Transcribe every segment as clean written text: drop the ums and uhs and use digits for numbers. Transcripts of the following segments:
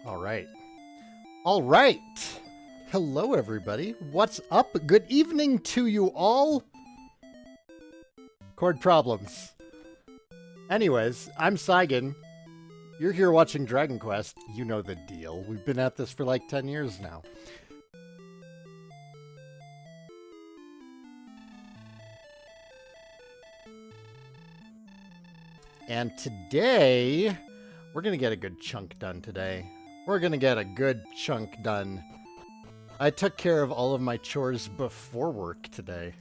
All right. All right. Hello, everybody. What's up? Good evening to you all. Chord problems. Anyways, I'm Saigon. You're here watching Dragon Quest. You know the deal. We've been at this for like 10 years now. And today, we're going to get a good chunk done today. We're going to get a good chunk done. I took care of all of my chores before work today.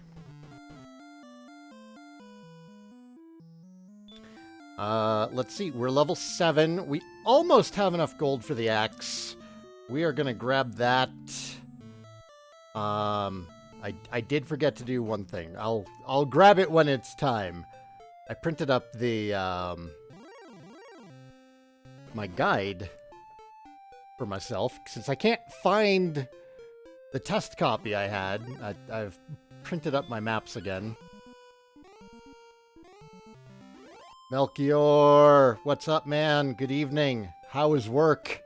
Let's see. We're level 7. We almost have enough gold for the axe. We are going to grab that. I did forget to do one thing. I'll grab it when it's time. I printed up the, my guide for myself, since I can't find the test copy I had. I've printed up my maps again. Melchior, what's up, man? Good evening. How is work?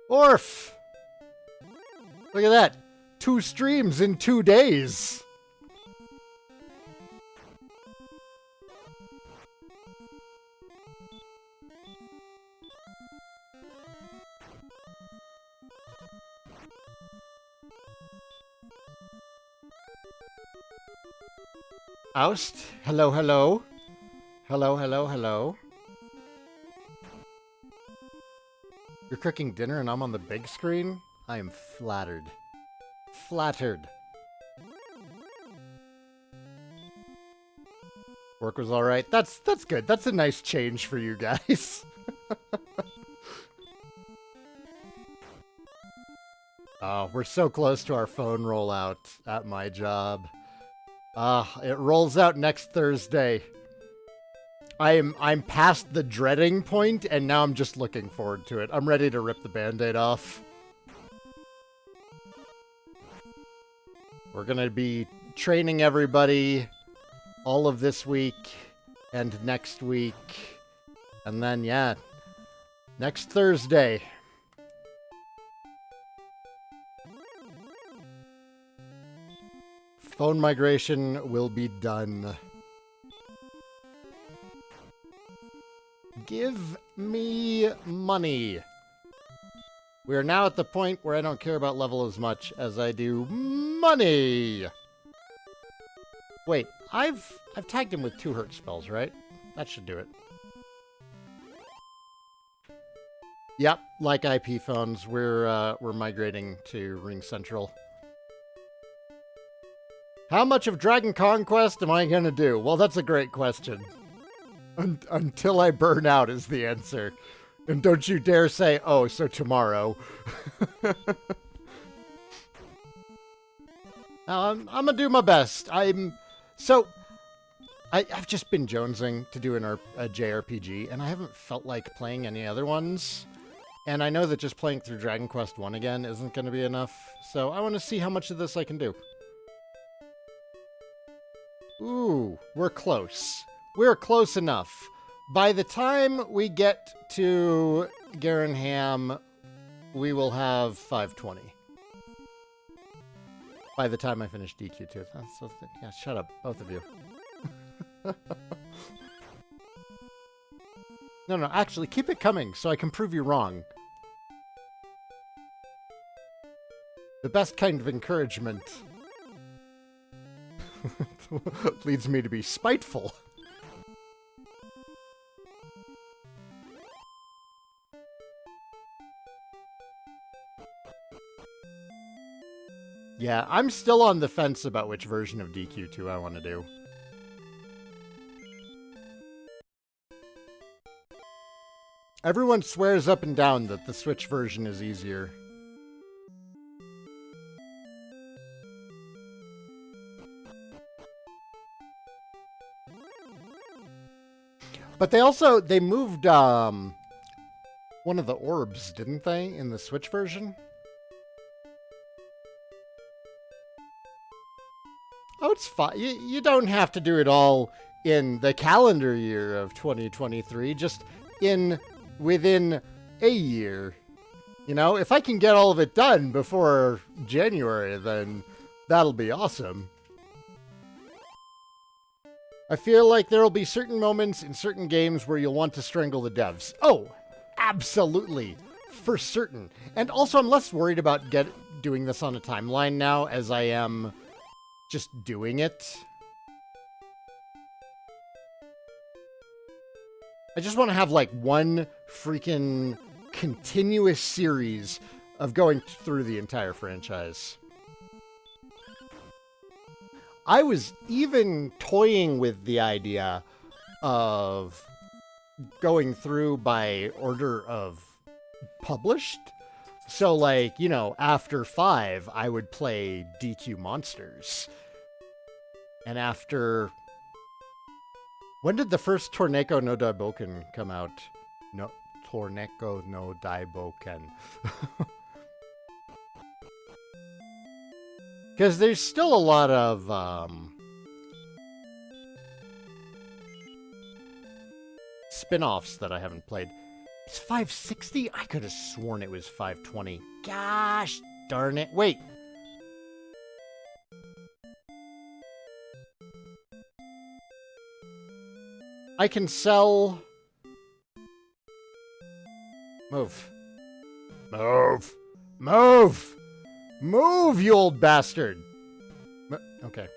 Orf! Look at that. 2 streams in 2 days. Oust, hello, hello. Hello, hello, hello. You're cooking dinner and I'm on the big screen? I am flattered. Flattered. Work was alright. That's good. That's a nice change for you guys. Oh, we're so close to our phone rollout at my job. It rolls out next Thursday. I'm past the dreading point, and now I'm just looking forward to it. I'm ready to rip the Band-Aid off. We're gonna be training everybody all of this week and next week. And then, yeah, next Thursday. Phone migration will be done. Give me money. We are now at the point where I don't care about level as much as I do money. Wait, I've tagged him with 2 hurt spells, right? That should do it. Yep, like IP phones, we're migrating to Ring Central. How much of Dragon Conquest am I gonna do? Well, that's a great question. Until I burn out is the answer. And don't you dare say, oh, so tomorrow. I'm gonna do my best. I've just been jonesing to do a JRPG, and I haven't felt like playing any other ones. And I know that just playing through Dragon Quest 1 again isn't gonna be enough. So I want to see how much of this I can do. Ooh, we're close. We're close enough. By the time we get to Garenham, we will have 520. By the time I finish DQ2. Yeah, shut up, both of you. No, actually, keep it coming so I can prove you wrong. The best kind of encouragement leads me to be spiteful. Yeah, I'm still on the fence about which version of DQ2 I want to do. Everyone swears up and down that the Switch version is easier. But they moved one of the orbs, didn't they, in the Switch version? Oh, it's fine. You don't have to do it all in the calendar year of 2023, just within a year. You know, if I can get all of it done before January, then that'll be awesome. I feel like there will be certain moments in certain games where you'll want to strangle the devs. Oh, absolutely. For certain. And also, I'm less worried about doing this on a timeline now as I am just doing it. I just want to have, like, one freaking continuous series of going through the entire franchise. I was even toying with the idea of going through by order of published. So, like, you know, after 5, I would play DQ Monsters. And after... When did the first Torneko no Daiboken come out? No, Torneko no Daiboken. Because there's still a lot of, spin-offs that I haven't played. It's 560? I could have sworn it was 520. Gosh darn it. Wait. I can sell... Move. Move. Move! Move, you old bastard! Okay.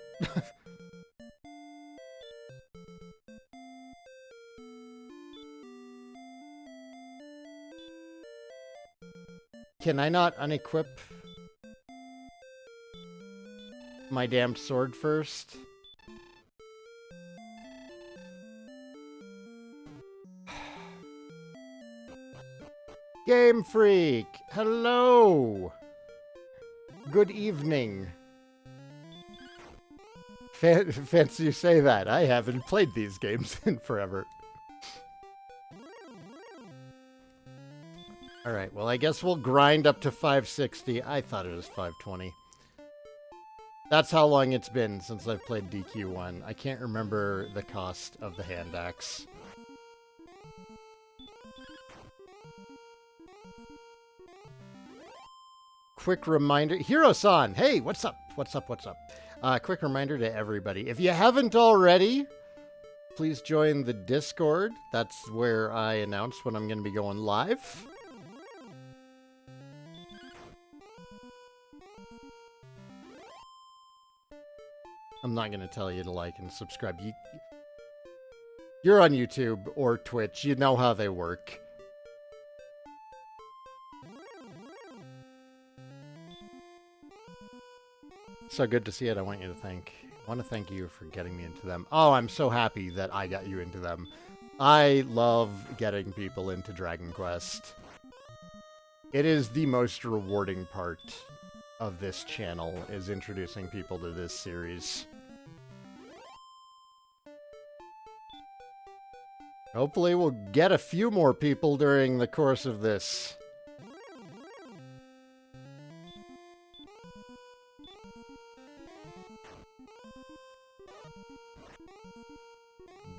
Can I not unequip my damned sword first? Game Freak! Hello! Good evening. Fancy you say that. I haven't played these games in forever. Alright, well, I guess we'll grind up to 560. I thought it was 520. That's how long it's been since I've played DQ1. I can't remember the cost of the hand axe. Quick reminder, Hiro-san, hey, what's up? What's up? What's up? Quick reminder to everybody, if you haven't already, please join the Discord. That's where I announce when I'm going to be going live. I'm not going to tell you to like and subscribe. You're on YouTube or Twitch. You know how they work. So good to see it. I want to thank you for getting me into them. Oh, I'm so happy that I got you into them. I love getting people into Dragon Quest. It is the most rewarding part of this channel, is introducing people to this series. Hopefully we'll get a few more people during the course of this.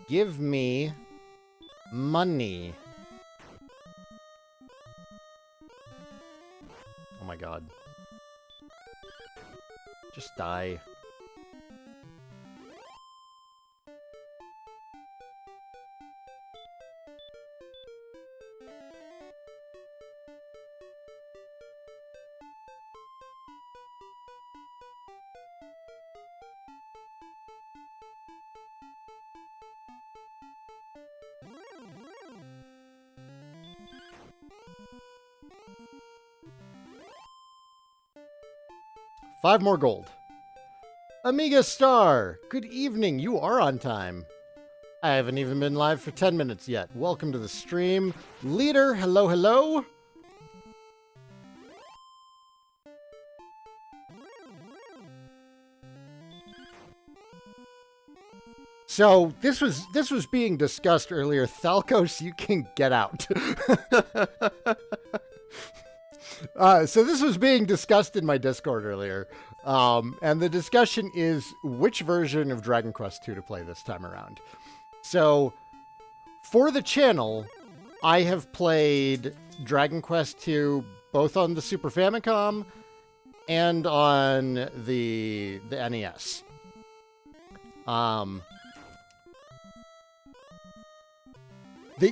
Give me money. Oh my god. Just die. Five more gold. Amiga Star, good evening. You are on time. I haven't even been live for 10 minutes yet. Welcome to the stream. Leader, hello, hello. So this was being discussed earlier. Thalkos, you can get out. So this was being discussed in my Discord earlier, and the discussion is which version of Dragon Quest II to play this time around. So, for the channel, I have played Dragon Quest II both on the Super Famicom and on the NES. The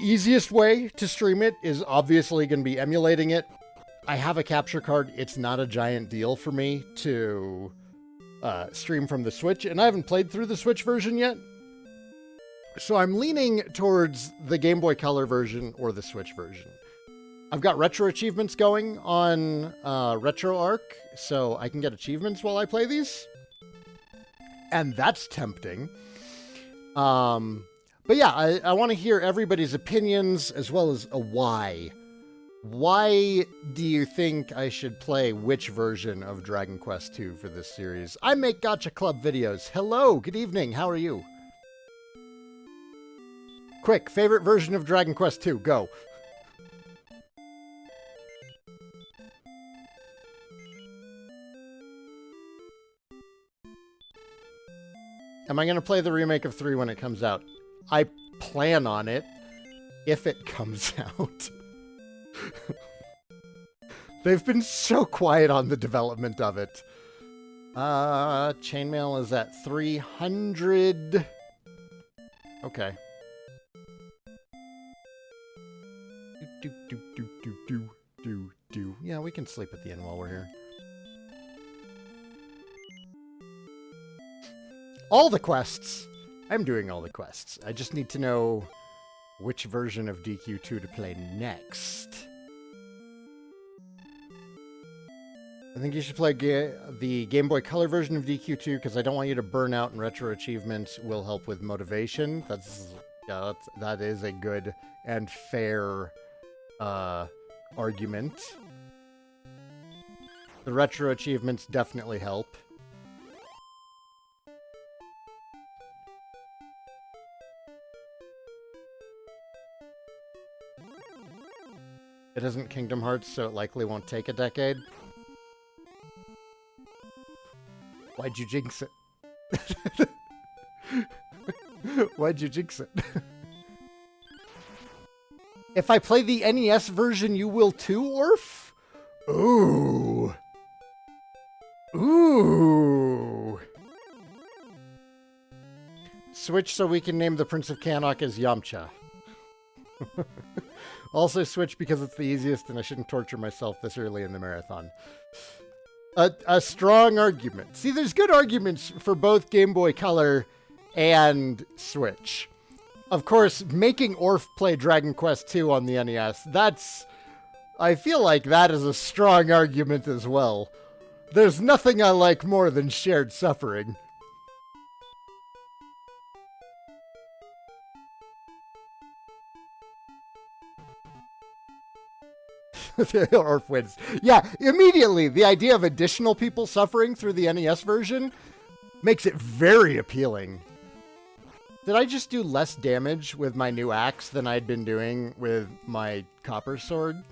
easiest way to stream it is obviously going to be emulating it. I have a capture card. It's not a giant deal for me to stream from the Switch, and I haven't played through the Switch version yet. So I'm leaning towards the Game Boy Color version or the Switch version. I've got retro achievements going on RetroArch, so I can get achievements while I play these. And that's tempting. But yeah, I want to hear everybody's opinions as well as a why. Why do you think I should play which version of Dragon Quest II for this series? I make Gacha Club videos. Hello, good evening, how are you? Quick, favorite version of Dragon Quest II, go. Am I going to play the remake of 3 when it comes out? I plan on it, if it comes out. They've been so quiet on the development of it. Chainmail is at 300. Okay. Yeah, we can sleep at the inn while we're here. All the quests! I'm doing all the quests. I just need to know which version of DQ2 to play next. I think you should play the Game Boy Color version of DQ2 because I don't want you to burn out, and retro achievements will help with motivation. That is a good and fair argument. The retro achievements definitely help. It isn't Kingdom Hearts, so it likely won't take a decade. Why'd you jinx it? Why'd you jinx it? If I play the NES version, you will too, Orf? Ooh. Ooh. Switch so we can name the Prince of Cannock as Yamcha. Also switch because it's the easiest and I shouldn't torture myself this early in the marathon. A strong argument. See, there's good arguments for both Game Boy Color and Switch. Of course, making Orf play Dragon Quest II on the NES, I feel like that is a strong argument as well. There's nothing I like more than shared suffering. Orf wins. Yeah, immediately, the idea of additional people suffering through the NES version makes it very appealing. Did I just do less damage with my new axe than I'd been doing with my copper sword?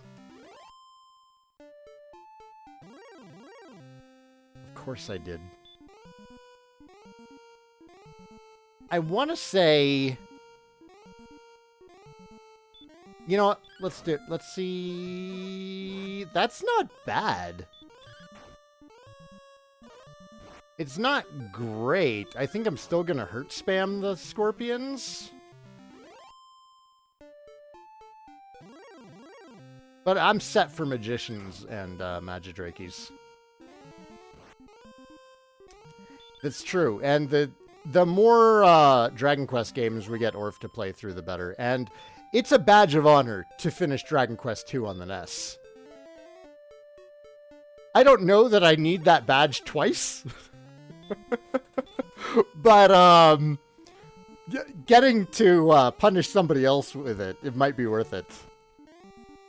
Of course I did. I want to say... You know what? Let's do it. Let's see... That's not bad. It's not great. I think I'm still gonna hurt spam the scorpions. But I'm set for magicians and magidrakes. That's true. And the more Dragon Quest games we get Orf to play through, the better. And it's a badge of honor to finish Dragon Quest II on the NES. I don't know that I need that badge twice. But, getting to punish somebody else with it, it might be worth it.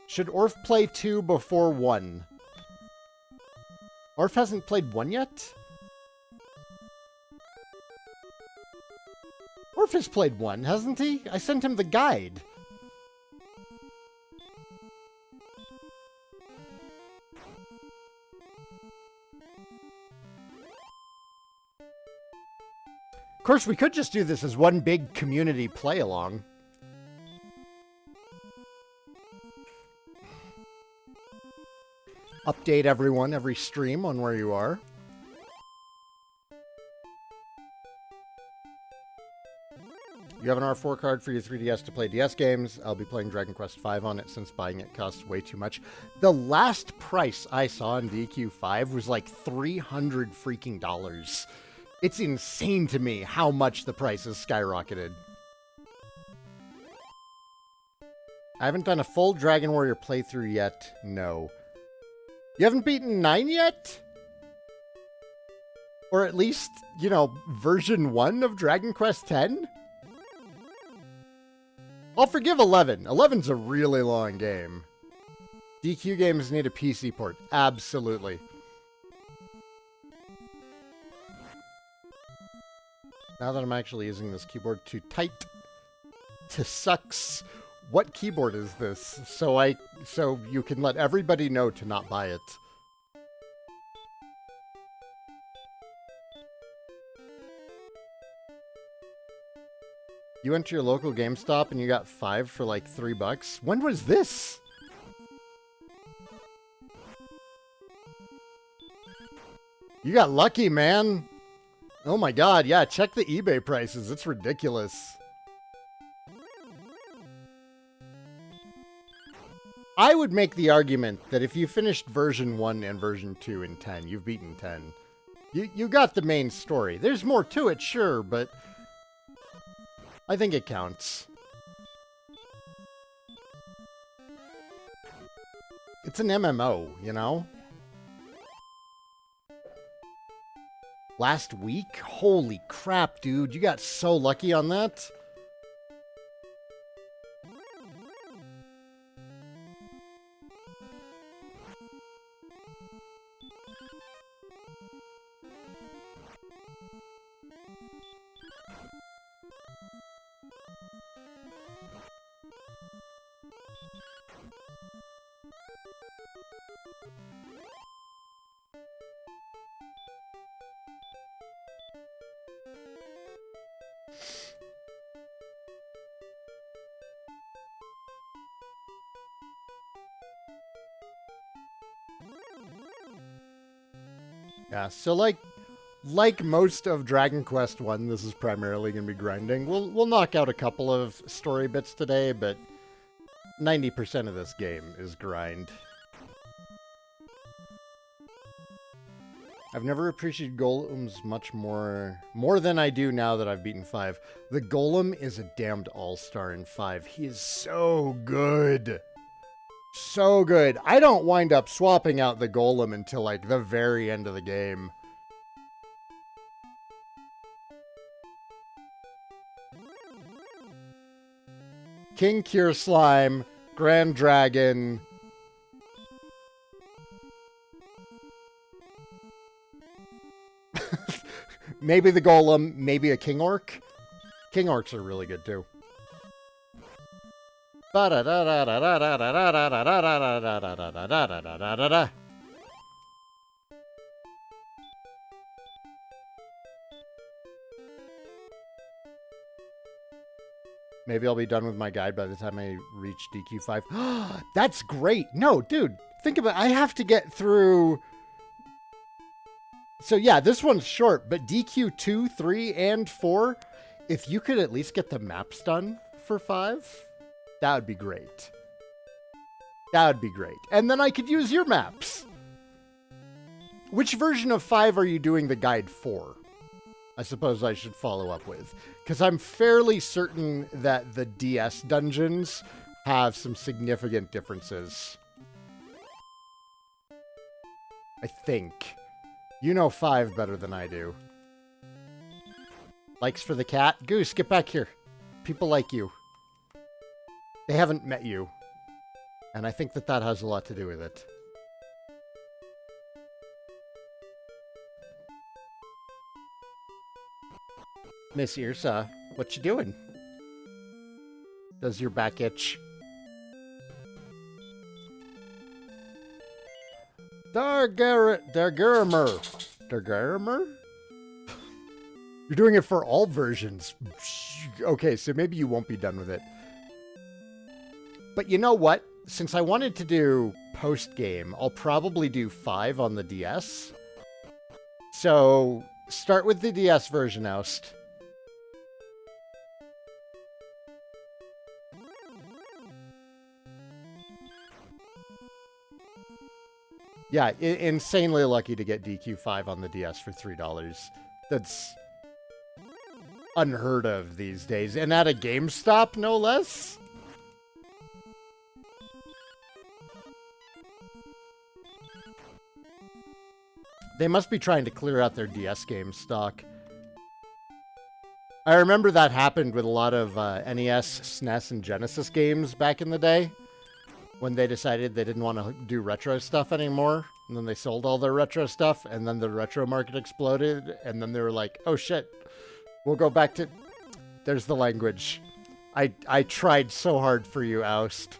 Should Orf play 2 before 1? Orf hasn't played 1 yet? Orf has played 1, hasn't he? I sent him the guide. Of course, we could just do this as one big community play-along. update everyone every stream on where you are. You have an R4 card for your 3DS to play DS games. I'll be playing Dragon Quest V on it since buying it costs way too much. The last price I saw on DQ5 was like $300 freaking dollars. It's insane to me how much the price has skyrocketed. I haven't done a full Dragon Warrior playthrough yet. No. You haven't beaten 9 yet? Or at least, you know, version 1 of Dragon Quest X? I'll forgive 11. 11's a really long game. DQ games need a PC port. Absolutely. Now that I'm actually using this keyboard to type, to sucks. What keyboard is this? So you can let everybody know to not buy it. You went to your local GameStop and you got 5 for like $3. When was this? You got lucky, man. Oh my god, yeah, check the eBay prices. It's ridiculous. I would make the argument that if you finished version 1 and version 2 in 10, you've beaten 10. You got the main story. There's more to it, sure, but I think it counts. It's an MMO, you know? Last week? Holy crap, dude. You got so lucky on that. Yeah, so like most of Dragon Quest 1, this is primarily going to be grinding. We'll knock out a couple of story bits today, but 90% of this game is grind. I've never appreciated golems much more than I do now that I've beaten 5. The golem is a damned all-star in 5. He is so good. So good. I don't wind up swapping out the golem until like the very end of the game. King Cure Slime, Grand Dragon. Maybe the golem, maybe a King Orc. King Orcs are really good too. Maybe I'll be done with my guide by the time I reach DQ5. That's great. No, dude, think about it. I have to get through. So yeah, this one's short, but DQ 2, 3, and 4, if you could at least get the maps done for 5, that would be great. That would be great. And then I could use your maps. Which version of 5 are you doing the guide for? I suppose I should follow up with. Because I'm fairly certain that the DS dungeons have some significant differences. I think. You know 5 better than I do. Likes for the cat? Goose, get back here. People like you. They haven't met you. And I think that that has a lot to do with it. Miss Irsa, what you doing? Does your back itch? Dargarimer. You're doing it for all versions. Okay, so maybe you won't be done with it. But you know what? since I wanted to do post-game, I'll probably do 5 on the DS. So, start with the DS version, Oust. Yeah, insanely lucky to get DQ5 on the DS for $3. That's unheard of these days. And at a GameStop, no less? They must be trying to clear out their DS game stock. I remember that happened with a lot of NES, SNES, and Genesis games back in the day, when they decided they didn't want to do retro stuff anymore. And then they sold all their retro stuff, and then the retro market exploded, and then they were like, oh shit, we'll go back to... There's the language. I tried so hard for you, Oust.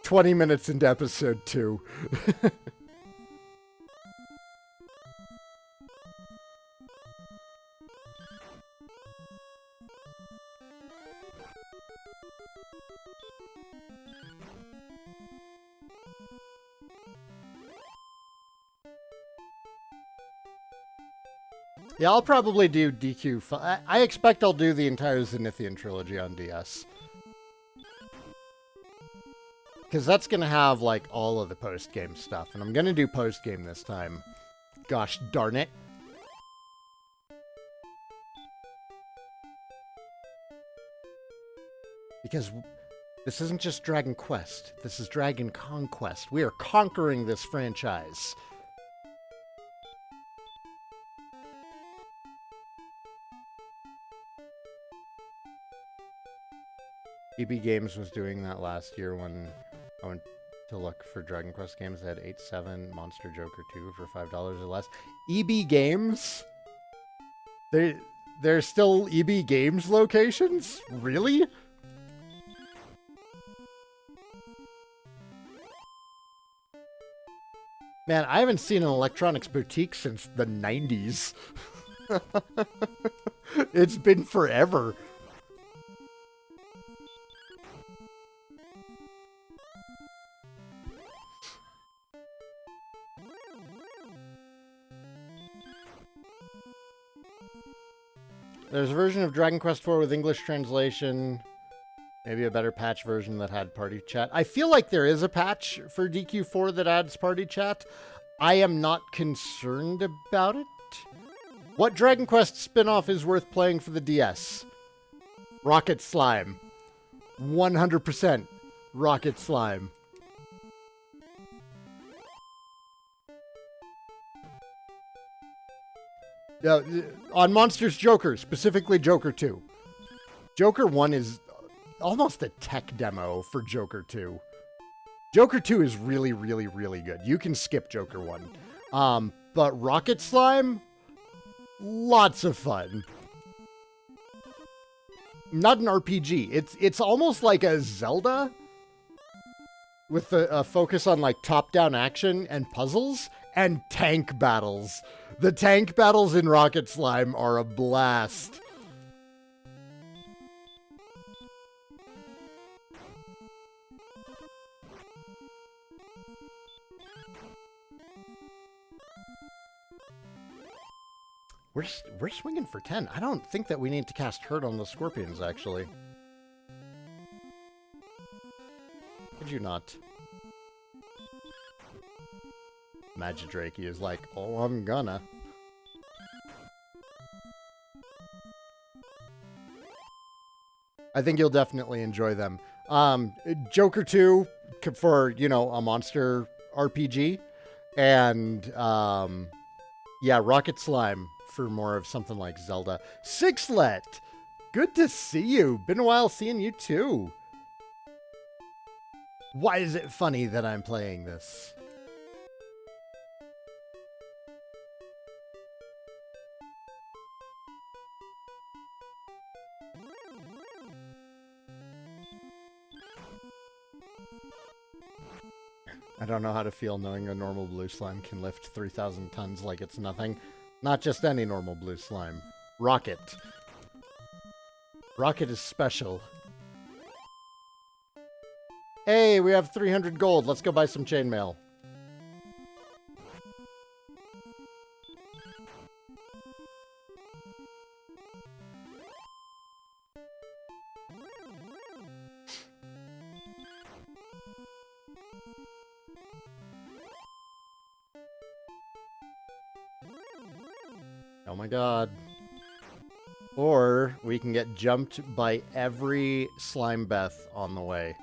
20 minutes into episode 2. Yeah, I'll probably do DQ5. I expect I'll do the entire Zenithian trilogy on DS. Because that's going to have, like, all of the post-game stuff. And I'm going to do post-game this time. Gosh darn it. Because this isn't just Dragon Quest. This is Dragon conQuest. We are conquering this franchise. EB Games was doing that last year when I went to look for Dragon Quest games. They had 8-7 Monster Joker 2 for $5 or less. EB Games? There's still EB Games locations? Really? Man, I haven't seen an electronics boutique since the 90s. It's been forever. There's a version of Dragon Quest IV with English translation. Maybe a better patch version that had party chat. I feel like there is a patch for DQ4 that adds party chat. I am not concerned about it. What Dragon Quest spin-off is worth playing for the DS? Rocket Slime. 100% Rocket Slime. On Monsters Joker, specifically Joker 2. Joker 1 is almost a tech demo for Joker 2. Joker 2 is really, really, really good. You can skip Joker 1. But Rocket Slime, lots of fun. Not an RPG. It's almost like a Zelda with a focus on like top-down action and puzzles and tank battles. The tank battles in Rocket Slime are a blast. We're swinging for 10. I don't think that we need to cast Hurt on the Scorpions, actually. Could you not? Magidrakey is like, oh, I'm gonna. I think you'll definitely enjoy them. Joker 2 for, you know, a monster RPG. And, yeah, Rocket Slime for more of something like Zelda. Sixlet! Good to see you. Been a while seeing you too. Why is it funny that I'm playing this? I don't know how to feel knowing a normal blue slime can lift 3,000 tons like it's nothing. Not just any normal blue slime. Rocket. Rocket is special. Hey, we have 300 gold. Let's go buy some chainmail. Oh my god. Or we can get jumped by every slime Beth on the way.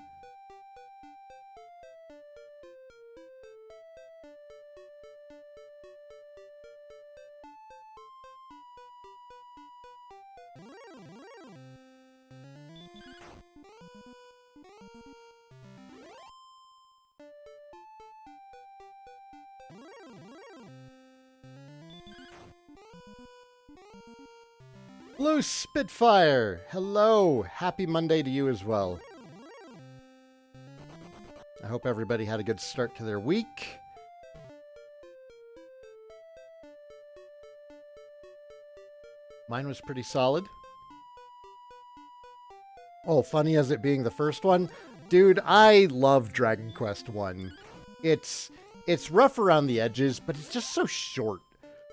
Blue Spitfire! Hello! Happy Monday to you as well. I hope everybody had a good start to their week. Mine was pretty solid. Oh, funny as it being the first one? Dude, I love Dragon Quest 1. It's rough around the edges, but it's just so short.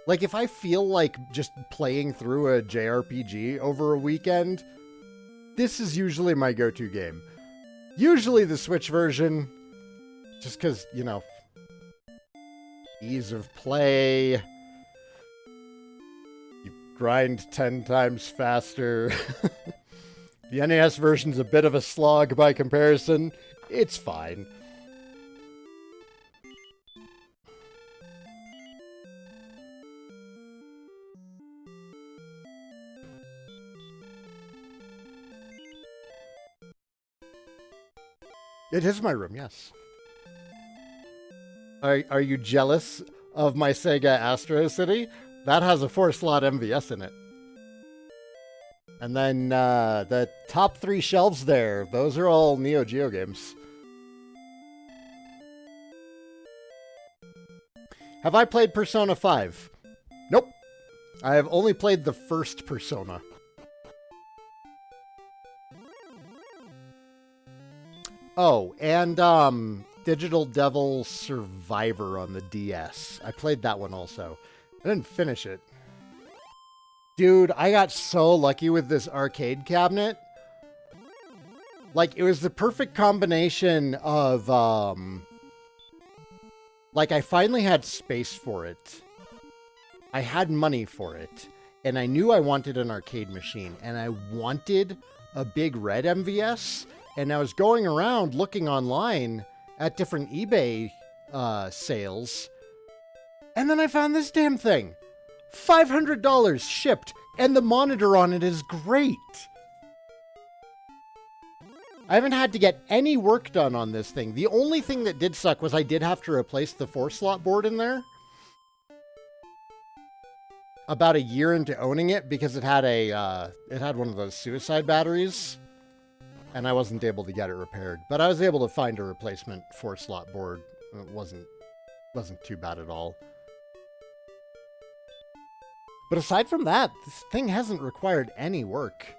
Like, if I feel like just playing through a JRPG over a weekend, this is usually my go-to game. Usually the Switch version, just because, you know, ease of play, you grind 10 times faster. The NES version's a bit of a slog by comparison. It's fine. It is my room, yes. Are you jealous of my Sega Astro City? That has a 4-slot MVS in it. And then the top 3 shelves there, those are all Neo Geo games. Have I played Persona 5? Nope. I have only played the first Persona. Oh, and Digital Devil Survivor on the DS. I played that one also. I didn't finish it. Dude, I got so lucky with this arcade cabinet. Like, it was the perfect combination of, like, I finally had space for it. I had money for it. And I knew I wanted an arcade machine. And I wanted a big red MVS. And I was going around looking online at different eBay sales. And then I found this damn thing. $500 shipped. And the monitor on it is great. I haven't had to get any work done on this thing. The only thing that did suck was I did have to replace the 4-slot board in there. About a year into owning it because it had one of those suicide batteries. And I wasn't able to get it repaired. But I was able to find a replacement 4-slot board. It wasn't too bad at all. But aside from that, this thing hasn't required any work.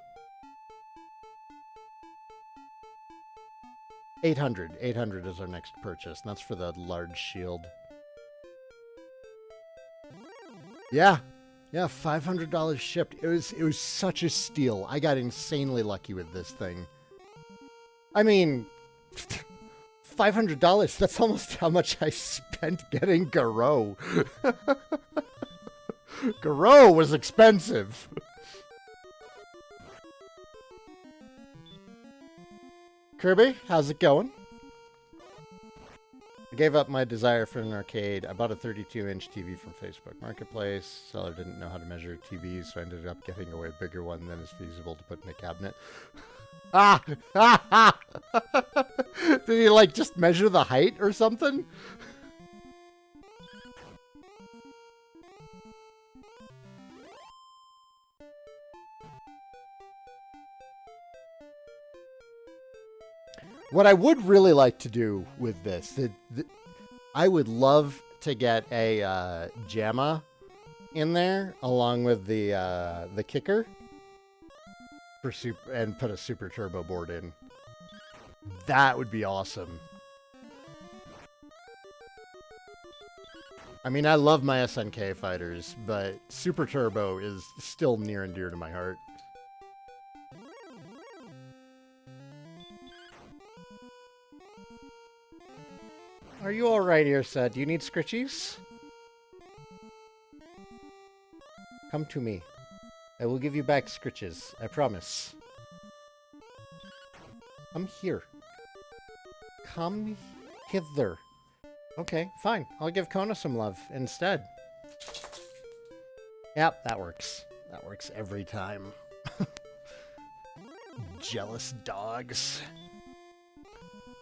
800. 800 is our next purchase, and that's for the large shield. Yeah. Yeah, $500 shipped. It was such a steal. I got insanely lucky with this thing. I mean, $500, that's almost how much I spent getting Garou. Garou was expensive. Kirby, how's it going? I gave up my desire for an arcade. I bought a 32-inch TV from Facebook Marketplace. Seller didn't know how to measure TVs, so I ended up getting a way bigger one than is feasible to put in a cabinet. Ah! Did he, like, just measure the height or something? What I would really like to do with this, I would love to get a JAMA in there along with the kicker for and put a super turbo board in. That would be awesome. I mean, I love my SNK fighters, but Super Turbo is still near and dear to my heart. Are you alright, Irsa? Do you need scritchies? Come to me. I will give you back scritches. I promise. Come here. Come hither. Okay, fine. I'll give Kona some love instead. Yep, that works. That works every time. Jealous dogs.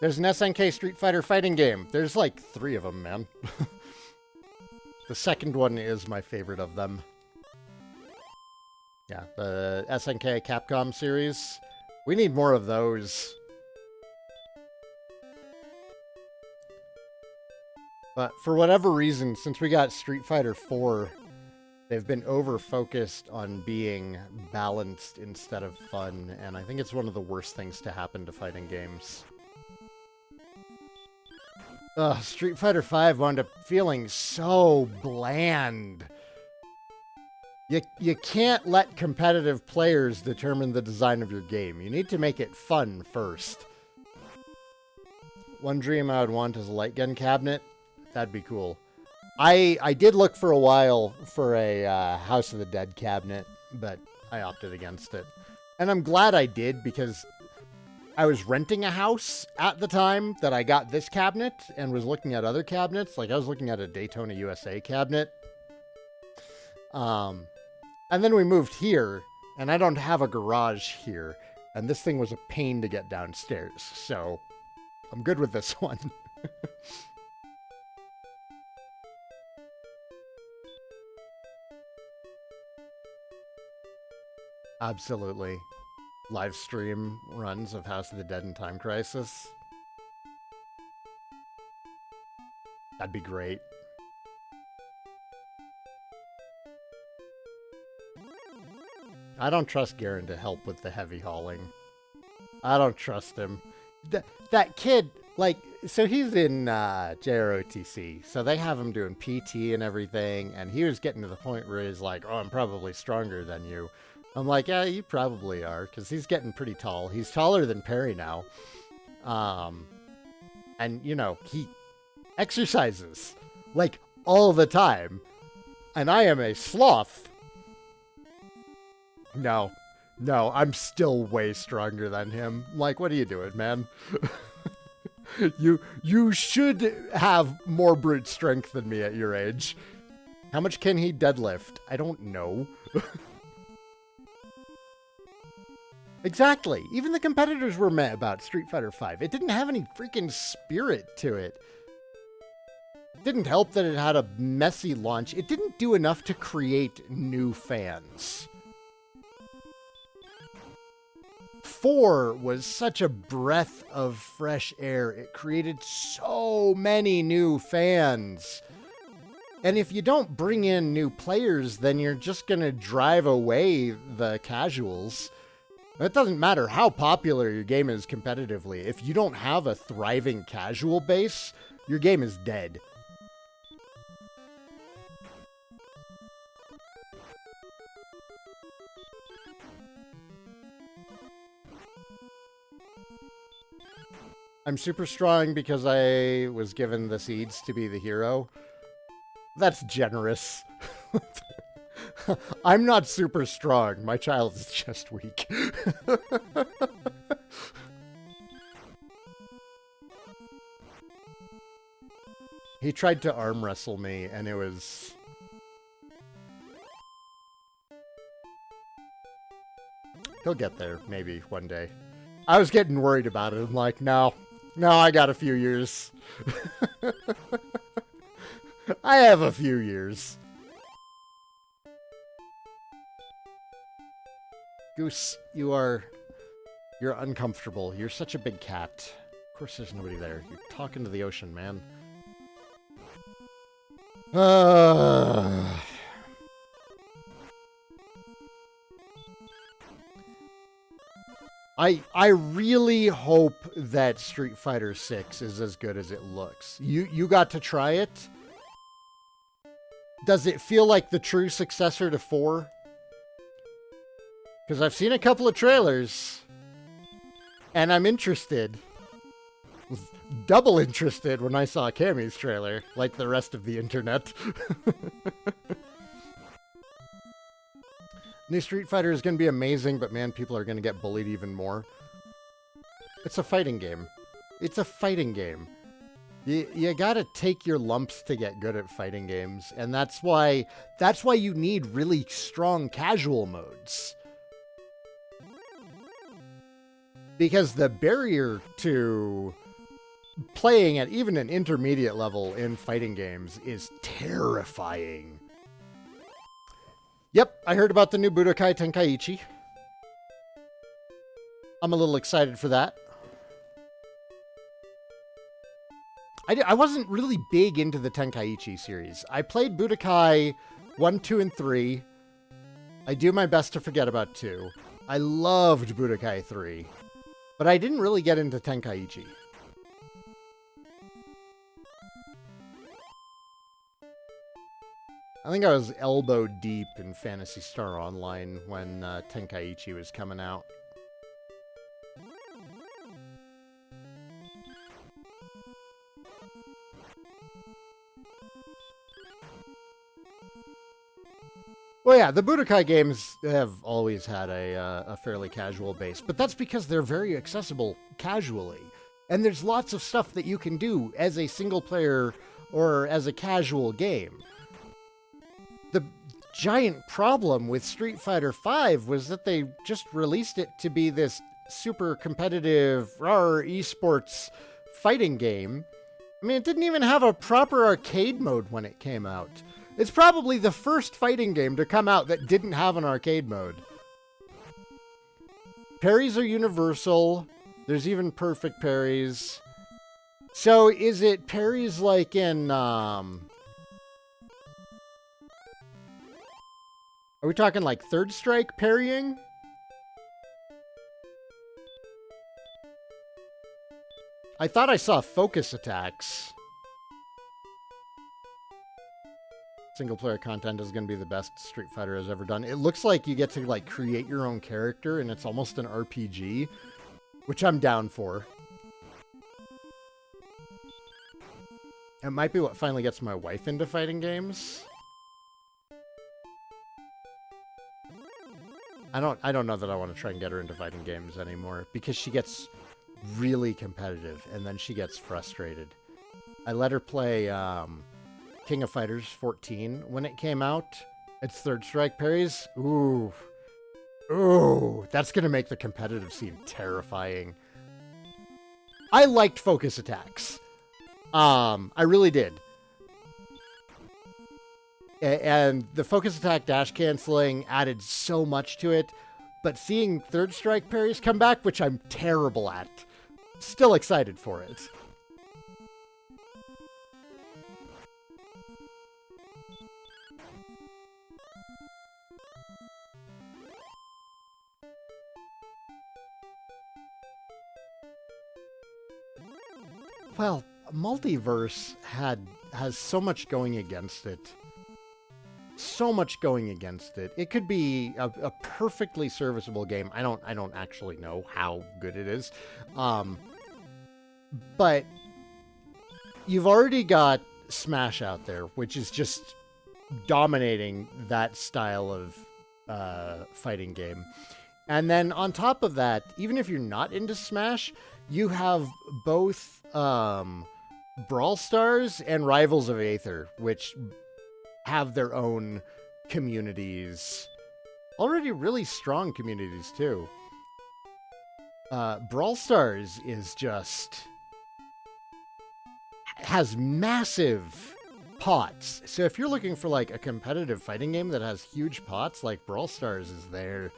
There's an SNK Street Fighter fighting game. There's like 3 of them, man. The second one is my favorite of them. Yeah, the SNK Capcom series. We need more of those. But for whatever reason, since we got Street Fighter 4, they've been over-focused on being balanced instead of fun, and I think it's one of the worst things to happen to fighting games. Ugh, Street Fighter 5 wound up feeling so bland. You can't let competitive players determine the design of your game. You need to make it fun first. One dream I would want is a light gun cabinet. That'd be cool. I did look for a while for a House of the Dead cabinet, but I opted against it. And I'm glad I did, because I was renting a house at the time that I got this cabinet and was looking at other cabinets. Like, I was looking at a Daytona USA cabinet. And then we moved here, and I don't have a garage here. And this thing was a pain to get downstairs, so I'm good with this one. Absolutely. Live stream runs of House of the Dead and Time Crisis. That'd be great. I don't trust Garen to help with the heavy hauling. I don't trust him. That kid, like, so he's in JROTC, so they have him doing PT and everything, and he was getting to the point where he's like, oh, I'm probably stronger than you. I'm like, yeah, you probably are, because he's getting pretty tall. He's taller than Perry now. And, you know, he exercises, like, all the time. And I am a sloth. No, I'm still way stronger than him. Like, what are you doing, man? You should have more brute strength than me at your age. How much can he deadlift? I don't know. Exactly. Even the competitors were mad about Street Fighter V. It didn't have any freaking spirit to it. It didn't help that it had a messy launch. It didn't do enough to create new fans. 4 was such a breath of fresh air. It created so many new fans. And if you don't bring in new players, then you're just going to drive away the casuals. It doesn't matter how popular your game is competitively. If you don't have a thriving casual base, your game is dead. I'm super strong because I was given the seeds to be the hero. That's generous. I'm not super strong. My child is just weak. He tried to arm wrestle me, and it was... He'll get there, maybe, one day. I was getting worried about it. I'm like, no, I got a few years. I have a few years. Goose, you're uncomfortable. You're such a big cat. Of course there's nobody there. You're talking to the ocean, man. I really hope that Street Fighter 6 is as good as it looks. You got to try it? Does it feel like the true successor to 4? Because I've seen a couple of trailers, and I'm interested. Was double interested when I saw Cammy's trailer, like the rest of the internet. New Street Fighter is going to be amazing, but man, people are going to get bullied even more. It's a fighting game. It's a fighting game. You gotta take your lumps to get good at fighting games, and that's why you need really strong casual modes. Because the barrier to playing at even an intermediate level in fighting games is terrifying. Yep, I heard about the new Budokai Tenkaichi. I'm a little excited for that. I wasn't really big into the Tenkaichi series. I played Budokai 1, 2, and 3. I do my best to forget about 2. I loved Budokai 3. But I didn't really get into Tenkaichi. I think I was elbow deep in Phantasy Star Online when Tenkaichi was coming out. Well, yeah, the Budokai games have always had a fairly casual base, but that's because they're very accessible casually. And there's lots of stuff that you can do as a single player or as a casual game. The giant problem with Street Fighter V was that they just released it to be this super competitive esports fighting game. I mean, it didn't even have a proper arcade mode when it came out. It's probably the first fighting game to come out that didn't have an arcade mode. Parries are universal. There's even perfect parries. So is it parries like in, are we talking like Third Strike parrying? I thought I saw focus attacks. Single player content is going to be the best Street Fighter has ever done. It looks like you get to like create your own character and it's almost an RPG, which I'm down for. It might be what finally gets my wife into fighting games. I don't know that I want to try and get her into fighting games anymore because she gets really competitive and then she gets frustrated. I let her play King of Fighters 14 when it came out. It's Third Strike parries. Ooh. Ooh. That's going to make the competitive scene terrifying. I liked focus attacks. I really did. And the focus attack dash canceling added so much to it. But seeing Third Strike parries come back, which I'm terrible at, still excited for it. Well, Multiverse has so much going against it. So much going against it. It could be a perfectly serviceable game. I don't actually know how good it is. But you've already got Smash out there, which is just dominating that style of fighting game. And then on top of that, even if you're not into Smash, you have both Brawl Stars and Rivals of Aether, which have their own communities. Already really strong communities, too. Brawl Stars is just has massive pots. So if you're looking for like a competitive fighting game that has huge pots, like Brawl Stars is there.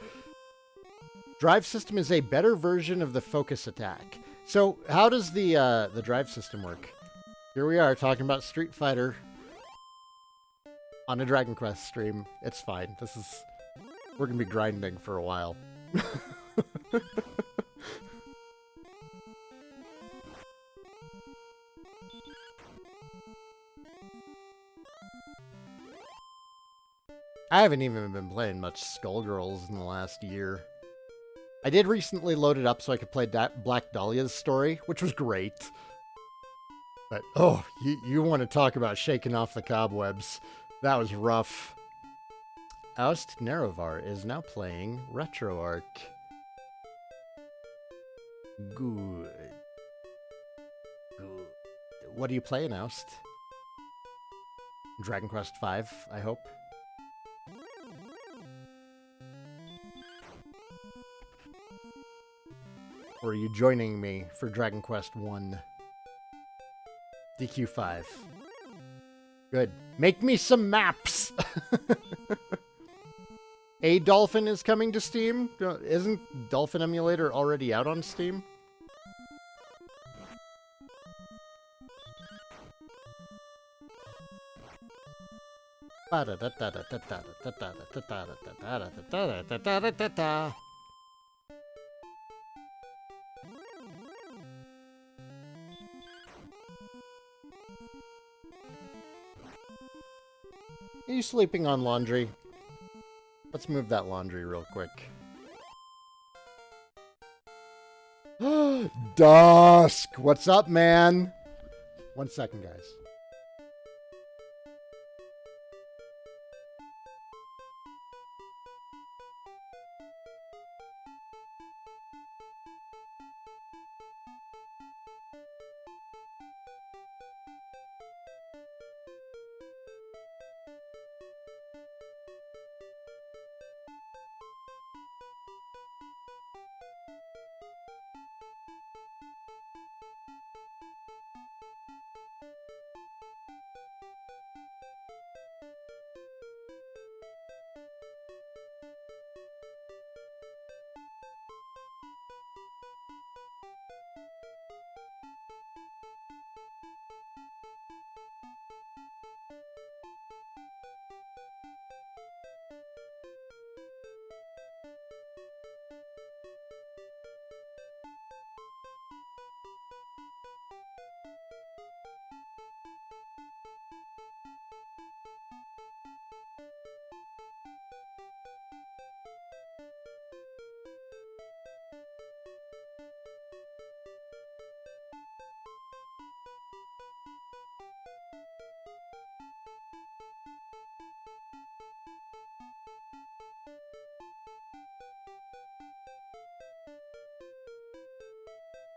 Drive system is a better version of the focus attack. So how does the drive system work? Here we are talking about Street Fighter on a Dragon Quest stream. It's fine. We're gonna be grinding for a while. I haven't even been playing much Skullgirls in the last year. I did recently load it up so I could play Black Dahlia's story, which was great. But, oh, you want to talk about shaking off the cobwebs. That was rough. Oust Nerovar is now playing RetroArch. Good. Good. What are you playing, Oust? Dragon Quest V, I hope. Or are you joining me for Dragon Quest 1? DQ5. Good. Make me some maps! A Dolphin is coming to Steam? Isn't Dolphin Emulator already out on Steam? Are you sleeping on laundry? Let's move that laundry real quick. Dusk! What's up, man? 1 second, guys.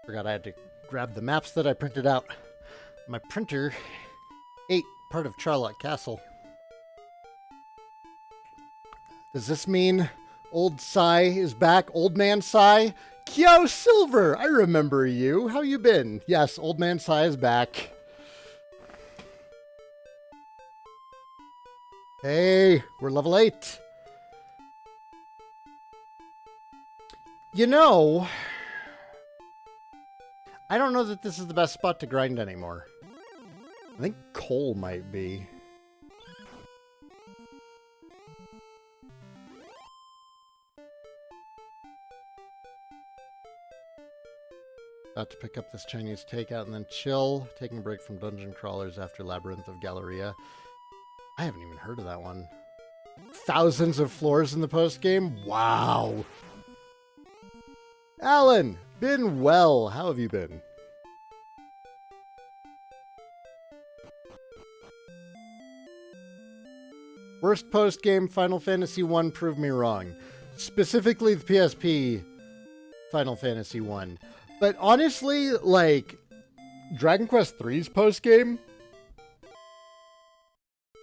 Forgot I had to grab the maps that I printed out. My printer ate part of Charlotte Castle. Does this mean Old Sai is back? Old Man Sai? Kyo Silver! I remember you. How you been? Yes, Old Man Sai is back. Hey, we're level 8. You know, I don't know that this is the best spot to grind anymore. I think coal might be. About to pick up this Chinese takeout and then chill. Taking a break from dungeon crawlers after Labyrinth of Galleria. I haven't even heard of that one. Thousands of floors in the post-game? Wow. Alan, been well. How have you been? Worst post-game Final Fantasy 1 proved me wrong. Specifically the PSP Final Fantasy 1. But honestly, like, Dragon Quest III's post-game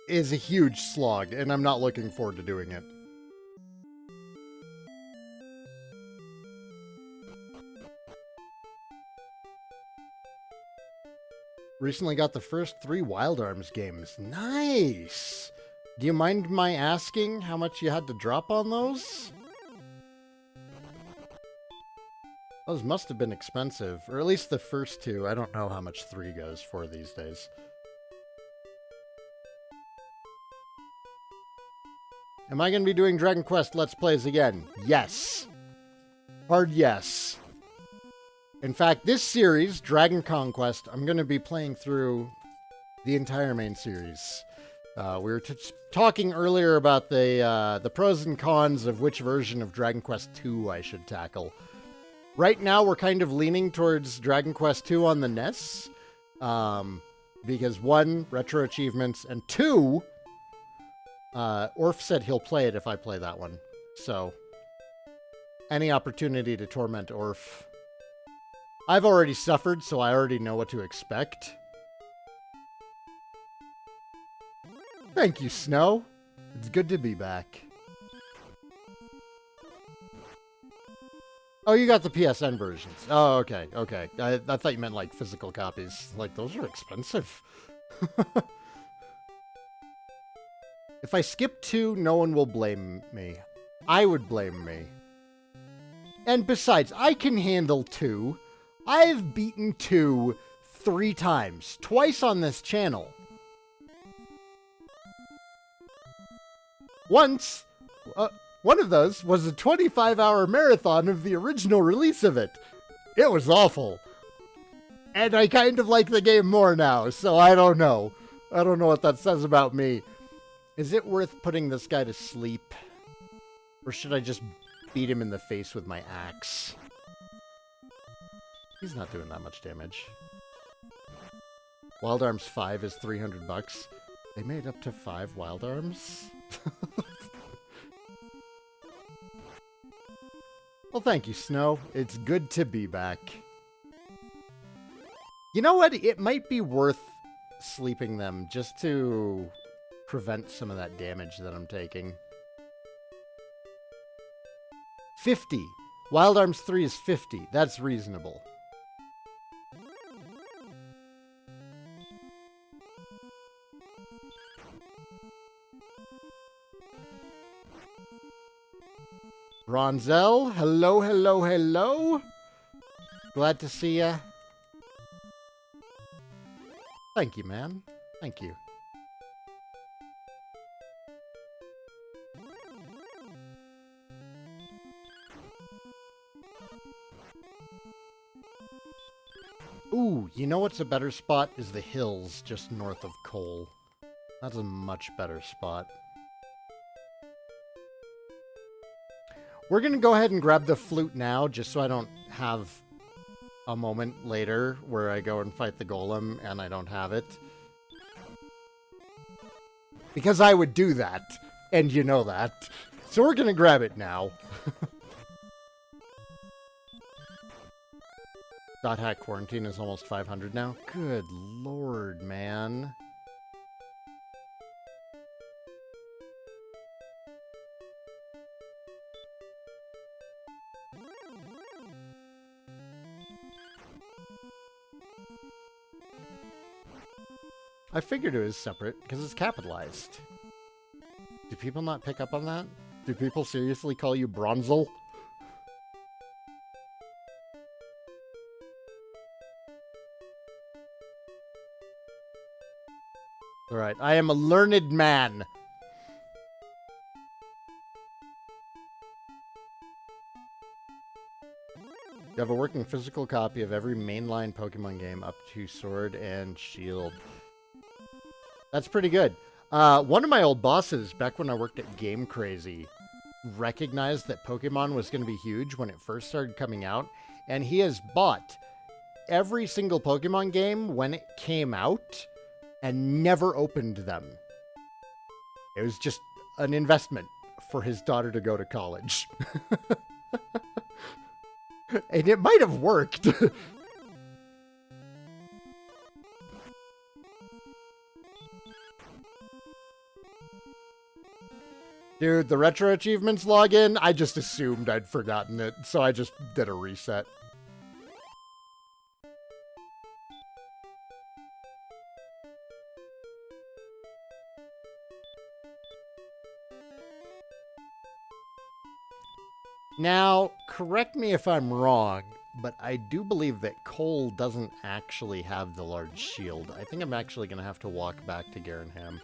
is a huge slog, and I'm not looking forward to doing it. Recently got the first 3 Wild Arms games. Nice! Do you mind my asking how much you had to drop on those? Those must have been expensive, or at least the first 2. I don't know how much 3 goes for these days. Am I going to be doing Dragon Quest Let's Plays again? Yes. Hard yes. In fact, this series, Dragon Conquest, I'm going to be playing through The entire main series. We were talking earlier about the pros and cons of which version of Dragon Quest II I should tackle. Right now, we're kind of leaning towards Dragon Quest II on the NES. Because one, retro achievements, and two, Orf said he'll play it if I play that one. So, any opportunity to torment Orf. I've already suffered, so I already know what to expect. Thank you, Snow. It's good to be back. Oh, you got the PSN versions. Oh, okay, okay. I thought you meant, like, physical copies. Like, those are expensive. If I skip 2, no one will blame me. I would blame me. And besides, I can handle 2. I've beaten 2 3 times. Twice on this channel. Once... one of those was a 25-hour marathon of the original release of it. It was awful. And I kind of like the game more now, so I don't know. I don't know what that says about me. Is it worth putting this guy to sleep? Or should I just beat him in the face with my axe? He's not doing that much damage. Wild Arms 5 is $300. They made up to 5 Wild Arms? Well, thank you, Snow. It's good to be back. You know what? It might be worth sleeping them just to prevent some of that damage that I'm taking. 50. Wild Arms 3 is 50. That's reasonable. Bronzel, hello, hello, hello. Glad to see ya. Thank you, man. Thank you. Ooh, you know what's a better spot? Is the hills just north of Cole. That's a much better spot. We're going to go ahead and grab the flute now, just so I don't have a moment later where I go and fight the golem and I don't have it. Because I would do that, and you know that. So we're going to grab it now. Dot Hack Quarantine is almost 500 now. Good lord, man. I figured it was separate, because it's capitalized. Do people not pick up on that? Do people seriously call you Bronzel? Alright, I am a learned man. You have a working physical copy of every mainline Pokemon game up to Sword and Shield. That's pretty good. One of my old bosses, back when I worked at Game Crazy, recognized that Pokemon was going to be huge when it first started coming out, and he has bought every single Pokemon game when it came out and never opened them. It was just an investment for his daughter to go to college. And it might have worked. Dude, the retro achievements login, I just assumed I'd forgotten it, so I just did a reset. Now, correct me if I'm wrong, but I do believe that Cole doesn't actually have the large shield. I think I'm actually going to have to walk back to Garenham.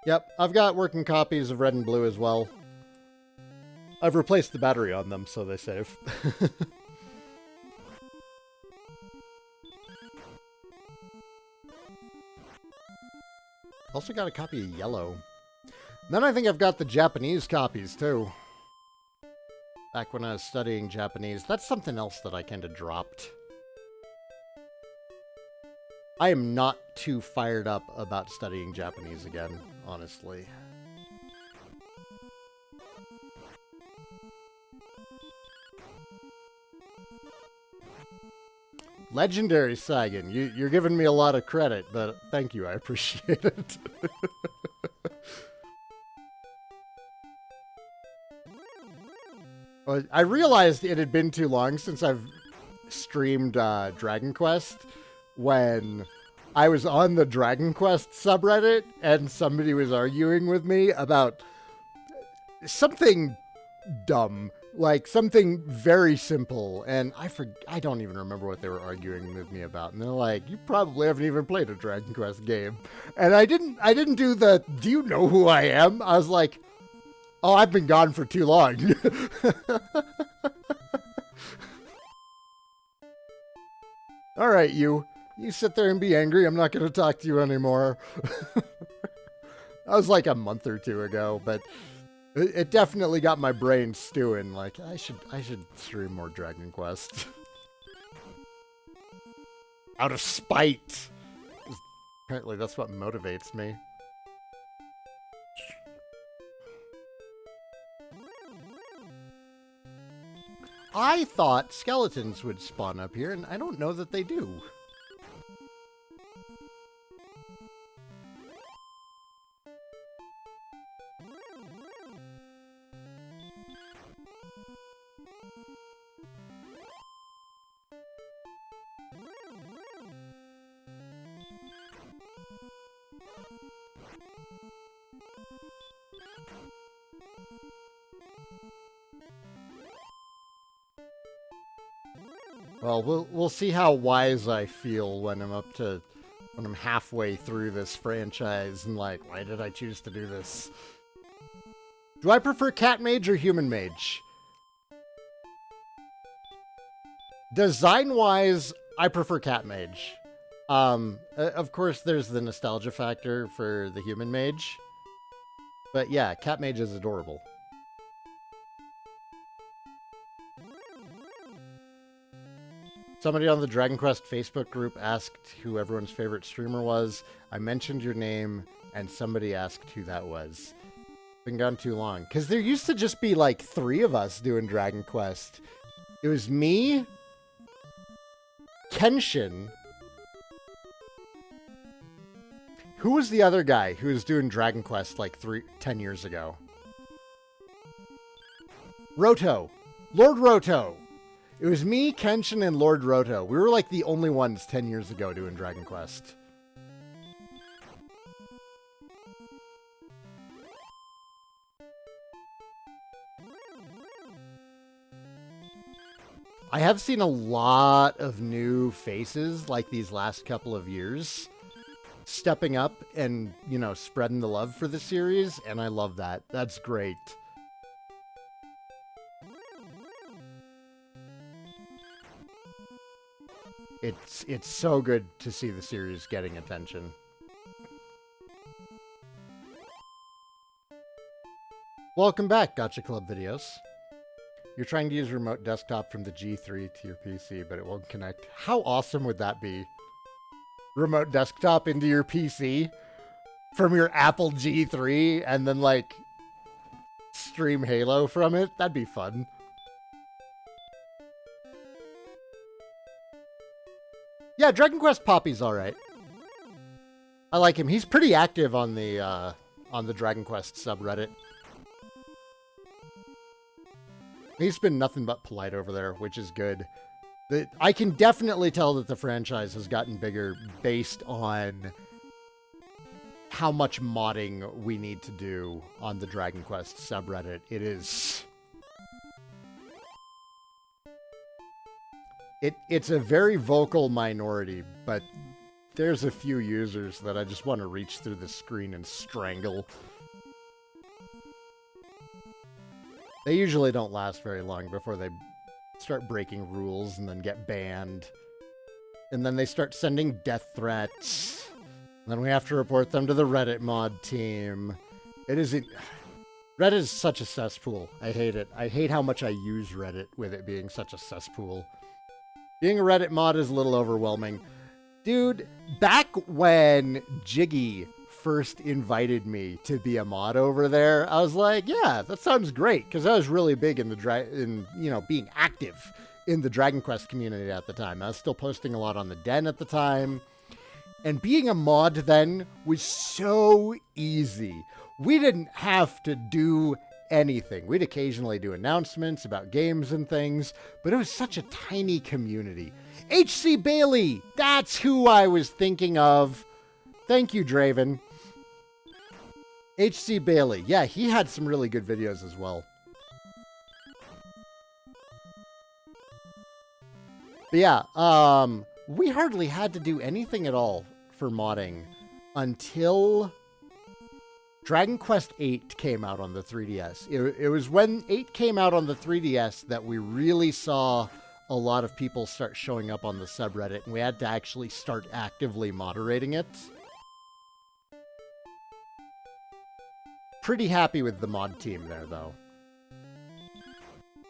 Yep, I've got working copies of Red and Blue as well. I've replaced the battery on them, so they save. Also got a copy of Yellow. Then I think I've got the Japanese copies, too. Back when I was studying Japanese. That's something else that I kind of dropped. I am not too fired up about studying Japanese again, honestly. Legendary Sagan, you're giving me a lot of credit, but thank you, I appreciate it. Well, I realized it had been too long since I've streamed Dragon Quest when I was on the Dragon Quest subreddit and somebody was arguing with me about something dumb. Like, something very simple, and I don't even remember what they were arguing with me about. And they're like, you probably haven't even played a Dragon Quest game. And I didn't do the, do you know who I am? I was like, oh, I've been gone for too long. All right, you sit there and be angry. I'm not going to talk to you anymore. That was like a month or two ago, but it definitely got my brain stewing. Like, I should stream more Dragon Quest. Out of spite. Apparently that's what motivates me. I thought skeletons would spawn up here, and I don't know that they do. Well, we'll see how wise I feel when I'm halfway through this franchise and like, why did I choose to do this? Do I prefer cat mage or human mage? Design-wise, I prefer cat mage. Of course, there's the nostalgia factor for the human mage. But yeah, cat mage is adorable. Somebody on the Dragon Quest Facebook group asked who everyone's favorite streamer was. I mentioned your name, and somebody asked who that was. Been gone too long. Because there used to just be like 3 of us doing Dragon Quest. It was me, Kenshin. Who was the other guy who was doing Dragon Quest like 10 years ago? Roto. Lord Roto. It was me, Kenshin, and Lord Roto. We were like the only ones 10 years ago doing Dragon Quest. I have seen a lot of new faces like these last couple of years stepping up and, you know, spreading the love for the series, and I love that. That's great. It's so good to see the series getting attention. Welcome back, Gotcha Club Videos. You're trying to use remote desktop from the G3 to your PC, but it won't connect. How awesome would that be? Remote desktop into your PC from your Apple G3 and then, like, stream Halo from it? That'd be fun. Yeah, Dragon Quest Poppy's alright. I like him. He's pretty active on the Dragon Quest subreddit. He's been nothing but polite over there, which is good. I can definitely tell that the franchise has gotten bigger based on how much modding we need to do on the Dragon Quest subreddit. It is... It's a very vocal minority, but there's a few users that I just want to reach through the screen and strangle. They usually don't last very long before they start breaking rules and then get banned. And then they start sending death threats. Then we have to report them to the Reddit mod team. It isn't... Reddit is such a cesspool. I hate it. I hate how much I use Reddit with it being such a cesspool. Being a Reddit mod is a little overwhelming. Dude, back when Jiggy first invited me to be a mod over there, I was like, yeah, that sounds great, because I was really big in the being active in the Dragon Quest community at the time. I was still posting a lot on the Den at the time, and being a mod then was so easy. We didn't have to do anything. We'd occasionally do announcements about games and things, but it was such a tiny community. H.C. Bailey, that's who I was thinking of. Thank you, Draven. H.C. Bailey. Yeah, he had some really good videos as well. But yeah, we hardly had to do anything at all for modding until Dragon Quest VIII came out on the 3DS. It was when 8 came out on the 3DS that we really saw a lot of people start showing up on the subreddit, and we had to actually start actively moderating it. Pretty happy with the mod team there, though.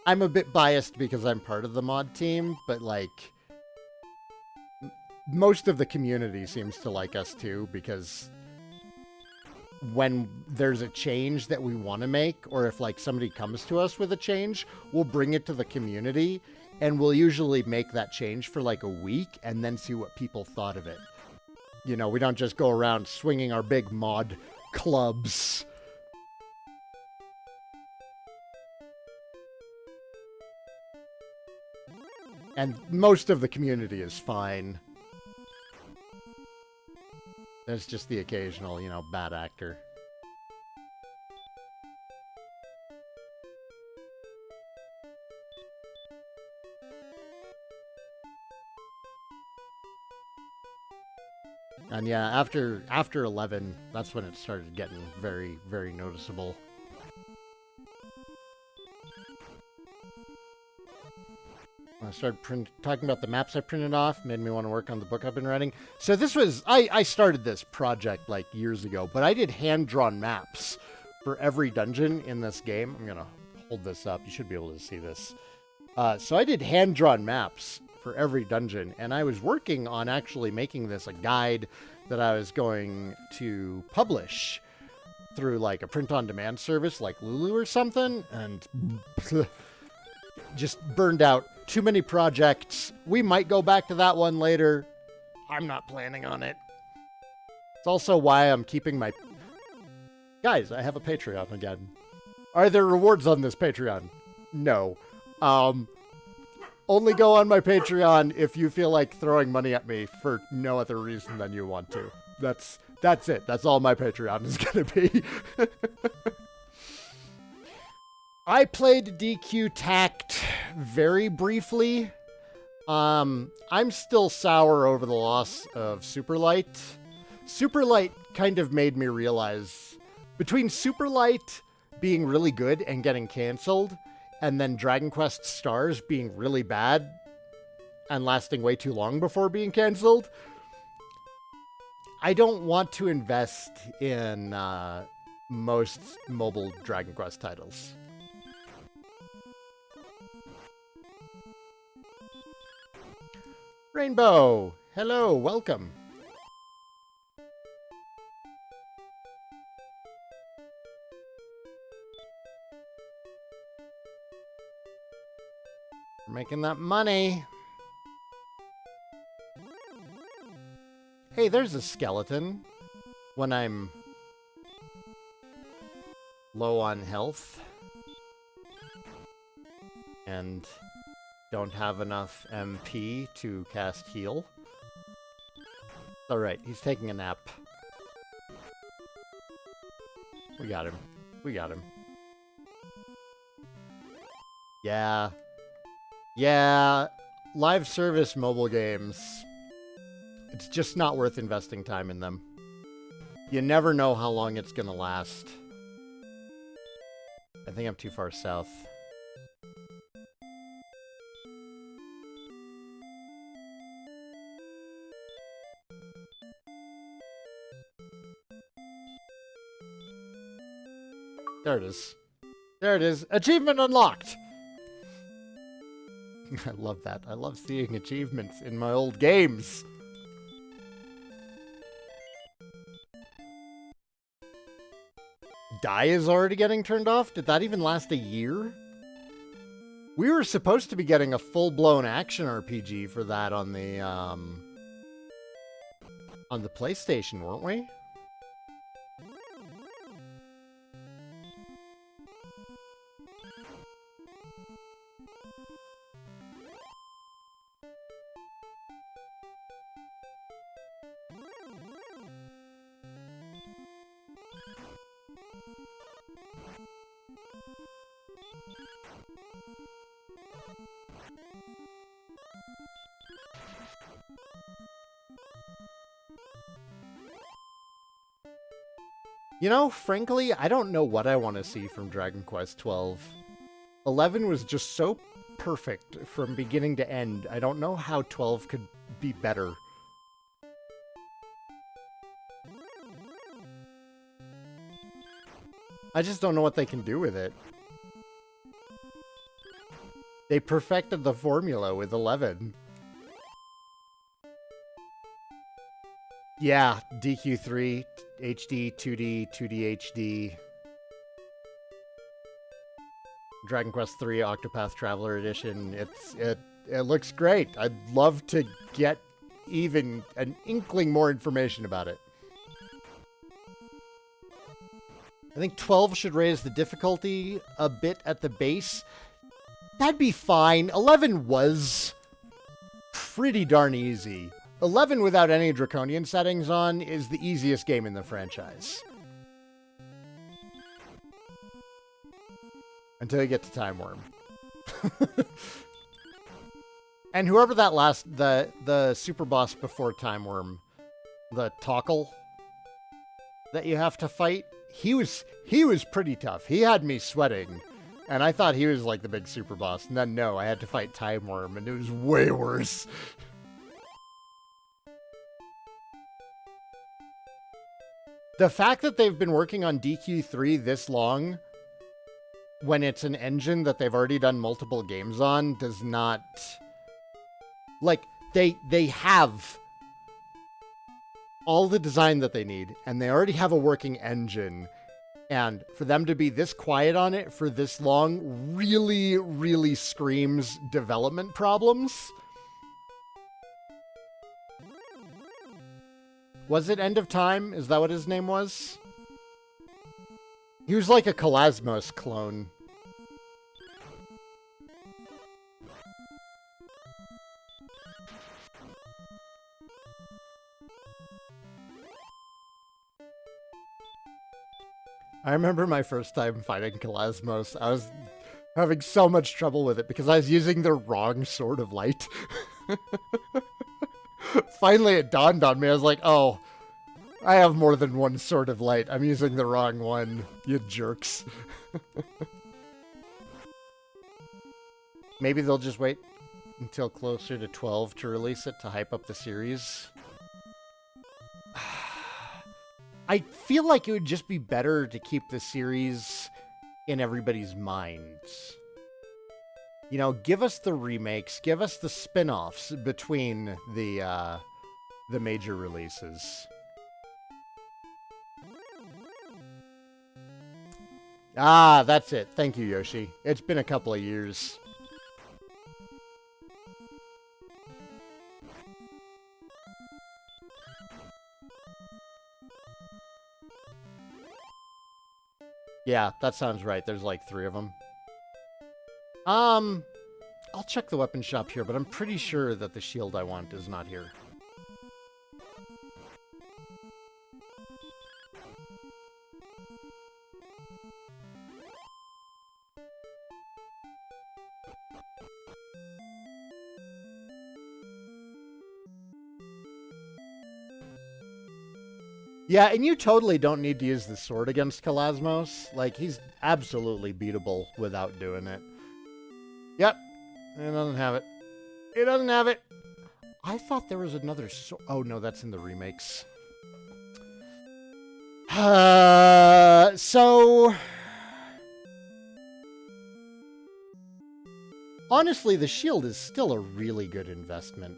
I'm a bit biased because I'm part of the mod team, but, like, most of the community seems to like us, too, because when there's a change that we want to make, or if, like, somebody comes to us with a change, we'll bring it to the community, and we'll usually make that change for, like, a week, and then see what people thought of it. You know, we don't just go around swinging our big mod clubs. And most of the community is fine. There's just the occasional, you know, bad actor. And yeah, after 11, that's when it started getting very, very noticeable. I started talking about the maps I printed off, made me want to work on the book I've been writing. So this was, I started this project like years ago, but I did hand-drawn maps for every dungeon in this game. I'm going to hold this up. You should be able to see this. So I did hand-drawn maps for every dungeon, and I was working on actually making this a guide that I was going to publish through like a print-on-demand service like Lulu or something, and just burned out. Too many projects. We might go back to that one later. I'm not planning on it. It's also why I'm keeping my... Guys, I have a Patreon again. Are there rewards on this Patreon? No. Only go on my Patreon if you feel like throwing money at me for no other reason than you want to. That's it. That's all my Patreon is going to be. I played DQ Tact very briefly. I'm still sour over the loss of Superlight. Superlight kind of made me realize, between Superlight being really good and getting canceled, and then Dragon Quest Stars being really bad and lasting way too long before being canceled, I don't want to invest in most mobile Dragon Quest titles. Rainbow! Hello, welcome. We're making that money. Hey, there's a skeleton when I'm low on health and don't have enough MP to cast heal. Alright, he's taking a nap. We got him. We got him. Yeah. Yeah. Live service mobile games. It's just not worth investing time in them. You never know how long it's gonna last. I think I'm too far south. There it is. There it is. Achievement unlocked! I love that. I love seeing achievements in my old games. Die is already getting turned off? Did that even last a year? We were supposed to be getting a full-blown action RPG for that on the PlayStation, weren't we? You know, frankly, I don't know what I want to see from Dragon Quest XII. 11 was just so perfect from beginning to end. I don't know how 12 could be better. I just don't know what they can do with it. They perfected the formula with 11. Yeah, DQ3, HD, 2D, 2D HD. Dragon Quest III Octopath Traveler Edition. It looks great. I'd love to get even an inkling more information about it. I think 12 should raise the difficulty a bit at the base. That'd be fine. 11 was pretty darn easy. 11 without any draconian settings on is the easiest game in the franchise. Until you get to Time Worm. And whoever that the super boss before Time Worm, the Tockle that you have to fight, he was pretty tough. He had me sweating. And I thought he was like the big super boss. And then no, I had to fight Time Worm and it was way worse. The fact that they've been working on DQ3 this long, when it's an engine that they've already done multiple games on, does not... Like, they have all the design that they need, and they already have a working engine. And for them to be this quiet on it for this long really, really screams development problems. Was it End of Time? Is that what his name was? He was like a Kalasmos clone. I remember my first time fighting Kalasmos. I was having so much trouble with it because I was using the wrong sort of light. Finally, it dawned on me. I was like, oh, I have more than one sort of light. I'm using the wrong one, you jerks. Maybe they'll just wait until closer to 12 to release it to hype up the series. I feel like it would just be better to keep the series in everybody's minds. You know, give us the remakes, give us the spin-offs between the major releases. Ah, that's it. Thank you, Yoshi. It's been a couple of years. Yeah, that sounds right. There's like 3 of them. I'll check the weapon shop here, but I'm pretty sure that the shield I want is not here. Yeah, and you totally don't need to use the sword against Kalasmos. Like, he's absolutely beatable without doing it. Yep. It doesn't have it. It doesn't have it. I thought there was another sword. Oh, no, that's in the remakes. So... honestly, the shield is still a really good investment.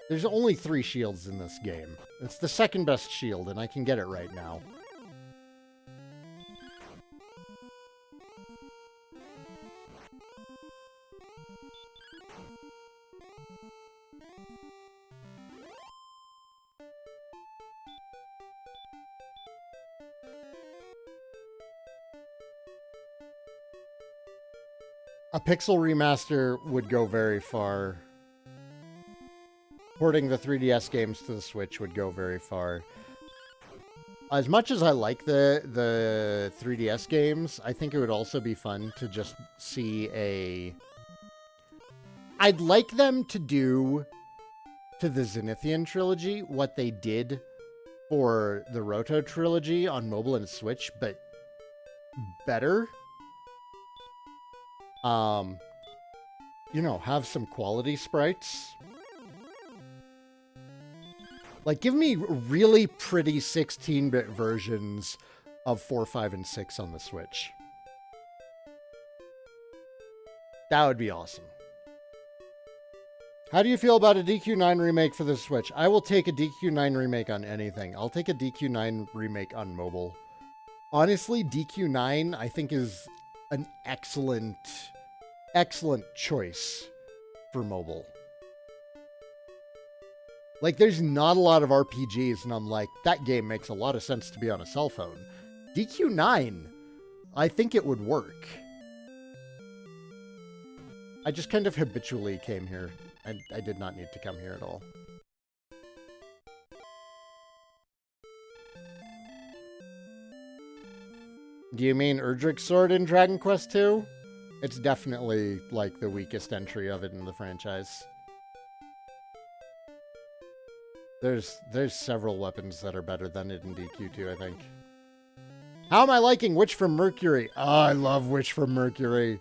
There's only 3 shields in this game. It's the second best shield, and I can get it right now. A pixel remaster would go very far. Porting the 3DS games to the Switch would go very far. As much as I like the 3DS games, I think it would also be fun to just see a... I'd like them to do to the Zenithian trilogy what they did for the Roto trilogy on mobile and Switch, but better. You know, have some quality sprites. Like, give me really pretty 16-bit versions of 4, 5, and 6 on the Switch. That would be awesome. How do you feel about a DQ9 remake for the Switch? I will take a DQ9 remake on anything. I'll take a DQ9 remake on mobile. Honestly, DQ9, I think, is an excellent choice for mobile. Like, there's not a lot of RPGs, and I'm like, that game makes a lot of sense to be on a cell phone. DQ9, I think it would work. I just kind of habitually came here. I did not need to come here at all. Do you mean Erdrick's sword in Dragon Quest II? It's definitely, like, the weakest entry of it in the franchise. There's several weapons that are better than it in DQ2, I think. How am I liking Witch from Mercury? Oh, I love Witch from Mercury.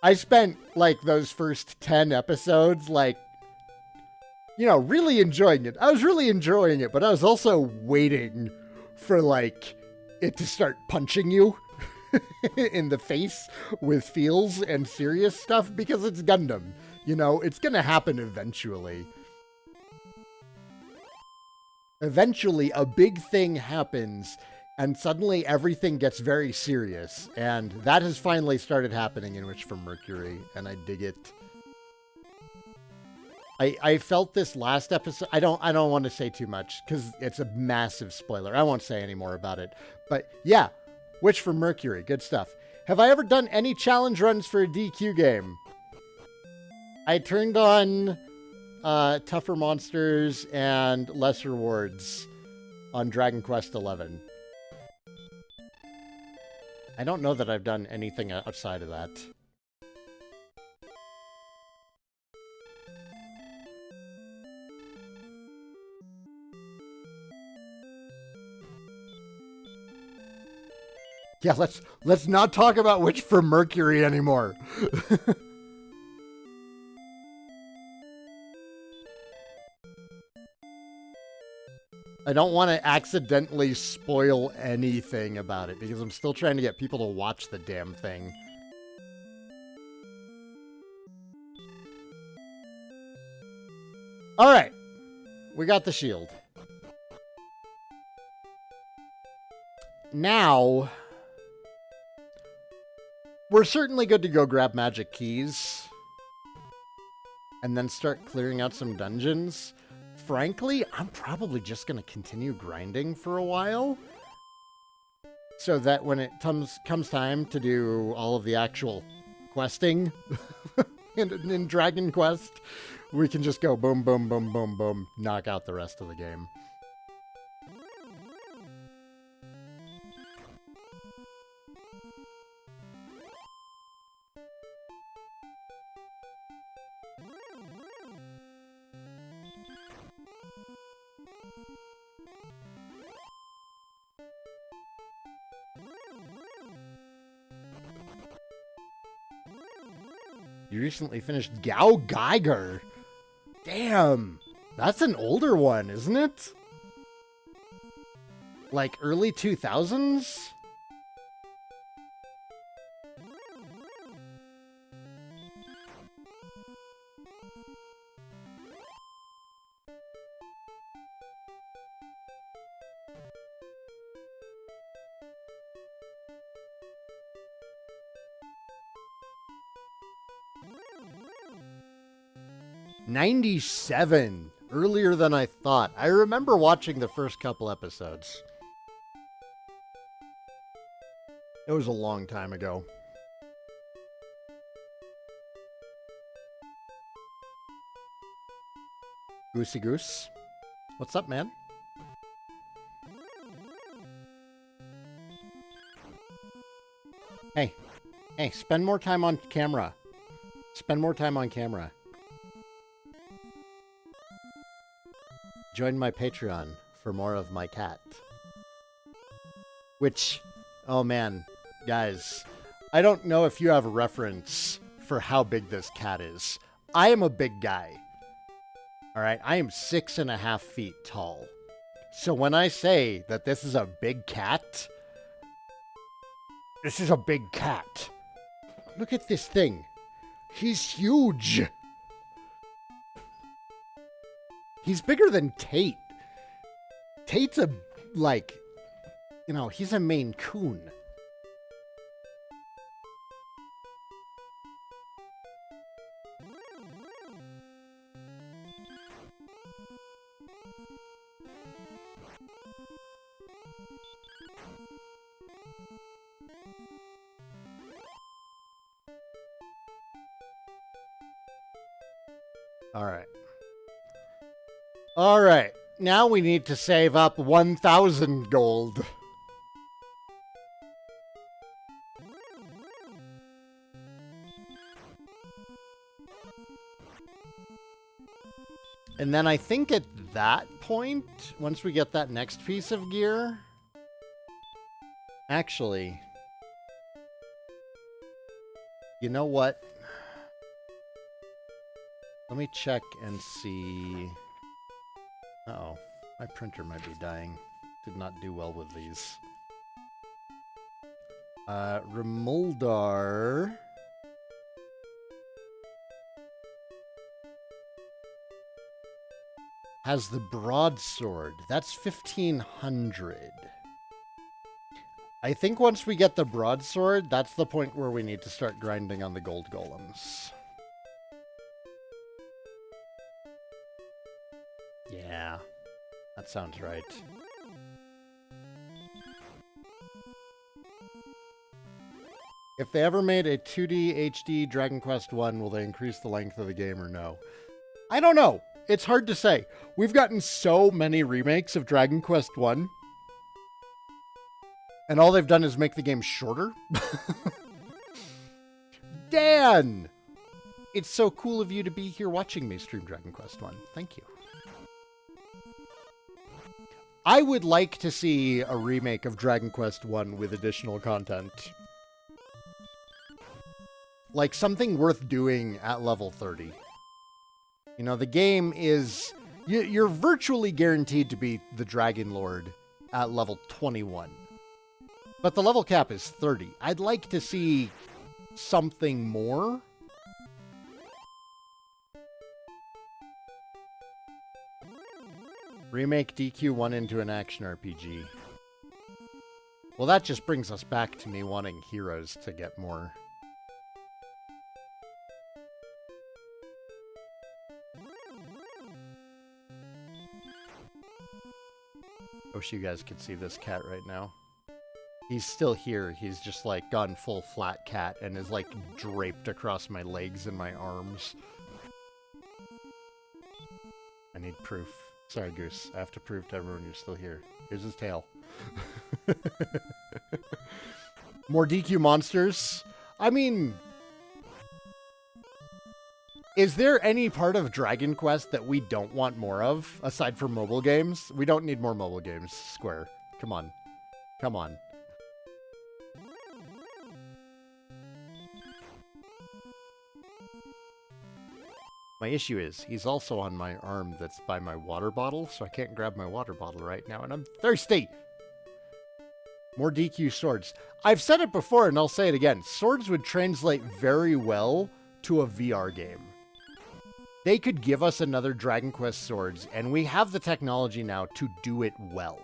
I spent, like, those first 10 episodes, like, you know, really enjoying it. I was really enjoying it, but I was also waiting for, like, it to start punching you in the face with feels and serious stuff, because it's Gundam. You know, it's gonna happen eventually. Eventually, a big thing happens, and suddenly everything gets very serious. And that has finally started happening in Witch from Mercury, and I dig it. I felt this last episode. I don't want to say too much, because it's a massive spoiler. I won't say any more about it. But yeah, Witch from Mercury, good stuff. Have I ever done any challenge runs for a DQ game? I turned on Tougher Monsters and Less Rewards on Dragon Quest XI. I don't know that I've done anything outside of that. Yeah, let's not talk about Witch from Mercury anymore. I don't want to accidentally spoil anything about it, because I'm still trying to get people to watch the damn thing. Alright. We got the shield. Now, we're certainly good to go grab magic keys and then start clearing out some dungeons. Frankly, I'm probably just going to continue grinding for a while, so that when it comes time to do all of the actual questing in Dragon Quest, we can just go boom, boom, boom, boom, boom, knock out the rest of the game. You recently finished Gao Geiger. Damn. That's an older one, isn't it? Like early 2000s? '97. Earlier than I thought. I remember watching the first couple episodes. It was a long time ago. Goosey Goose. What's up, man? Hey. Hey, spend more time on camera. Spend more time on camera. Join my Patreon for more of my cat. Which, oh man, guys, I don't know if you have a reference for how big this cat is. I am a big guy. All right, I am 6.5 feet tall. So when I say that this is a big cat, this is a big cat. Look at this thing. He's huge. He's bigger than Tate. Tate's a, like, you know, he's a Maine Coon. All right. Now we need to save up 1,000 gold. And then I think at that point, once we get that next piece of gear... Actually... You know what? Let me check and see... Uh-oh. My printer might be dying. Did not do well with these. Remuldar... has the broadsword. That's 1,500. I think once we get the broadsword, that's the point where we need to start grinding on the gold golems. Yeah, that sounds right. If they ever made a 2D HD Dragon Quest 1, will they increase the length of the game or no? I don't know. It's hard to say. We've gotten so many remakes of Dragon Quest 1. And all they've done is make the game shorter. Dan! It's so cool of you to be here watching me stream Dragon Quest 1. Thank you. I would like to see a remake of Dragon Quest 1 with additional content. Like something worth doing at level 30. You know, the game is... You're virtually guaranteed to beat the Dragon Lord at level 21. But the level cap is 30. I'd like to see something more. Remake DQ1 into an action RPG. Well, that just brings us back to me wanting heroes to get more. I wish you guys could see this cat right now. He's still here. He's just like gone full flat cat and is like draped across my legs and my arms. I need proof. Sorry, Goose. I have to prove to everyone you're still here. Here's his tail. More DQ monsters? I mean... Is there any part of Dragon Quest that we don't want more of, aside from mobile games? We don't need more mobile games, Square. Come on. Come on. My issue is, he's also on my arm that's by my water bottle, so I can't grab my water bottle right now, and I'm thirsty! More DQ swords. I've said it before, and I'll say it again. Swords would translate very well to a VR game. They could give us another Dragon Quest Swords, and we have the technology now to do it well.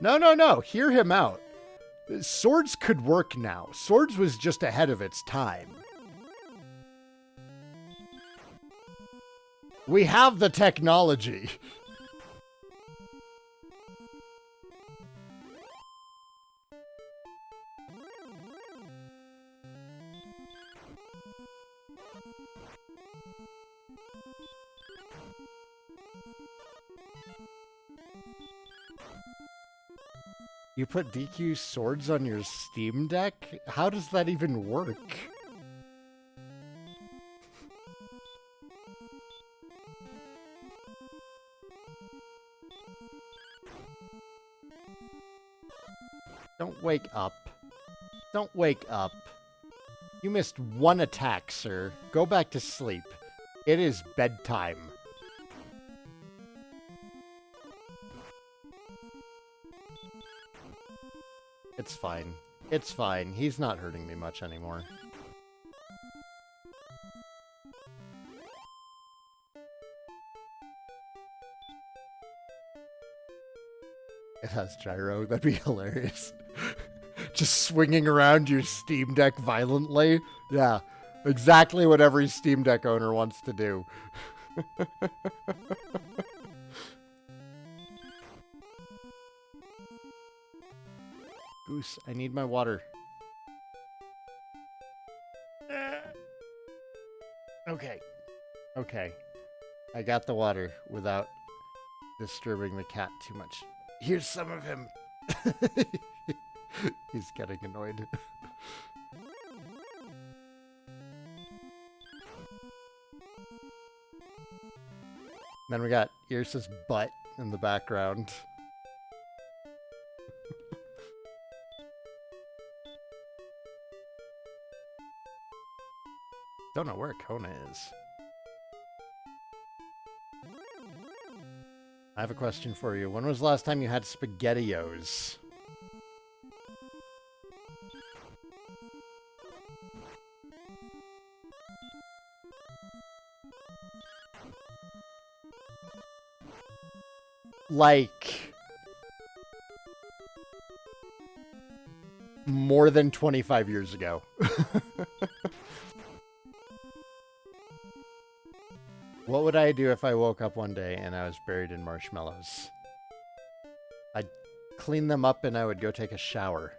No, no, no. Hear him out. Swords could work now. Swords was just ahead of its time. We have the technology. You put DQ swords on your Steam Deck? How does that even work? Don't wake up. Don't wake up. You missed one attack, sir. Go back to sleep. It is bedtime. It's fine. It's fine. He's not hurting me much anymore. It has gyro. That'd be hilarious. Just swinging around your Steam Deck violently. Yeah, exactly what every Steam Deck owner wants to do. Goose, I need my water. Okay. Okay. I got the water without disturbing the cat too much. Here's some of him. He's getting annoyed. Then we got Irsa's butt in the background. Don't know where Kona is. I have a question for you. When was the last time you had SpaghettiOs? Like... more than 25 years ago. What would I do if I woke up one day and I was buried in marshmallows? I'd clean them up and I would go take a shower.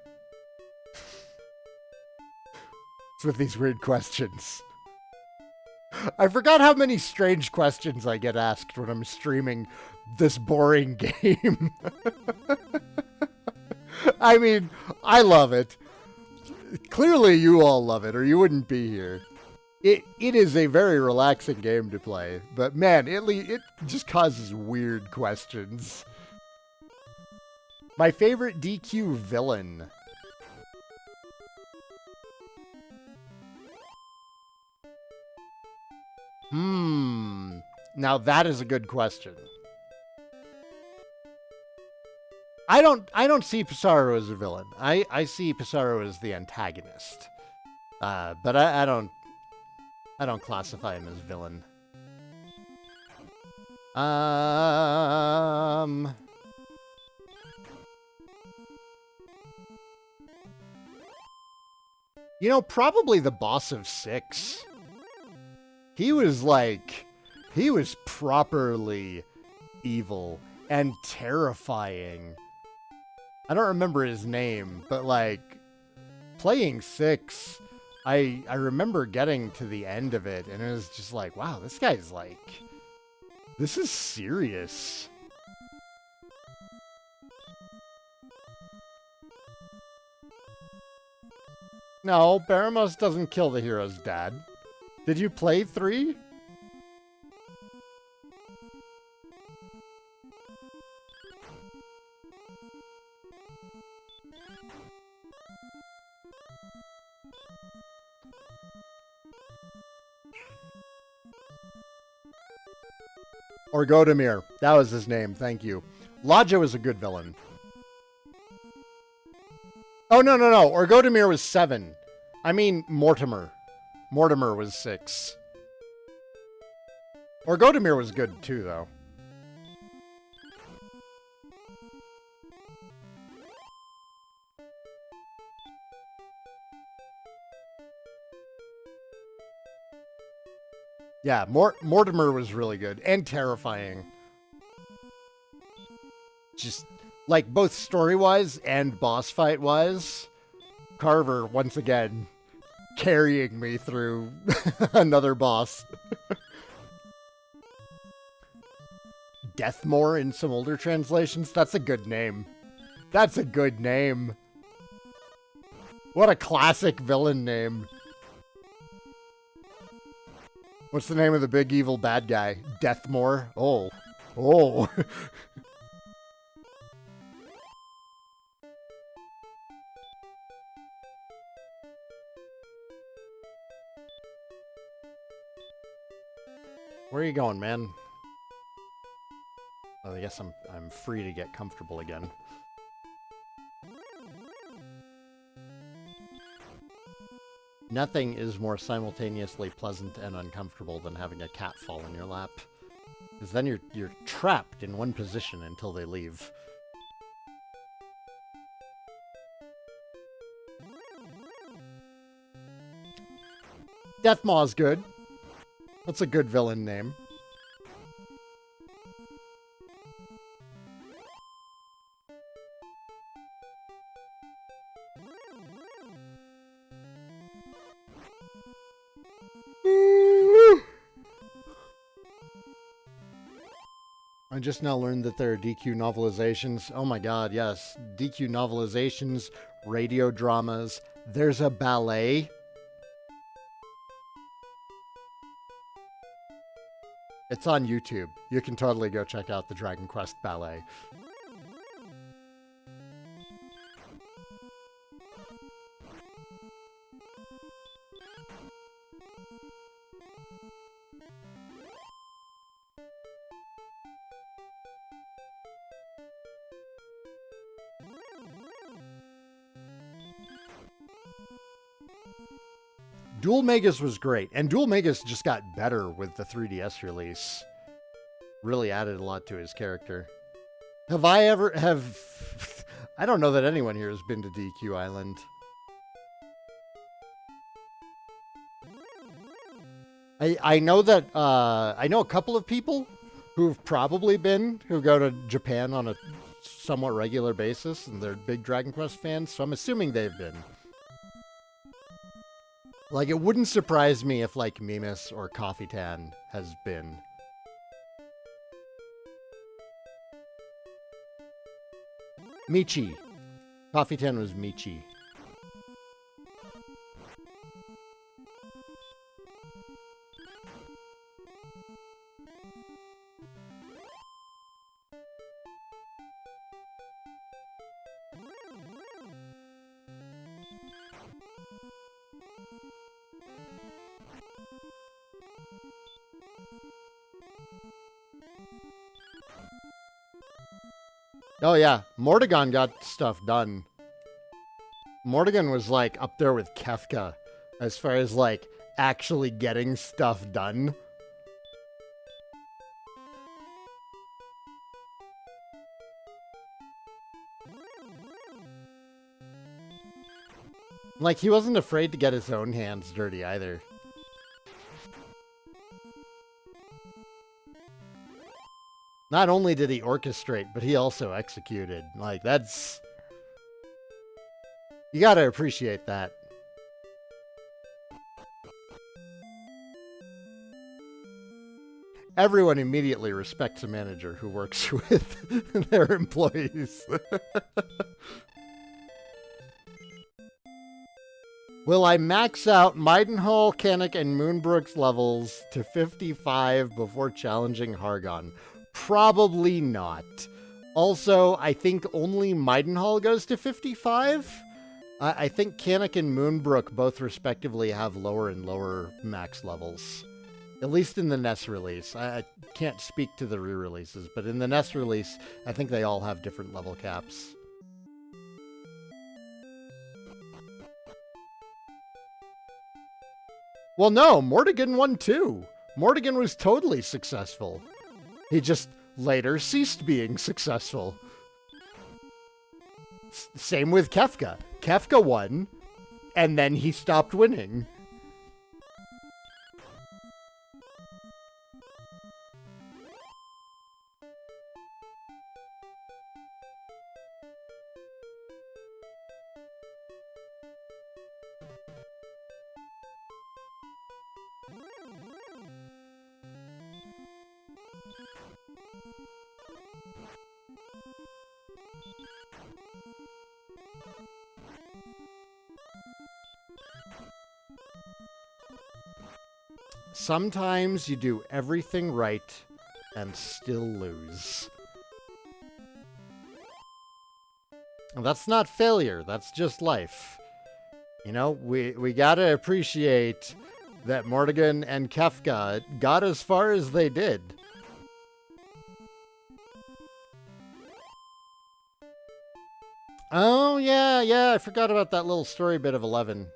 It's with these weird questions. I forgot how many strange questions I get asked when I'm streaming this boring game. I mean, I love it. Clearly you all love it or you wouldn't be here. It is a very relaxing game to play, but man, it just causes weird questions. My favorite DQ villain. Now that is a good question. I don't see Pissarro as a villain. I see Pissarro as the antagonist. But I don't classify him as villain. You know, probably the boss of 6. He was properly evil and terrifying. I don't remember his name, but like, playing 6, I remember getting to the end of it, and it was just like, wow, this guy's like, this is serious. No, Baramos doesn't kill the hero's dad. Did you play 3? Or Godemir. That was his name. Thank you. Lodja was a good villain. Oh, no. Or Godemir was 7. I mean, Mortimer. Mortimer was 6. Or Godemir was good, too, though. Yeah, Mortimer was really good and terrifying. Just, like, both story-wise and boss fight-wise, Carver, once again, carrying me through another boss. Deathmore in some older translations? That's a good name. That's a good name. What a classic villain name. What's the name of the big evil bad guy? Deathmore? Oh. Oh. Where are you going, man? Well, I guess I'm free to get comfortable again. Nothing is more simultaneously pleasant and uncomfortable than having a cat fall in your lap. Because then you're trapped in one position until they leave. Deathmaw's good. That's a good villain name. I just now learned that there are DQ novelizations. Oh my god, yes. DQ novelizations, radio dramas. There's a ballet. It's on YouTube. You can totally go check out the Dragon Quest ballet. Dual Magus was great, and Dual Magus just got better with the 3DS release. Really added a lot to his character. I don't know that anyone here has been to DQ Island. I know that, I know a couple of people who've probably been, who go to Japan on a somewhat regular basis, and they're big Dragon Quest fans, so I'm assuming they've been. Like, it wouldn't surprise me if, like, Mimus or Coffee Tan has been. Michi. Coffee Tan was Michi. Oh yeah, Mordegon got stuff done. Mordegon was like up there with Kefka as far as like actually getting stuff done. Like, he wasn't afraid to get his own hands dirty either. Not only did he orchestrate, but he also executed. Like, that's... You gotta appreciate that. Everyone immediately respects a manager who works with their employees. Will I max out Maidenhall, Kanik, and Moonbrook's levels to 55 before challenging Hargon? Probably not. Also, I think only Maidenhall goes to 55. I think Kanik and Moonbrook both respectively have lower and lower max levels. At least in the NES release. I can't speak to the re-releases, but in the NES release, I think they all have different level caps. Well, no, Mortigan won too. Mortigan was totally successful. He just later ceased being successful. Same with Kefka. Kefka won, and then he stopped winning. Sometimes you do everything right and still lose. That's not failure, that's just life. You know, we gotta appreciate that Mortigan and Kefka got as far as they did. Oh, yeah, I forgot about that little story bit of 11.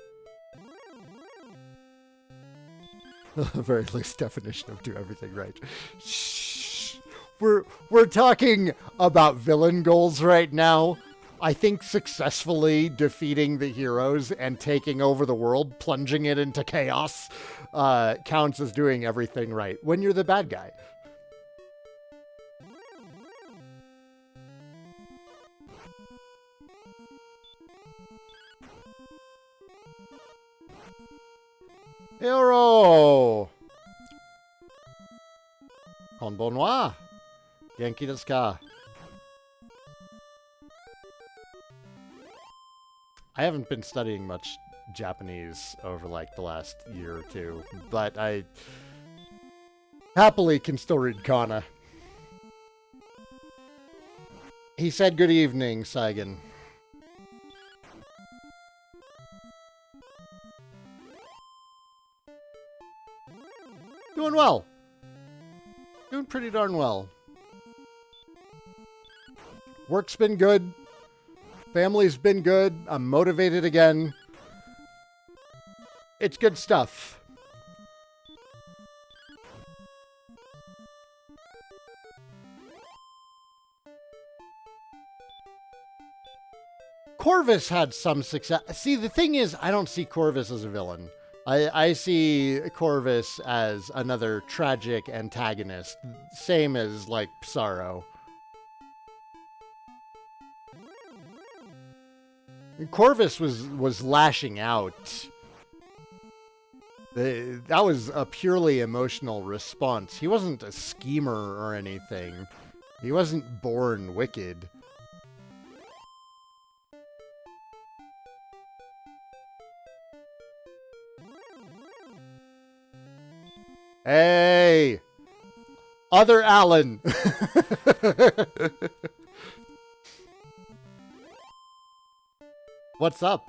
Very loose definition of do everything right. Shh. We're talking about villain goals right now. I think successfully defeating the heroes and taking over the world, plunging it into chaos, counts as doing everything right when you're the bad guy. Hero! Konbanwa! Genki desu ka? I haven't been studying much Japanese over like the last year or two, but I happily can still read kana. He said good evening, Saigon. Doing well. Doing pretty darn well. Work's been good. Family's been good. I'm motivated again. It's good stuff. Corvus had some success. See, the thing is, I don't see Corvus as a villain. I see Corvus as another tragic antagonist, same as, like, Psaro. Corvus was lashing out. That was a purely emotional response. He wasn't a schemer or anything. He wasn't born wicked. Hey! Other Alan! What's up?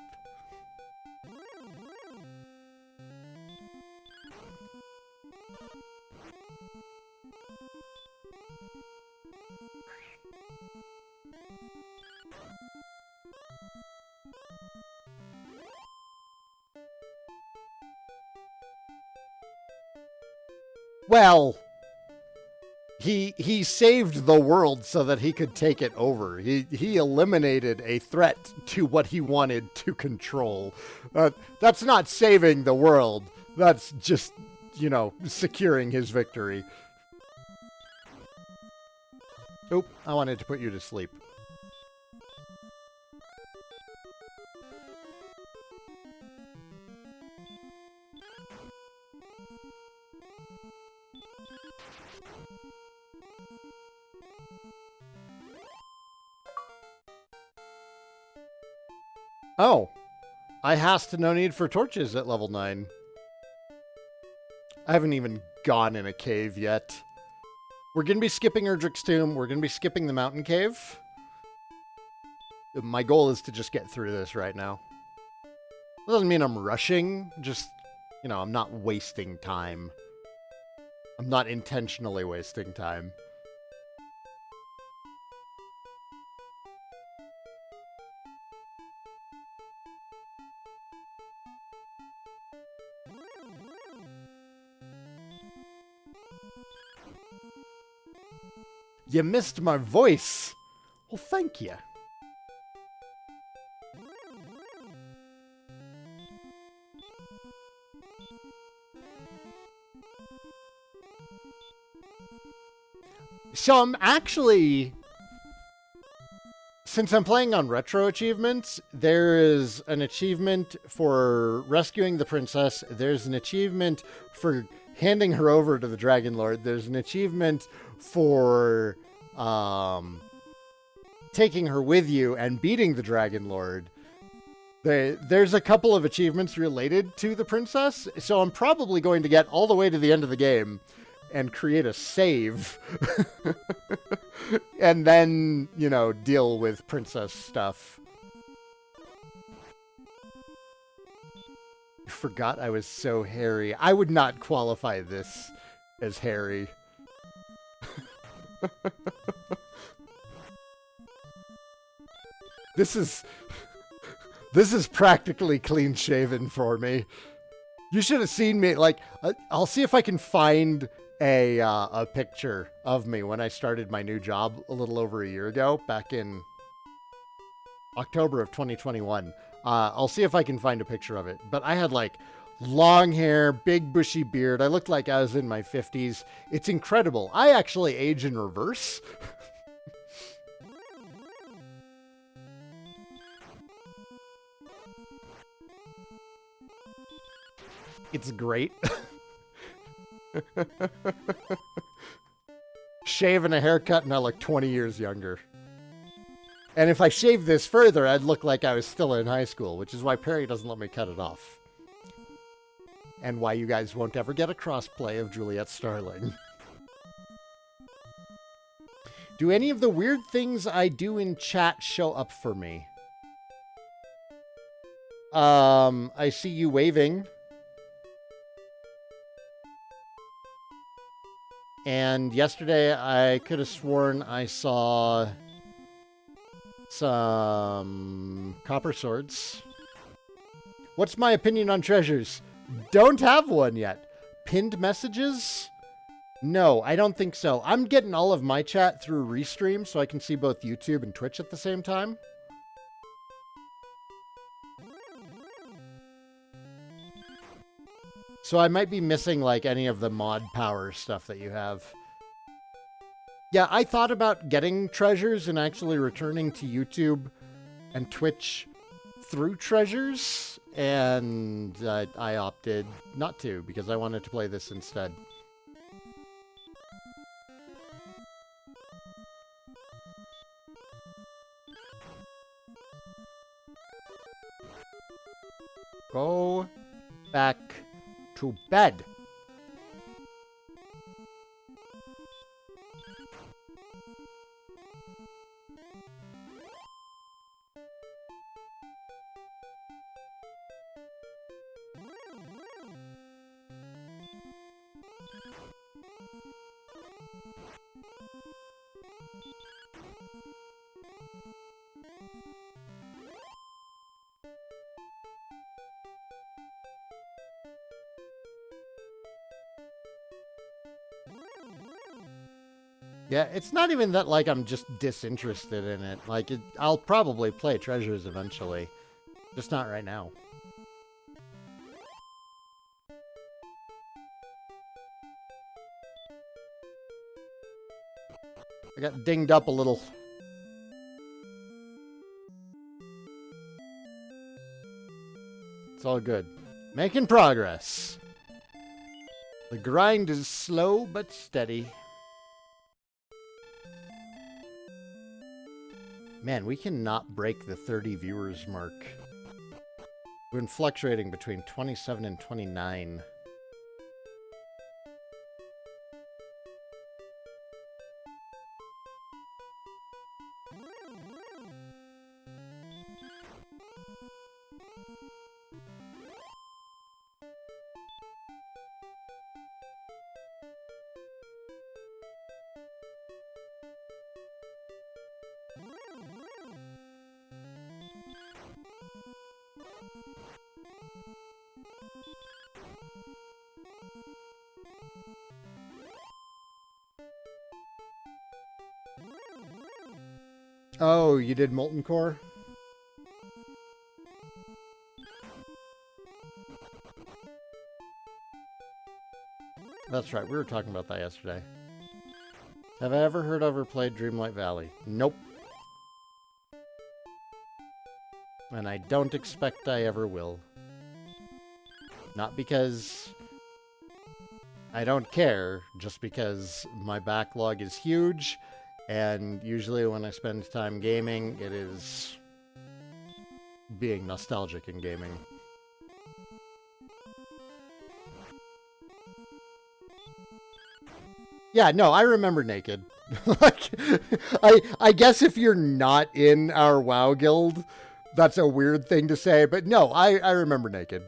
Well, he saved the world so that he could take it over. He eliminated a threat to what he wanted to control. That's not saving the world. That's just, you know, securing his victory. Oop, I wanted to put you to sleep. Oh, I hast no need for torches at level 9. I haven't even gone in a cave yet. We're going to be skipping Erdrick's Tomb. We're going to be skipping the mountain cave. My goal is to just get through this right now. That doesn't mean I'm rushing, just, you know, I'm not wasting time. I'm not intentionally wasting time. You missed my voice. Well, thank you. So I'm actually, since I'm playing on retro achievements, there is an achievement for rescuing the princess. There's an achievement for handing her over to the Dragon Lord. There's an achievement for taking her with you and beating the Dragon Lord. There's a couple of achievements related to the princess, so I'm probably going to get all the way to the end of the game and create a save. And then, you know, deal with princess stuff. I forgot I was so hairy. I would not qualify this as hairy. This is practically clean shaven for me. You should have seen me. Like, I'll see if I can find a picture of me when I started my new job a little over a year ago, back in October of 2021. I'll see if I can find a picture of it. But I had like long hair, big bushy beard. I looked like I was in my 50s. It's incredible. I actually age in reverse. It's great. Shave and a haircut and I look 20 years younger. And if I shave this further, I'd look like I was still in high school, which is why Perry doesn't let me cut it off. And why you guys won't ever get a crossplay of Juliet Starling. Do any of the weird things I do in chat show up for me? I see you waving. And yesterday, I could have sworn I saw some copper swords. What's my opinion on treasures? Don't have one yet. Pinned messages? No, I don't think so. I'm getting all of my chat through Restream, so I can see both YouTube and Twitch at the same time. So I might be missing, like, any of the mod power stuff that you have. Yeah, I thought about getting treasures and actually returning to YouTube and Twitch through treasures, and I opted not to because I wanted to play this instead. Go back to bed. Yeah, it's not even that, like, I'm just disinterested in it. Like, I'll probably play treasures eventually. Just not right now. I got dinged up a little. It's all good. Making progress. The grind is slow but steady. Man, we cannot break the 30 viewers mark. We've been fluctuating between 27 and 29. Oh, you did Molten Core? That's right, we were talking about that yesterday. Have I ever heard of or played Dreamlight Valley? Nope. And I don't expect I ever will. Not because I don't care, just because my backlog is huge, and usually when I spend time gaming, it is being nostalgic in gaming. Yeah, no, I remember Naked. Like, I guess if you're not in our WoW guild, that's a weird thing to say, but no, I remember Naked.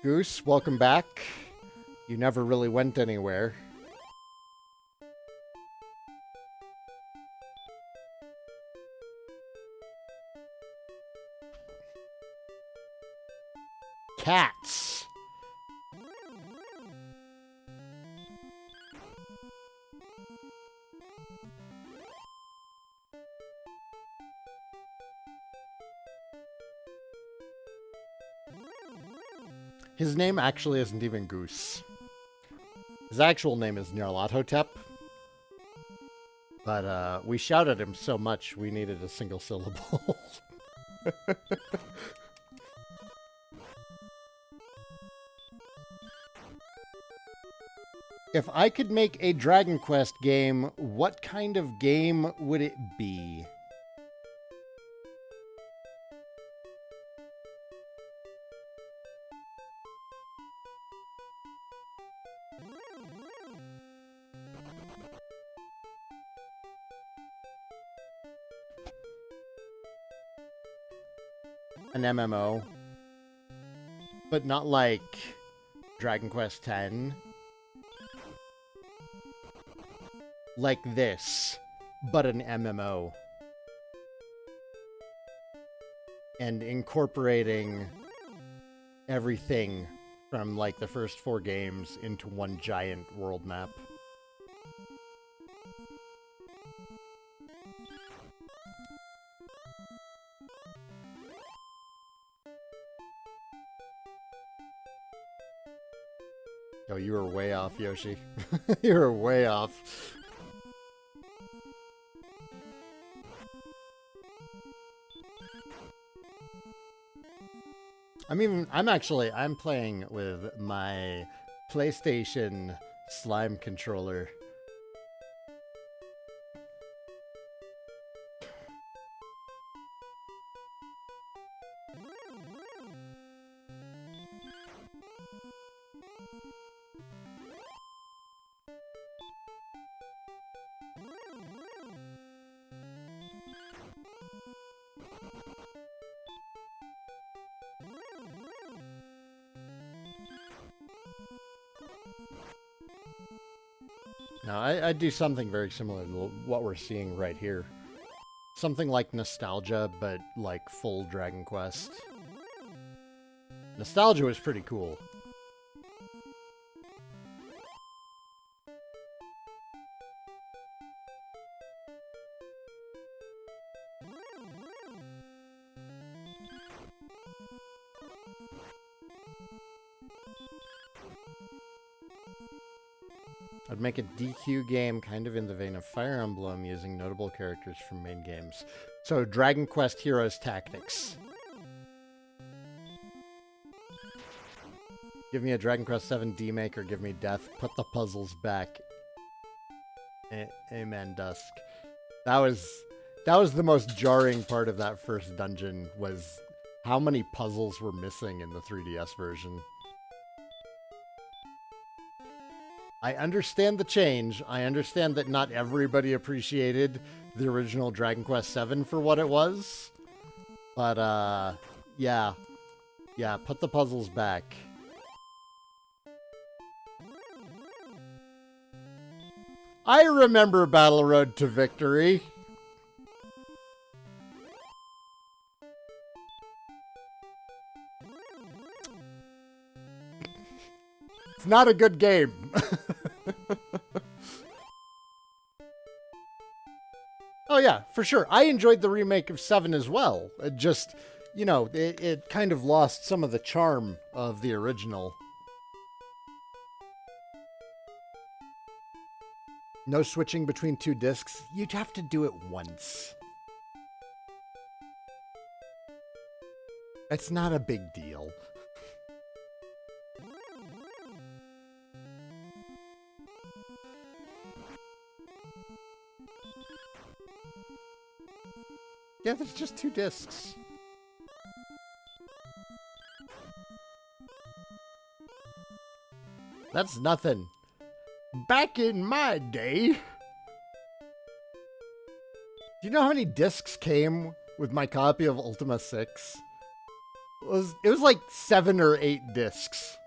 Goose, welcome back. You never really went anywhere. Cats. His name actually isn't even Goose. His actual name is Nyarlathotep. But we shouted him so much we needed a single syllable. If I could make a Dragon Quest game, what kind of game would it be? An MMO. But not like Dragon Quest X. Like this, but an MMO. And incorporating everything from like the first 4 games into one giant world map. Oh, you were way off, Yoshi. You were way off. I'm playing with my PlayStation slime controller. Now, I'd do something very similar to what we're seeing right here. Something like Nostalgia, but like full Dragon Quest. Nostalgia was pretty cool. I'd make a DQ game kind of in the vein of Fire Emblem using notable characters from main games. So, Dragon Quest Heroes Tactics. Give me a Dragon Quest VII D-Make or give me death. Put the puzzles back. Amen, Dusk. That was the most jarring part of that first dungeon, was how many puzzles were missing in the 3DS version. I understand the change. I understand that not everybody appreciated the original Dragon Quest VII for what it was. But, yeah. Yeah, put the puzzles back. I remember Battle Road to Victory. It's not a good game. Oh yeah, for sure. I enjoyed the remake of 7 as well. It just, you know, it kind of lost some of the charm of the original. No switching between 2 discs. You'd have to do it once. It's not a big deal. Yeah, there's just 2 discs. That's nothing. Back in my day. Do you know how many discs came with my copy of Ultima 6? It was like 7 or 8 discs.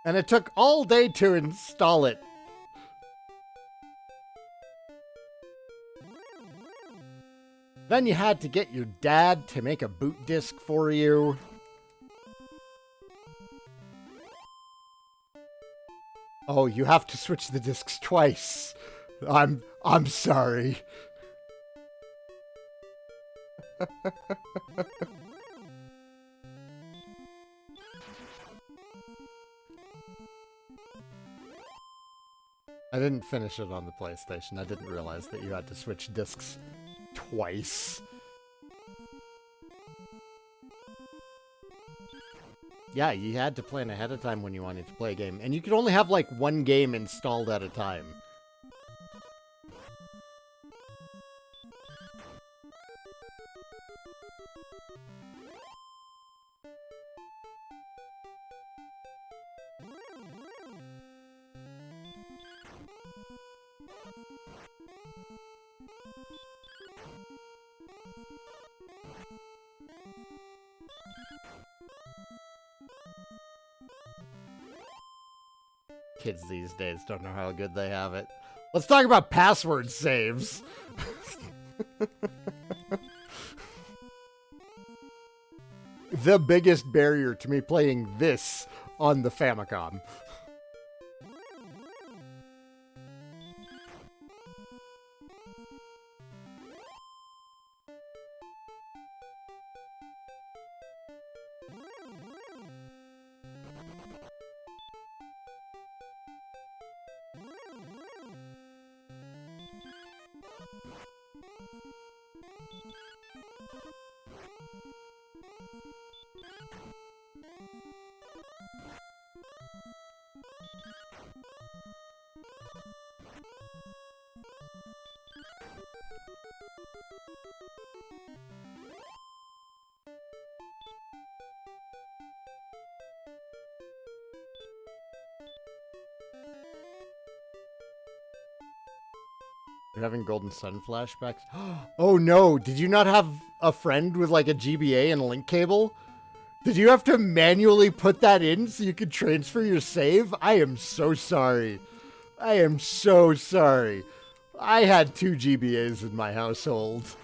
And it took all day to install it. Then you had to get your dad to make a boot disc for you. Oh, you have to switch the discs twice. I'm sorry. I didn't finish it on the PlayStation. I didn't realize that you had to switch discs twice. Yeah, you had to plan ahead of time when you wanted to play a game. And you could only have like 1 game installed at a time. Kids these days don't know how good they have it. Let's talk about password saves. The biggest barrier to me playing this on the Famicom. You're having Golden Sun flashbacks? Oh no, did you not have a friend with like a GBA and a link cable? Did you have to manually put that in so you could transfer your save? I am so sorry. I am so sorry. I had 2 GBAs in my household.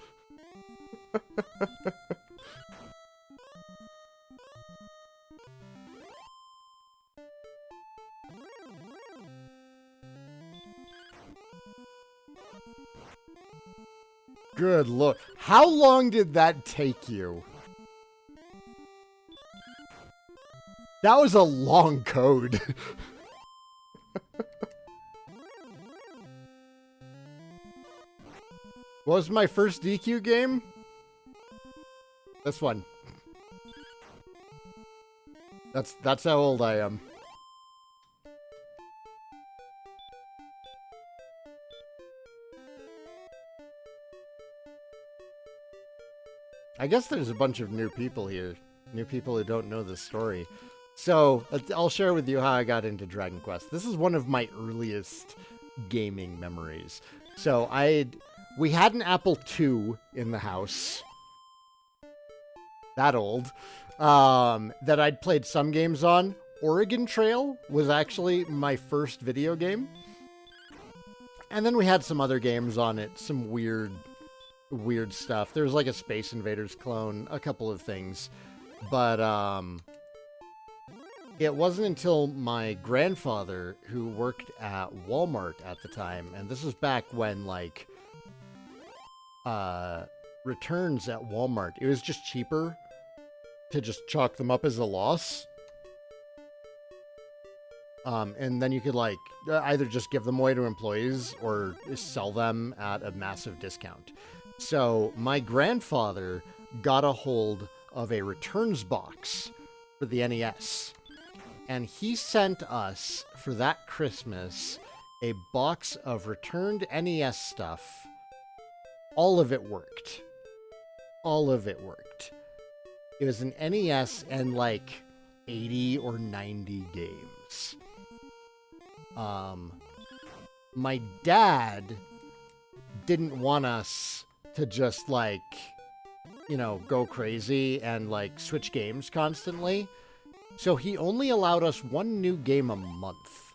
Good lord. How long did that take you? That was a long code. What was my first DQ game? This one. That's how old I am. I guess there's a bunch of new people here. New people who don't know this story. So, I'll share with you how I got into Dragon Quest. This is one of my earliest gaming memories. So, we had an Apple II in the house. That old. That I'd played some games on. Oregon Trail was actually my first video game. And then we had some other games on it, some weird stuff. There was like a Space Invaders clone, a couple of things. But it wasn't until my grandfather, who worked at Walmart at the time, and this was back when, like, returns at Walmart, it was just cheaper to just chalk them up as a loss. And then you could, like, either just give them away to employees or sell them at a massive discount. So my grandfather got a hold of a returns box for the NES. And he sent us, for that Christmas, a box of returned NES stuff. All of it worked. All of it worked. It was an NES and, like, 80 or 90 games. My dad didn't want us to just, like, you know, go crazy and, like, switch games constantly. So he only allowed us one new game a month.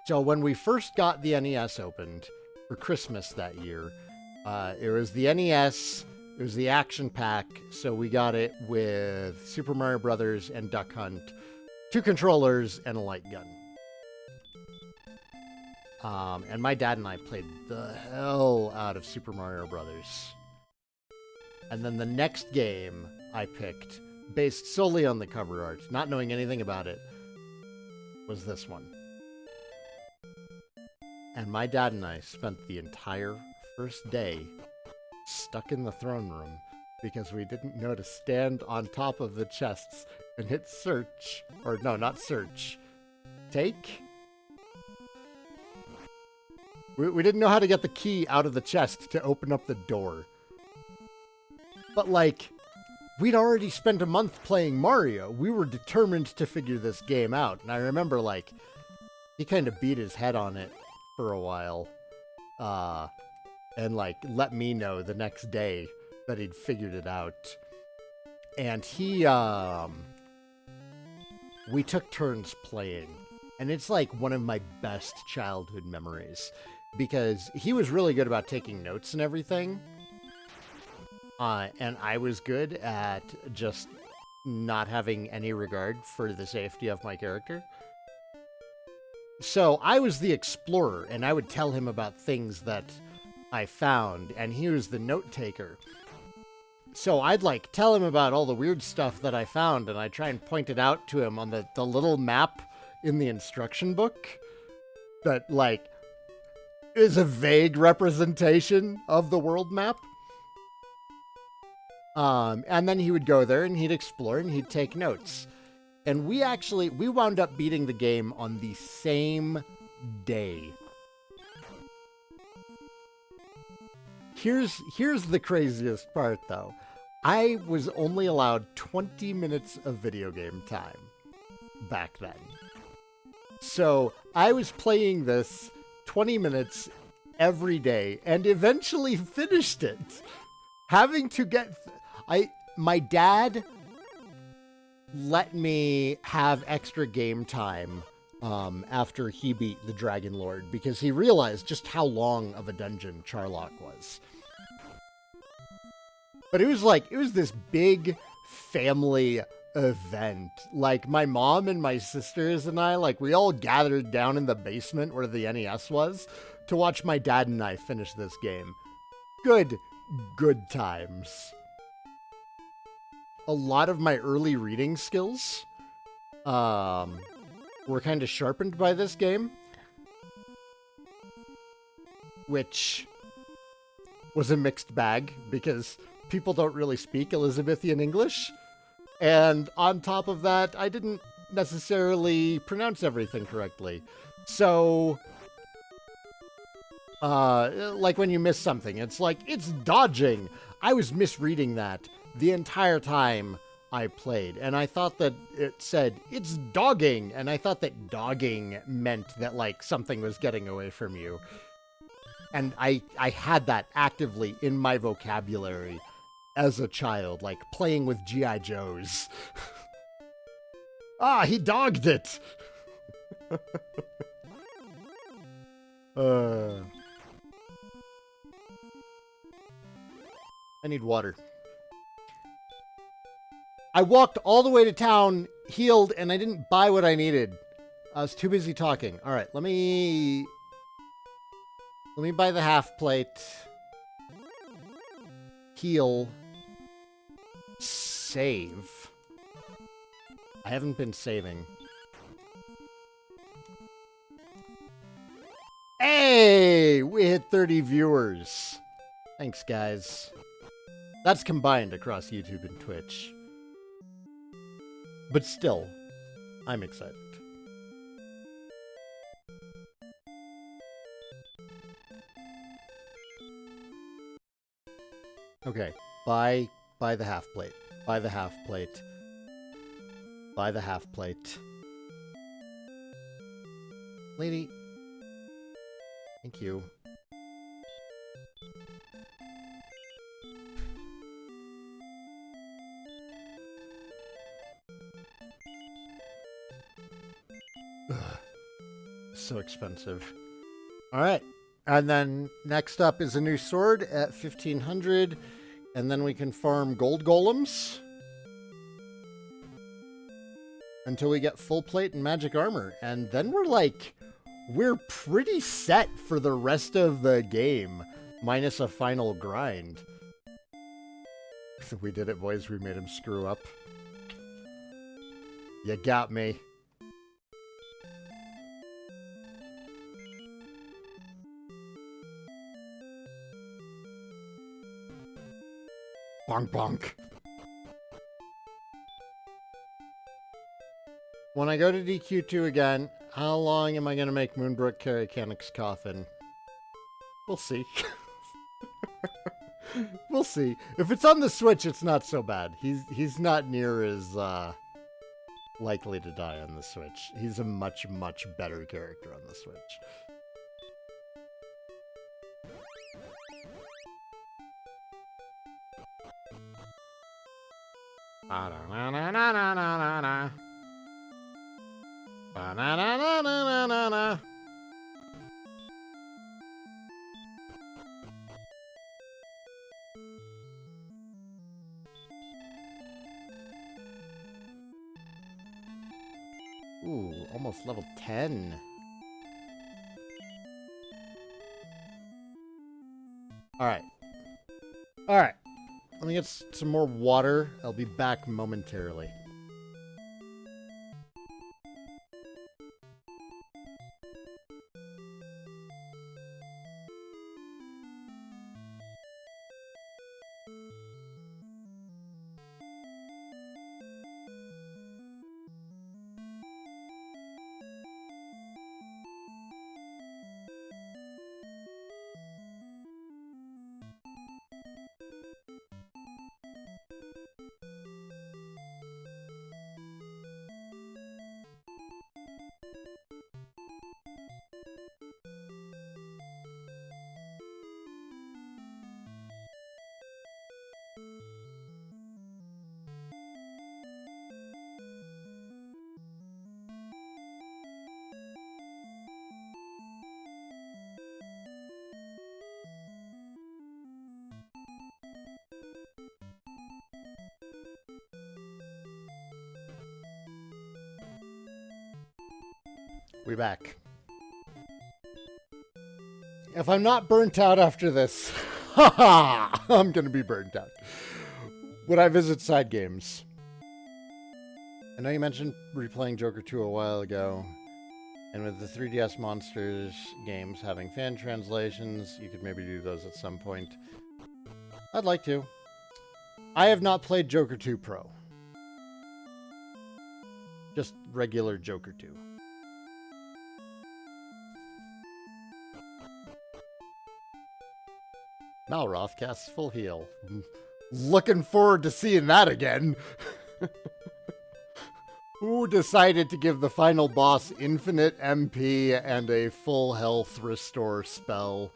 So when we first got the NES opened for Christmas that year, it was the NES, it was the action pack, so we got it with Super Mario Brothers and Duck Hunt, 2 controllers, and a light gun. And my dad and I played the hell out of Super Mario Brothers. And then the next game I picked, based solely on the cover art, not knowing anything about it, was this one. And my dad and I spent the entire first day stuck in the throne room because we didn't know to stand on top of the chests and hit search. Or no, not search. Take? We didn't know how to get the key out of the chest to open up the door. But, like, we'd already spent a month playing Mario. We were determined to figure this game out. And I remember, like, he kind of beat his head on it for a while. And, like, let me know the next day that he'd figured it out. And he, we took turns playing. And it's, like, one of my best childhood memories. Because he was really good about taking notes and everything. And I was good at just not having any regard for the safety of my character. So I was the explorer, and I would tell him about things that I found, and he was the note taker. So I'd, like, tell him about all the weird stuff that I found, and I'd try and point it out to him on the little map in the instruction book that, like, is a vague representation of the world map. And then he would go there and he'd explore and he'd take notes. And we wound up beating the game on the same day. Here's the craziest part, though. I was only allowed 20 minutes of video game time back then. So I was playing this 20 minutes every day and eventually finished it. Having to get... My dad let me have extra game time after he beat the Dragon Lord because he realized just how long of a dungeon Charlock was. But it was this big family event. Like, my mom and my sisters and I, like, we all gathered down in the basement where the NES was to watch my dad and I finish this game. Good times. A lot of my early reading skills were kind of sharpened by this game, which was a mixed bag because people don't really speak Elizabethan English. And on top of that, I didn't necessarily pronounce everything correctly. So, like when you miss something, it's like, it's dodging. I was misreading that the entire time I played, and I thought that it said, it's dogging, and I thought that dogging meant that, like, something was getting away from you. And I had that actively in my vocabulary as a child, like playing with G.I. Joes. Ah, he dogged it! I need water. I walked all the way to town, healed, and I didn't buy what I needed. I was too busy talking. All right, let me buy the half plate. Heal. Save. I haven't been saving. Hey! We hit 30 viewers. Thanks, guys. That's combined across YouTube and Twitch. But still, I'm excited. Okay, buy the half plate. Buy the half plate. Buy the half plate. Lady. Thank you. Ugh. So expensive. Alright. And then next up is a new sword at 1500. And then we can farm gold golems. Until we get full plate and magic armor. And then we're pretty set for the rest of the game. Minus a final grind. We did it, boys. We made him screw up. You got me. Bonk bonk. When I go to DQ2 again, how long am I going to make Moonbrook carry Canic's coffin? We'll see. We'll see. If it's on the Switch, it's not so bad. He's not near as likely to die on the Switch. He's a much, much better character on the Switch. Ba-da-na-na-na-na-na-na. Ba-na-na-na-na-na-na. Ooh, almost level 10. Alright. Alright. Let me get some more water. I'll be back momentarily. We back. If I'm not burnt out after this, haha, I'm gonna be burnt out. Would I visit side games? I know you mentioned replaying Joker 2 a while ago, and with the 3DS Monsters games having fan translations, you could maybe do those at some point. I'd like to. I have not played Joker 2 Pro. Just regular Joker 2. Malroth casts full heal. Looking forward to seeing that again. Who decided to give the final boss infinite MP and a full health restore spell?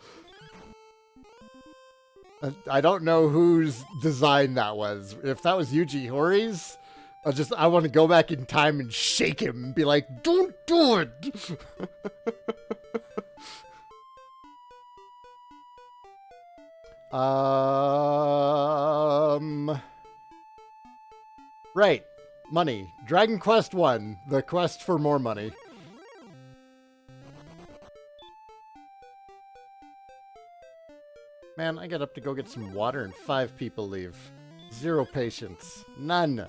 I don't know whose design that was. If that was Yuji Hoari's, I want to go back in time and shake him and be like, don't do it! Right. Money. Dragon Quest 1. The quest for more money. Man, I get up to go get some water and 5 people leave. 0 patience. None.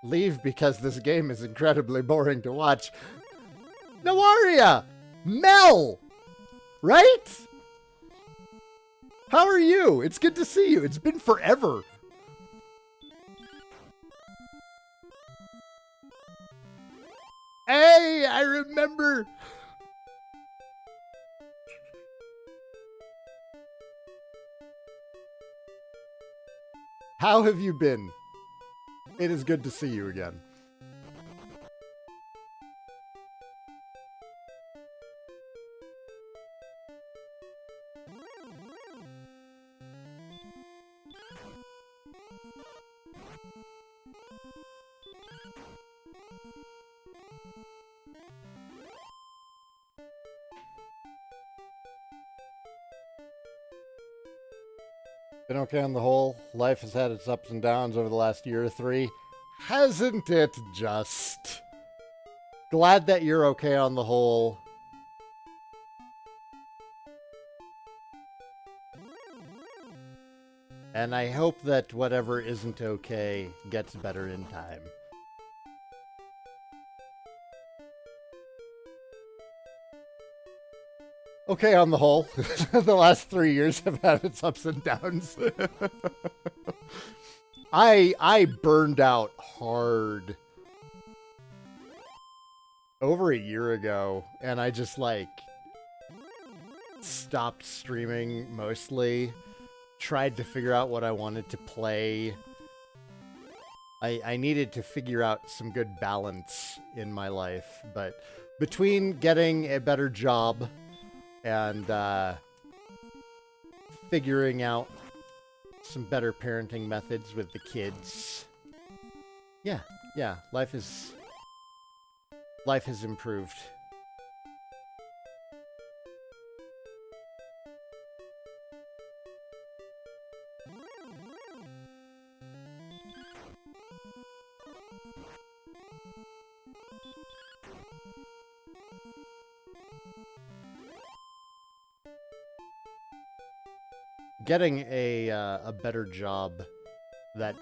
Leave because this game is incredibly boring to watch. Nawaria! Mel! Right? How are you? It's good to see you. It's been forever. Hey, I remember. How have you been? It is good to see you again. Been okay on the whole. Life has had its ups and downs over the last year or 3. Hasn't it just? Glad that you're okay on the whole. And I hope that whatever isn't okay gets better in time. Okay on the whole. The last 3 years have had its ups and downs. I burned out hard over a year ago, and I just like stopped streaming mostly. Tried to figure out what I wanted to play. I needed to figure out some good balance in my life, but between getting a better job and figuring out some better parenting methods with the kids. Yeah, life has improved. Getting a better job that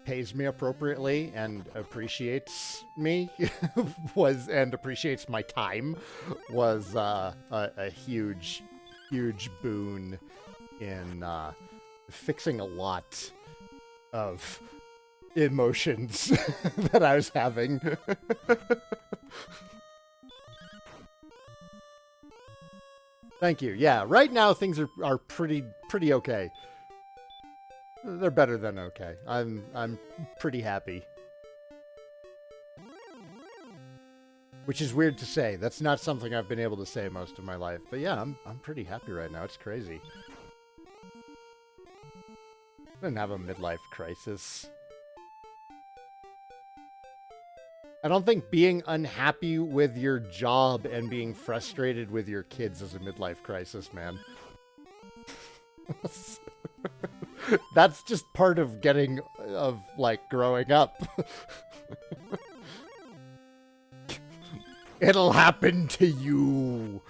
pays me appropriately and appreciates me and appreciates my time was a huge boon in fixing a lot of emotions that I was having. Thank you. Yeah, right now things are pretty okay. They're better than okay. I'm pretty happy. Which is weird to say. That's not something I've been able to say most of my life. But yeah, I'm pretty happy right now. It's crazy. I didn't have a midlife crisis. I don't think being unhappy with your job and being frustrated with your kids is a midlife crisis, man. That's just part of growing up. It'll happen to you.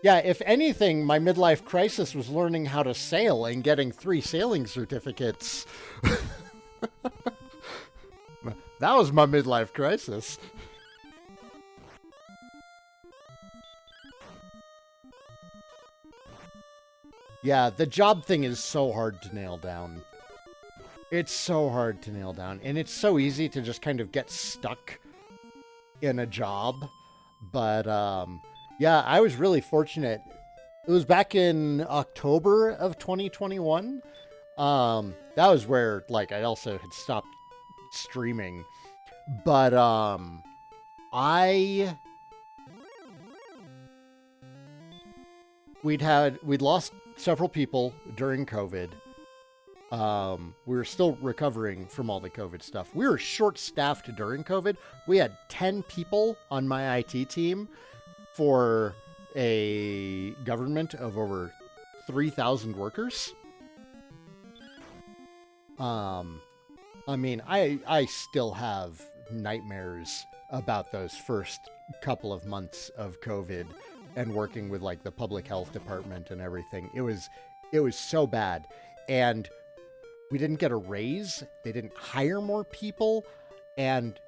Yeah, if anything, my midlife crisis was learning how to sail and getting 3 sailing certificates. That was my midlife crisis. Yeah, the job thing is so hard to nail down. It's so hard to nail down, and it's so easy to just kind of get stuck in a job. But yeah, I was really fortunate. It was back in October of 2021. That was where like I also had stopped streaming. But I we'd lost several people during COVID. We were still recovering from all the COVID stuff. We were short-staffed during COVID. We had 10 people on my IT team for a government of over 3,000 workers. I mean, I still have nightmares about those first couple of months of COVID and working with like the public health department and everything. It was so bad. And we didn't get a raise. They didn't hire more people. And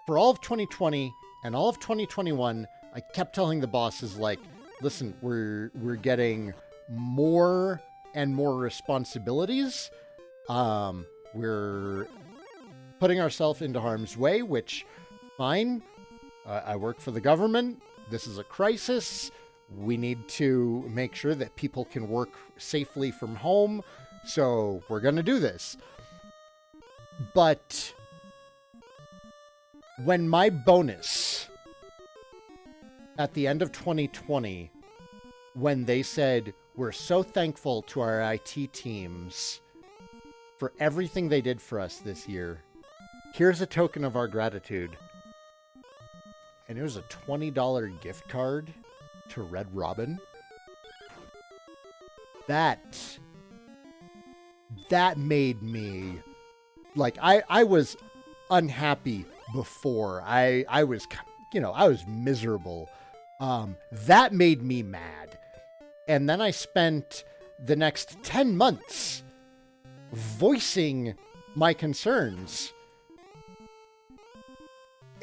for all of 2020 and all of 2021, I kept telling the bosses, like, listen, we're getting more and more responsibilities. We're putting ourselves into harm's way, which, fine. I work for the government. This is a crisis. We need to make sure that people can work safely from home. So we're going to do this. But when my bonus at the end of 2020, when they said, we're so thankful to our IT teams for everything they did for us this year, here's a token of our gratitude. And it was a $20 gift card to Red Robin. That made me, like, I was unhappy before. I was, I was miserable. That made me mad. And then I spent the next 10 months voicing my concerns.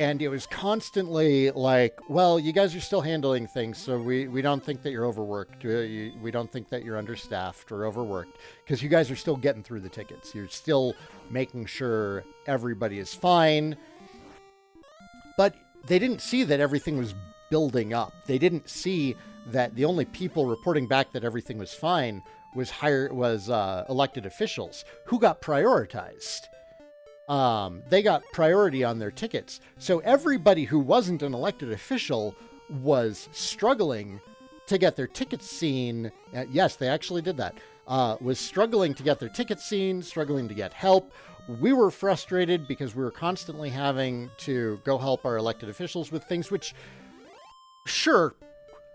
And it was constantly like, well, you guys are still handling things, so we don't think that you're overworked. We don't think that you're understaffed or overworked, because you guys are still getting through the tickets. You're still making sure everybody is fine. But they didn't see that everything was building up. They didn't see that the only people reporting back that everything was fine was elected officials who got prioritized. They got priority on their tickets. So everybody who wasn't an elected official was struggling to get their tickets seen. Yes, they actually did that. Was struggling to get their tickets seen, struggling to get help. We were frustrated because we were constantly having to go help our elected officials with things, which, sure,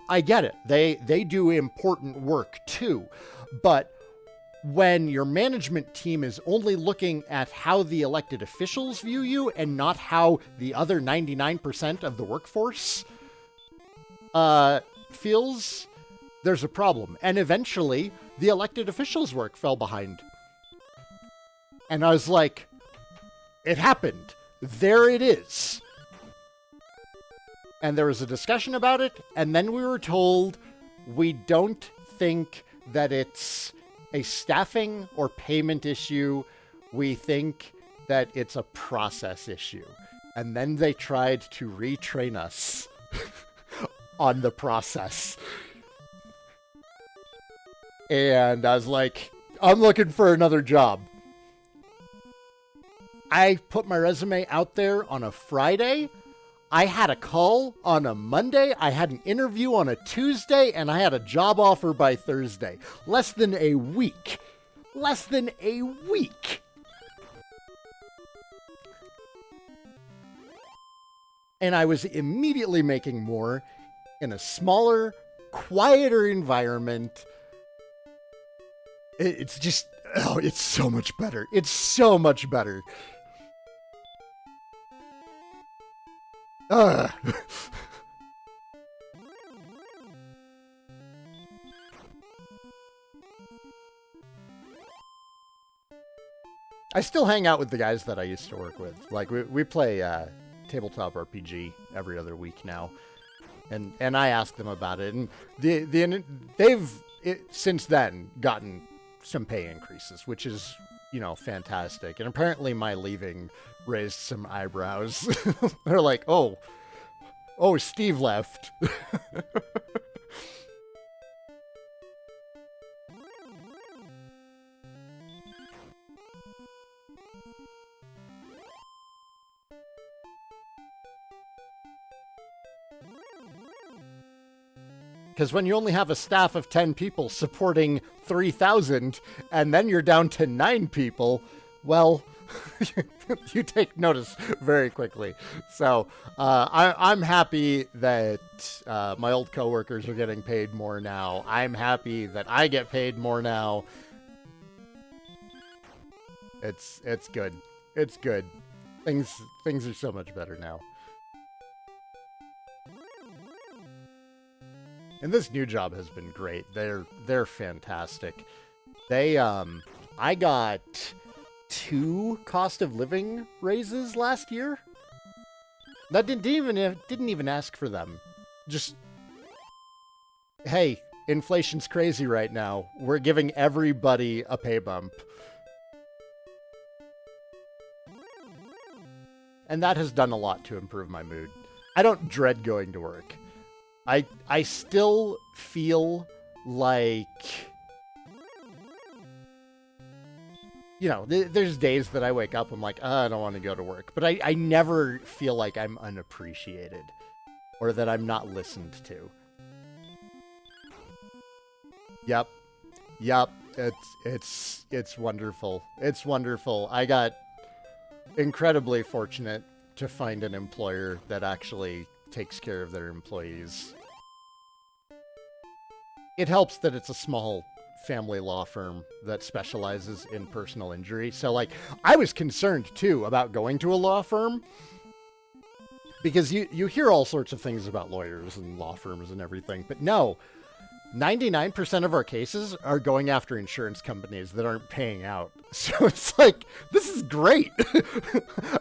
I get it. They do important work too. But when your management team is only looking at how the elected officials view you and not how the other 99% of the workforce feels, there's a problem. And eventually, the elected officials' work fell behind. And I was like, it happened. There it is. And there was a discussion about it, and then we were told, we don't think that it's a staffing or payment issue. We think that it's a process issue. And then they tried to retrain us on the process. And I was like, I'm looking for another job. I put my resume out there on a Friday. I had a call on a Monday, I had an interview on a Tuesday, and I had a job offer by Thursday. Less than a week. Less than a week. And I was immediately making more in a smaller, quieter environment. It's just, oh, it's so much better. It's so much better. I still hang out with the guys that I used to work with. Like, we play tabletop RPG every other week now. And I ask them about it. And they've since then gotten some pay increases, which is, you know, fantastic. And apparently my leaving raised some eyebrows. They're like, oh, Steve left. Because when you only have a staff of 10 people supporting 3,000, and then you're down to 9 people, well, you take notice very quickly. So I'm happy that my old coworkers are getting paid more now. I'm happy that I get paid more now. It's good. It's good. Things are so much better now. And this new job has been great. They're fantastic. They I got 2 cost of living raises last year. That didn't even ask for them. Just, hey, inflation's crazy right now. We're giving everybody a pay bump. And that has done a lot to improve my mood. I don't dread going to work. I still feel like, you know, there's days that I wake up, I'm like, I don't want to go to work. But I never feel like I'm unappreciated or that I'm not listened to. Yep. It's wonderful. It's wonderful. I got incredibly fortunate to find an employer that actually takes care of their employees. It helps that it's a small family law firm that specializes in personal injury. So, like, I was concerned, too, about going to a law firm. Because you hear all sorts of things about lawyers and law firms and everything. But no, 99% of our cases are going after insurance companies that aren't paying out. So it's like, this is great.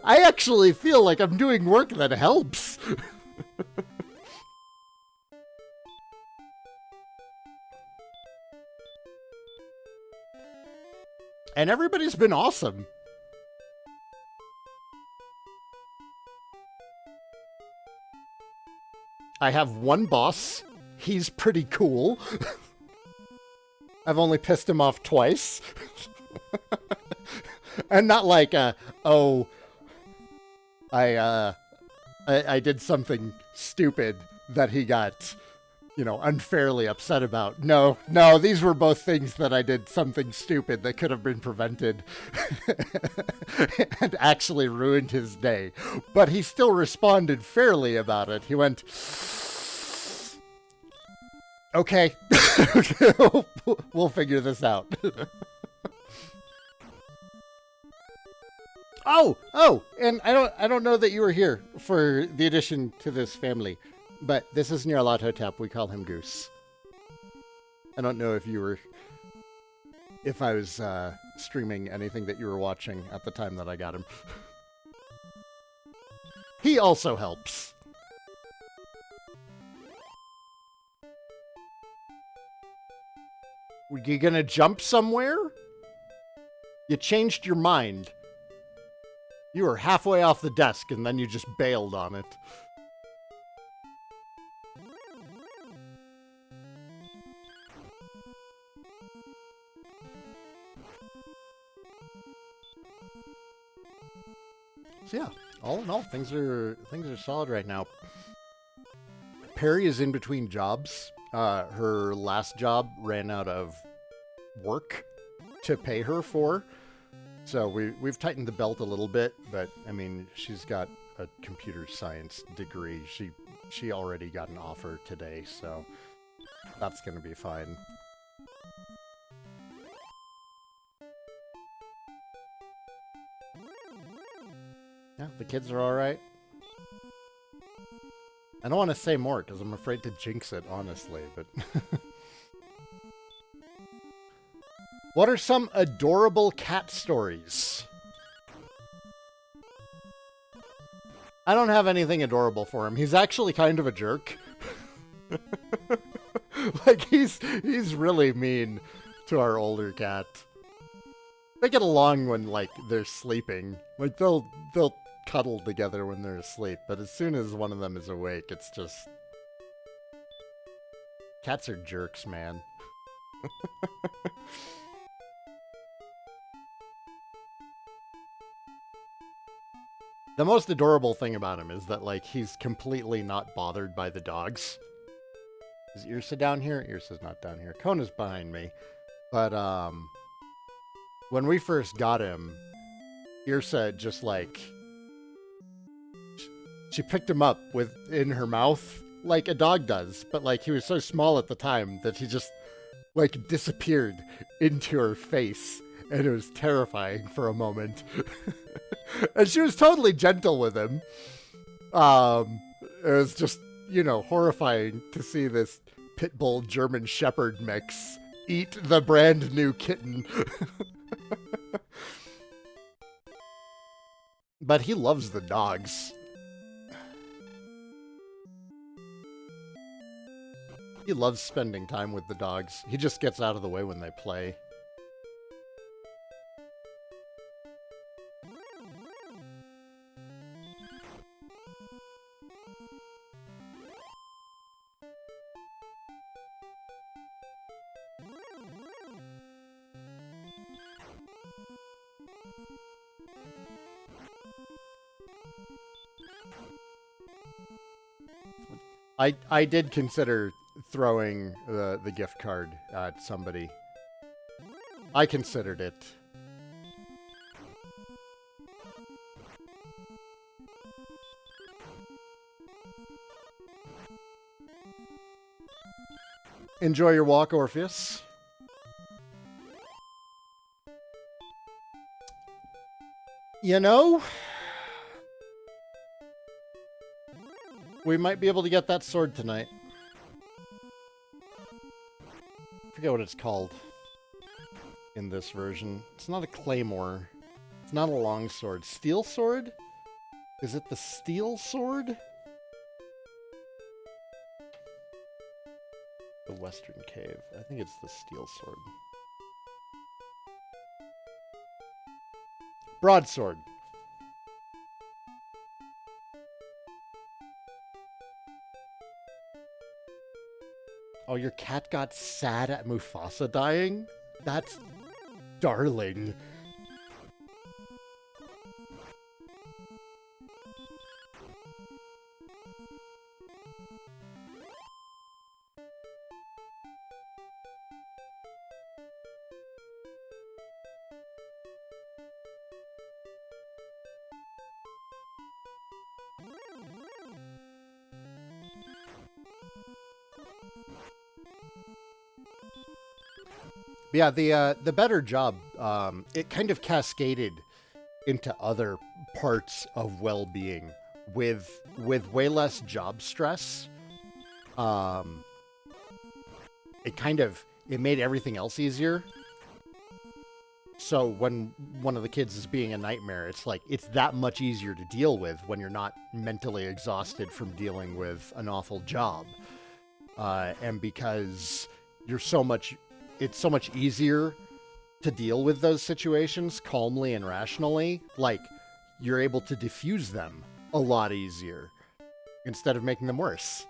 I actually feel like I'm doing work that helps. And everybody's been awesome. I have one boss. He's pretty cool. I've only pissed him off twice. And not like, oh, I did something stupid that he got, you know, unfairly upset about. No, these were both things that I did something stupid that could have been prevented and actually ruined his day. But he still responded fairly about it. He went, okay, we'll figure this out. Oh, and I don't know that you were here for the addition to this family, but this is Nyarlathotep. We call him Goose. I don't know if I was streaming anything that you were watching at the time that I got him. He also helps. Were you gonna jump somewhere? You changed your mind. You were halfway off the desk and then you just bailed on it. So yeah, all in all, things are solid right now. Perry is in between jobs. Her last job ran out of work to pay her for. So we've tightened the belt a little bit, but I mean, she's got a computer science degree. She already got an offer today, so that's going to be fine. Yeah, the kids are all right. I don't want to say more because I'm afraid to jinx it, honestly, but... What are some adorable cat stories? I don't have anything adorable for him. He's actually kind of a jerk. Like, he's really mean to our older cat. They get along when, like, they're sleeping. Like, they'll cuddle together when they're asleep, but as soon as one of them is awake, it's just... Cats are jerks, man. The most adorable thing about him is that, like, he's completely not bothered by the dogs. Is Irsa down here? Irsa's not down here. Kona's behind me. But, when we first got him, Irsa just, like... She picked him up in her mouth, like a dog does. But, like, he was so small at the time that he just, like, disappeared into her face. And it was terrifying for a moment. And she was totally gentle with him. It was just, you know, horrifying to see this pit bull German Shepherd mix eat the brand new kitten. But he loves the dogs. He loves spending time with the dogs. He just gets out of the way when they play. I did consider throwing the gift card at somebody. I considered it. Enjoy your walk, Orpheus. You know, we might be able to get that sword tonight. I forget what it's called in this version. It's not a claymore. It's not a long sword. Steel sword? Is it the steel sword? The Western Cave. I think it's the steel sword. Broadsword. Oh, your cat got sad at Mufasa dying? That's darling. Yeah, the better job, it kind of cascaded into other parts of well-being with way less job stress. It made everything else easier. So when one of the kids is being a nightmare, it's like, it's that much easier to deal with when you're not mentally exhausted from dealing with an awful job. And because it's so much easier to deal with those situations calmly and rationally, like, you're able to diffuse them a lot easier instead of making them worse.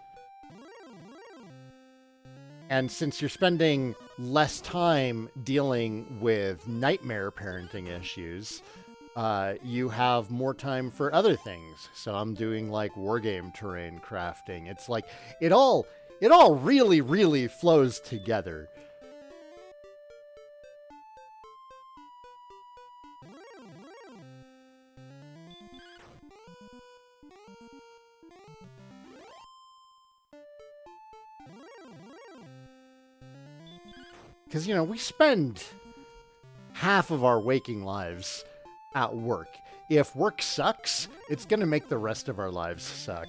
And since you're spending less time dealing with nightmare parenting issues, you have more time for other things. So I'm doing, like, wargame terrain crafting. It's like, it all really, really flows together. Because, you know, we spend half of our waking lives at work. If work sucks, it's going to make the rest of our lives suck.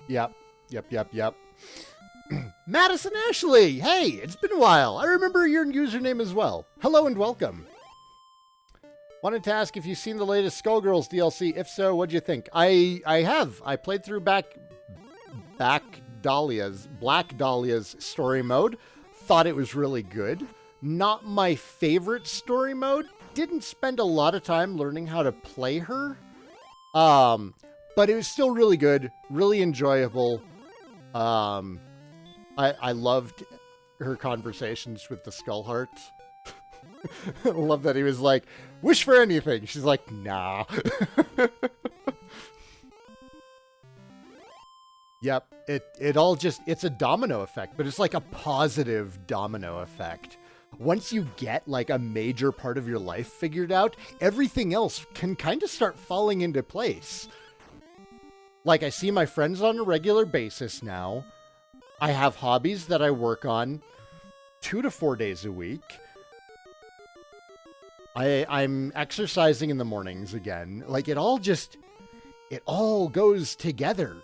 Yep. Madison Ashley! Hey, it's been a while. I remember your username as well. Hello and welcome. Wanted to ask if you've seen the latest Skullgirls DLC. If so, what'd you think? I have. I played through back Black Dahlia's story mode. Thought it was really good. Not my favorite story mode. Didn't spend a lot of time learning how to play her. But it was still really good, really enjoyable. I loved her conversations with the Skull Heart. I love that he was like, wish for anything. She's like, nah. Yep, it all just, it's a domino effect, but it's like a positive domino effect. Once you get like a major part of your life figured out, everything else can kind of start falling into place. Like, I see my friends on a regular basis now. I have hobbies that I work on 2 to 4 days a week. I'm exercising in the mornings again. Like, it all goes together.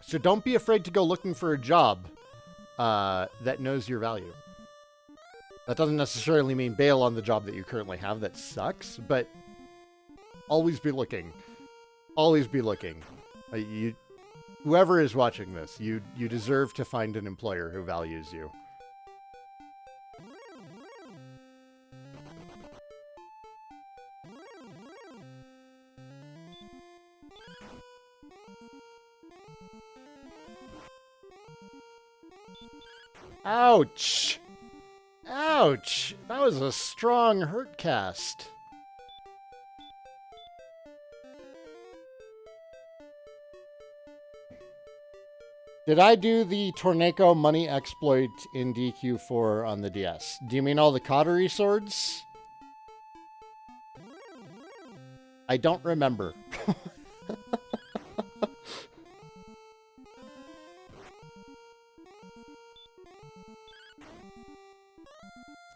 So don't be afraid to go looking for a job that knows your value. That doesn't necessarily mean bail on the job that you currently have that sucks, but always be looking. Always be looking. Whoever is watching this, you deserve to find an employer who values you. Ouch! Ouch! That was a strong hurt cast. Did I do the Torneko money exploit in DQ4 on the DS? Do you mean all the Cautery swords? I don't remember.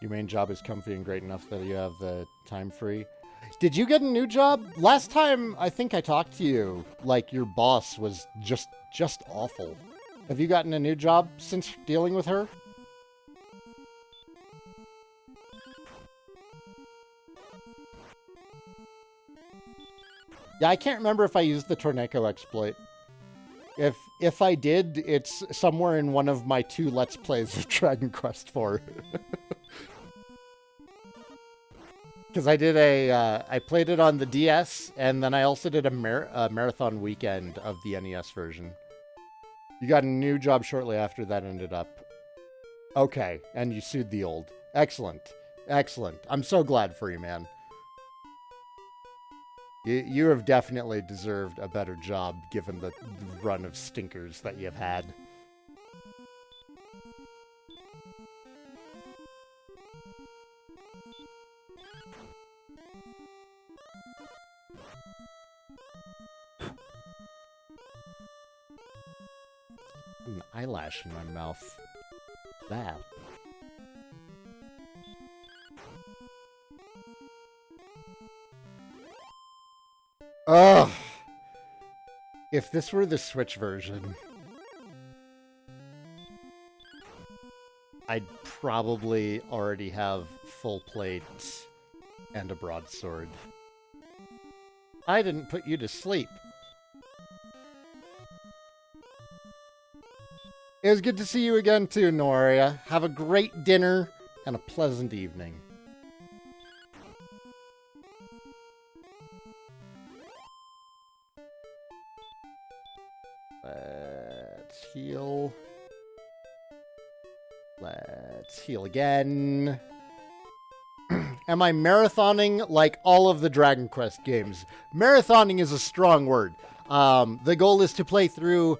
Your main job is comfy and great enough that you have the time free. Did you get a new job? Last time I think I talked to you, like, your boss was just awful. Have you gotten a new job since dealing with her? Yeah, I can't remember if I used the Torneko exploit. If I did, it's somewhere in one of my 2 Let's Plays of Dragon Quest IV. Because I did I played it on the DS, and then I also did a marathon weekend of the NES version. You got a new job shortly after that ended up. Okay, and you sued the old. Excellent. Excellent. I'm so glad for you, man. You have definitely deserved a better job, given the run of stinkers that you've had. An eyelash in my mouth. That. Ugh! If this were the Switch version, I'd probably already have full plate and a broadsword. I didn't put you to sleep. It was good to see you again too, Noria. Have a great dinner and a pleasant evening. Let's heal. Let's heal again. Am I marathoning like all of the Dragon Quest games? Marathoning is a strong word. The goal is to play through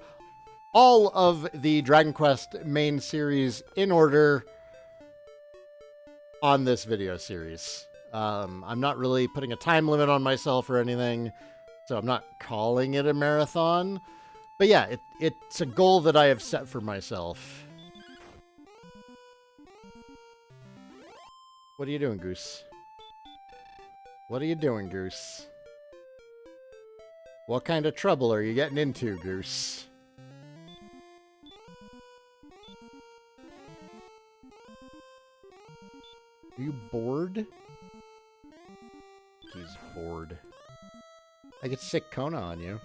all of the Dragon Quest main series in order on this video series. I'm not really putting a time limit on myself or anything, so I'm not calling it a marathon. But yeah, it's a goal that I have set for myself. What are you doing, Goose? What are you doing, Goose? What kind of trouble are you getting into, Goose? Are you bored? He's bored. I could sick Kona on you.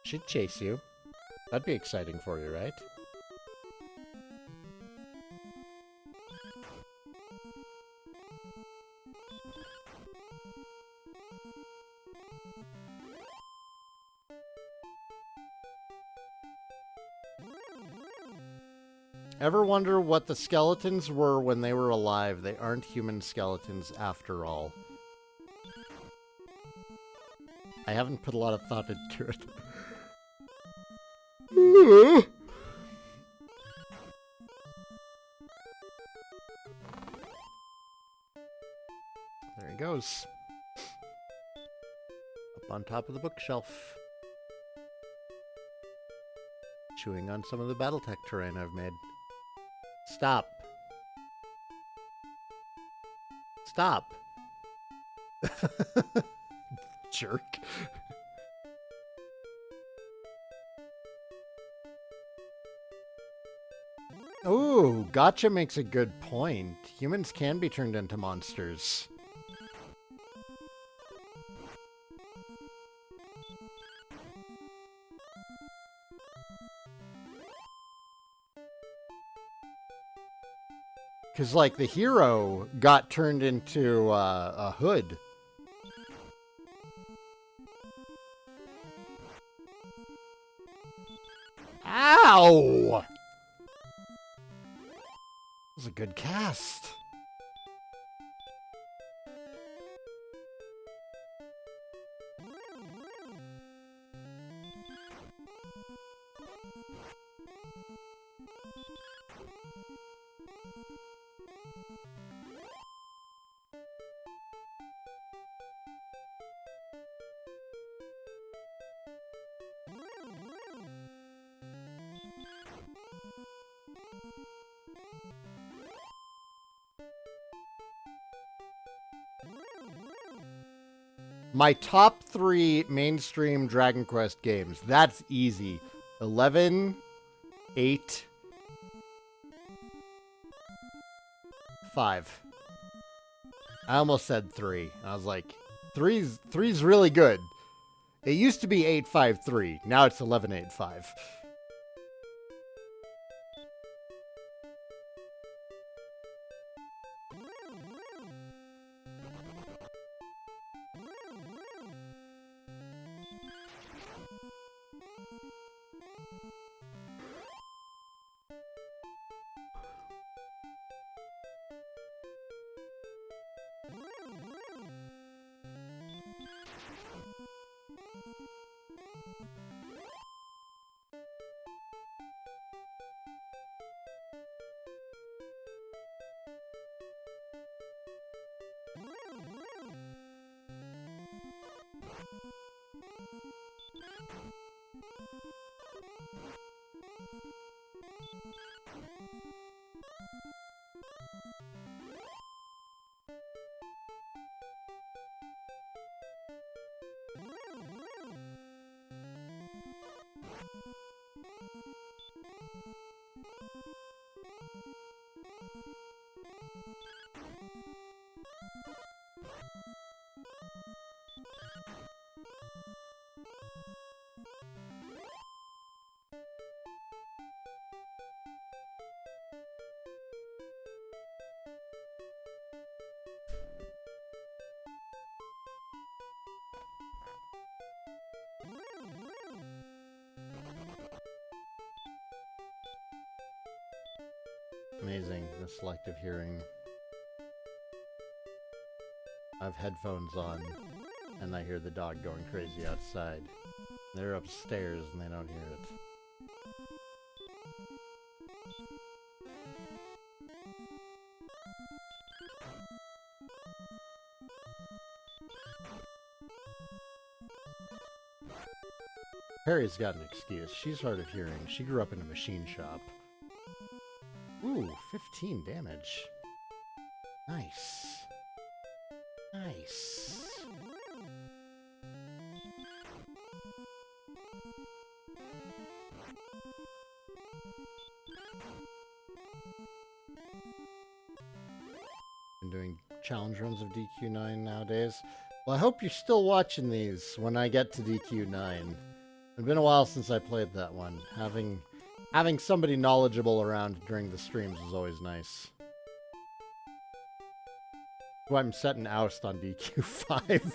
She'd chase you. That'd be exciting for you, right? Ever wonder what the skeletons were when they were alive? They aren't human skeletons after all. I haven't put a lot of thought into it. There he goes. Up on top of the bookshelf. Chewing on some of the Battletech terrain I've made. Stop. Stop. Jerk. Ooh, Gotcha makes a good point. Humans can be turned into monsters. Because, like, the hero got turned into a hood. Ow! That was a good cast. My top 3 mainstream Dragon Quest games. That's easy. 11, 8, 5. I almost said 3. I was like, three's really good. It used to be 853. Now it's 1185. Amazing, the selective hearing. I have headphones on, and I hear the dog going crazy outside. They're upstairs, and they don't hear it. Perry's got an excuse. She's hard of hearing. She grew up in a machine shop. Ooh, 15 damage. Nice. Nice. Been doing challenge runs of DQ9 nowadays. Well, I hope you're still watching these when I get to DQ9. It's been a while since I played that one. Having somebody knowledgeable around during the streams is always nice. So I'm setting oust on DQ5.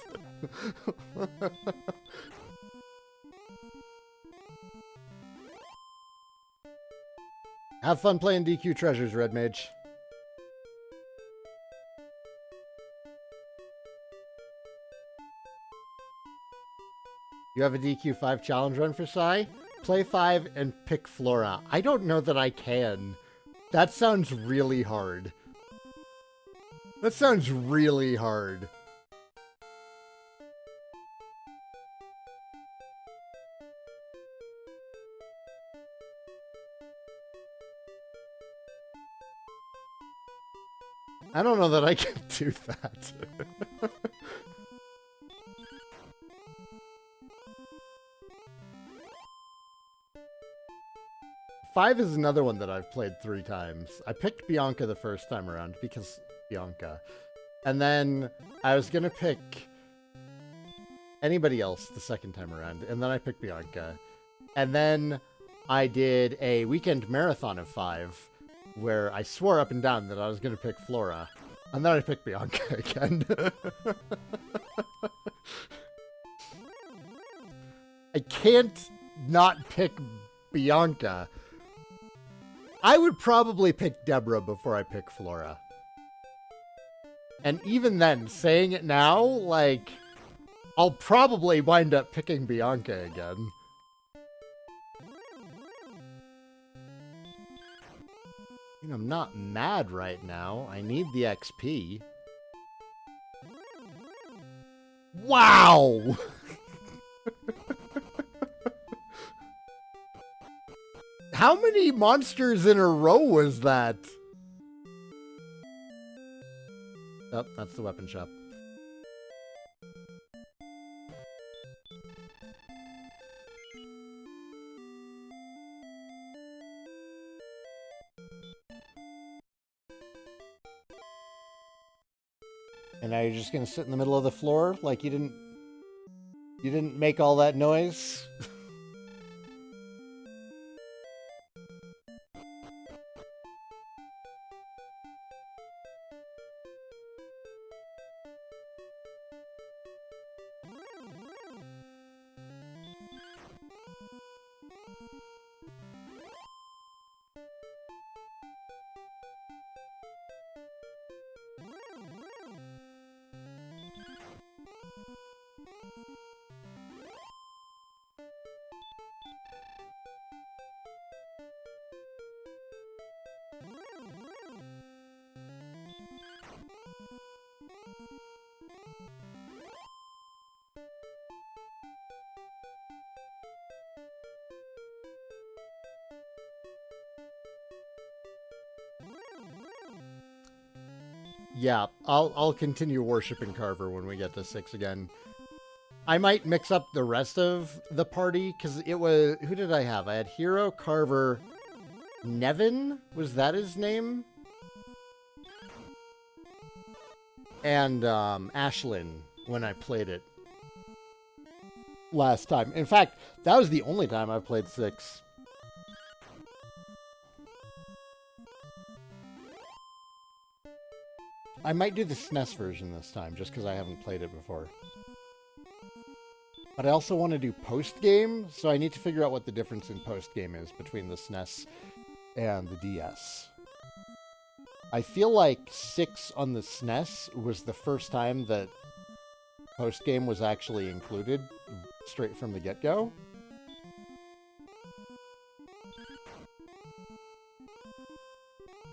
Have fun playing DQ Treasures, Red Mage. You have a DQ5 challenge run for Sai? Play 5 and pick Flora. I don't know that I can. That sounds really hard. That sounds really hard. I don't know that I can do that. 5 is another one that I've played 3 times. I picked Bianca the first time around because Bianca. And then I was gonna pick anybody else the second time around, and then I picked Bianca. And then I did a weekend marathon of 5, where I swore up and down that I was gonna pick Flora. And then I picked Bianca again. I can't not pick Bianca. I would probably pick Deborah before I pick Flora. And even then, saying it now, like, I'll probably wind up picking Bianca again. I mean, I'm not mad right now. I need the XP. Wow! How many monsters in a row was that? Oh, that's the weapon shop. And now you're just gonna sit in the middle of the floor like you didn't make all that noise? Yeah, I'll continue worshiping Carver when we get to 6 again. I might mix up the rest of the party, because it was... Who did I have? I had Hero, Carver, Nevin? Was that his name? And Ashlyn, when I played it last time. In fact, that was the only time I've played 6. I might do the SNES version this time, just because I haven't played it before. But I also want to do post-game, so I need to figure out what the difference in post-game is between the SNES and the DS. I feel like 6 on the SNES was the first time that post-game was actually included straight from the get-go.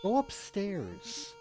Go upstairs.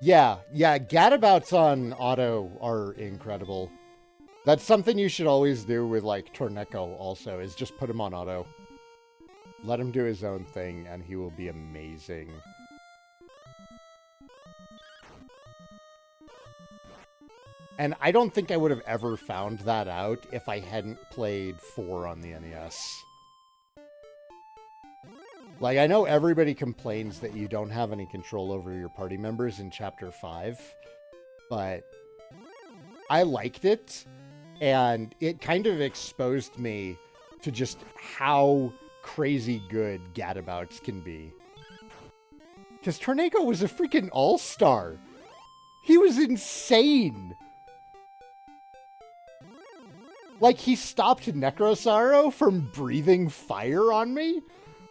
Yeah, gadabouts on auto are incredible. That's something you should always do with, like, Torneko also, is just put him on auto. Let him do his own thing, and he will be amazing. And I don't think I would have ever found that out if I hadn't played 4 on the NES. Like, I know everybody complains that you don't have any control over your party members in Chapter 5, but I liked it, and it kind of exposed me to just how crazy good gadabouts can be. Because Torneko was a freaking all-star. He was insane. Like, he stopped Necrosaro from breathing fire on me.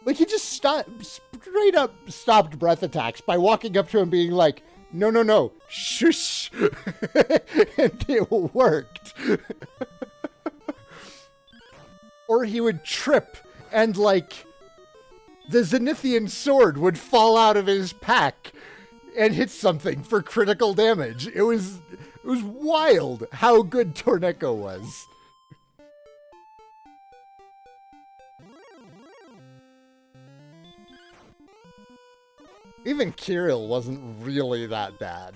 Like, he just straight up stopped breath attacks by walking up to him being like, no, shush. And it worked. Or he would trip and, like, the Zenithian sword would fall out of his pack and hit something for critical damage. It was wild how good Torneko was. Even Kirill wasn't really that bad.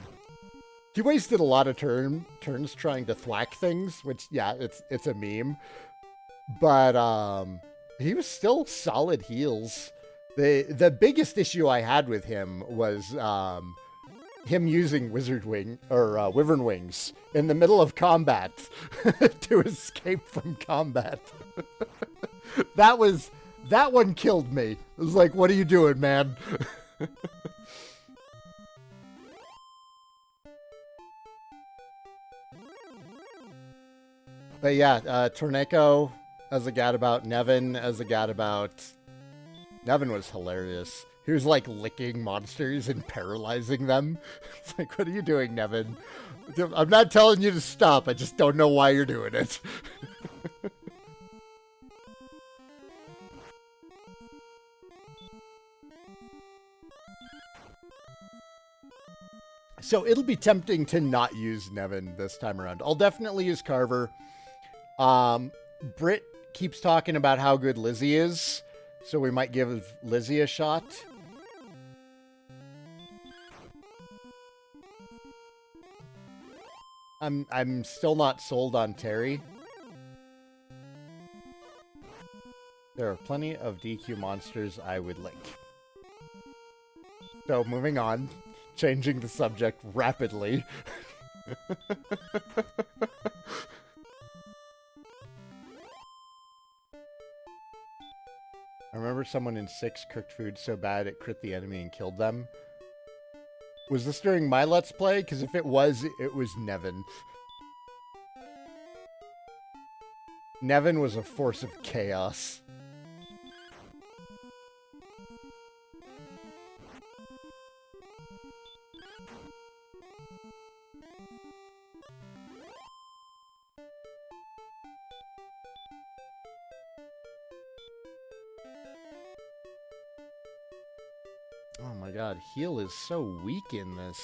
He wasted a lot of turns trying to thwack things, which, yeah, it's a meme. But he was still solid heals. The biggest issue I had with him was him using Wyvern Wings in the middle of combat to escape from combat. That one killed me. It was like, what are you doing, man? But yeah, Torneko as a gadabout, Nevin as a gadabout. Nevin was hilarious. He was like licking monsters and paralyzing them. It's like, what are you doing, Nevin? I'm not telling you to stop. I just don't know why you're doing it. So it'll be tempting to not use Nevin this time around. I'll definitely use Carver. Britt keeps talking about how good Lizzie is, so we might give Lizzie a shot. I'm still not sold on Terry. There are plenty of DQ monsters I would like. So moving on, changing the subject rapidly. I remember someone in 6 cooked food so bad it crit the enemy and killed them. Was this during my Let's Play? Because if it was Nevin. Nevin was a force of chaos. Oh my god, heal is so weak in this.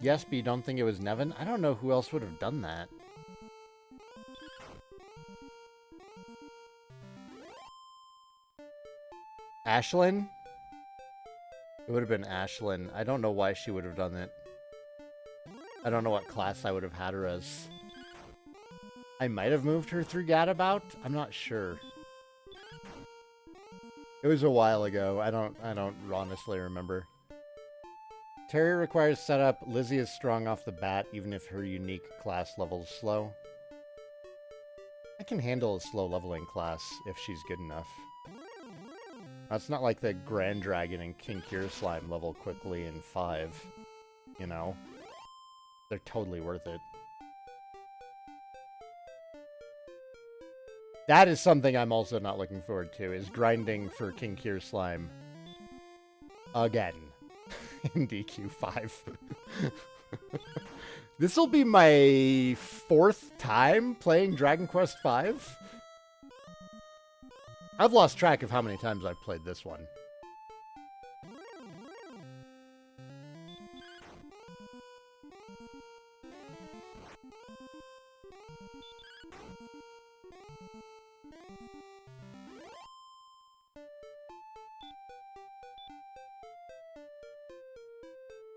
Yes, but you don't think it was Nevin? I don't know who else would have done that. Ashlyn? It would have been Ashlyn. I don't know why she would have done it. I don't know what class I would have had her as. I might have moved her through Gadabout? I'm not sure. It was a while ago. I don't honestly remember. Terry requires setup. Lizzie is strong off the bat, even if her unique class level is slow. I can handle a slow leveling class if she's good enough. It's not like the Grand Dragon and King Kier Slime level quickly in 5. You know? They're totally worth it. That is something I'm also not looking forward to, is grinding for King Kier Slime. Again. In DQ5. This will be my 4th time playing Dragon Quest V. I've lost track of how many times I've played this one.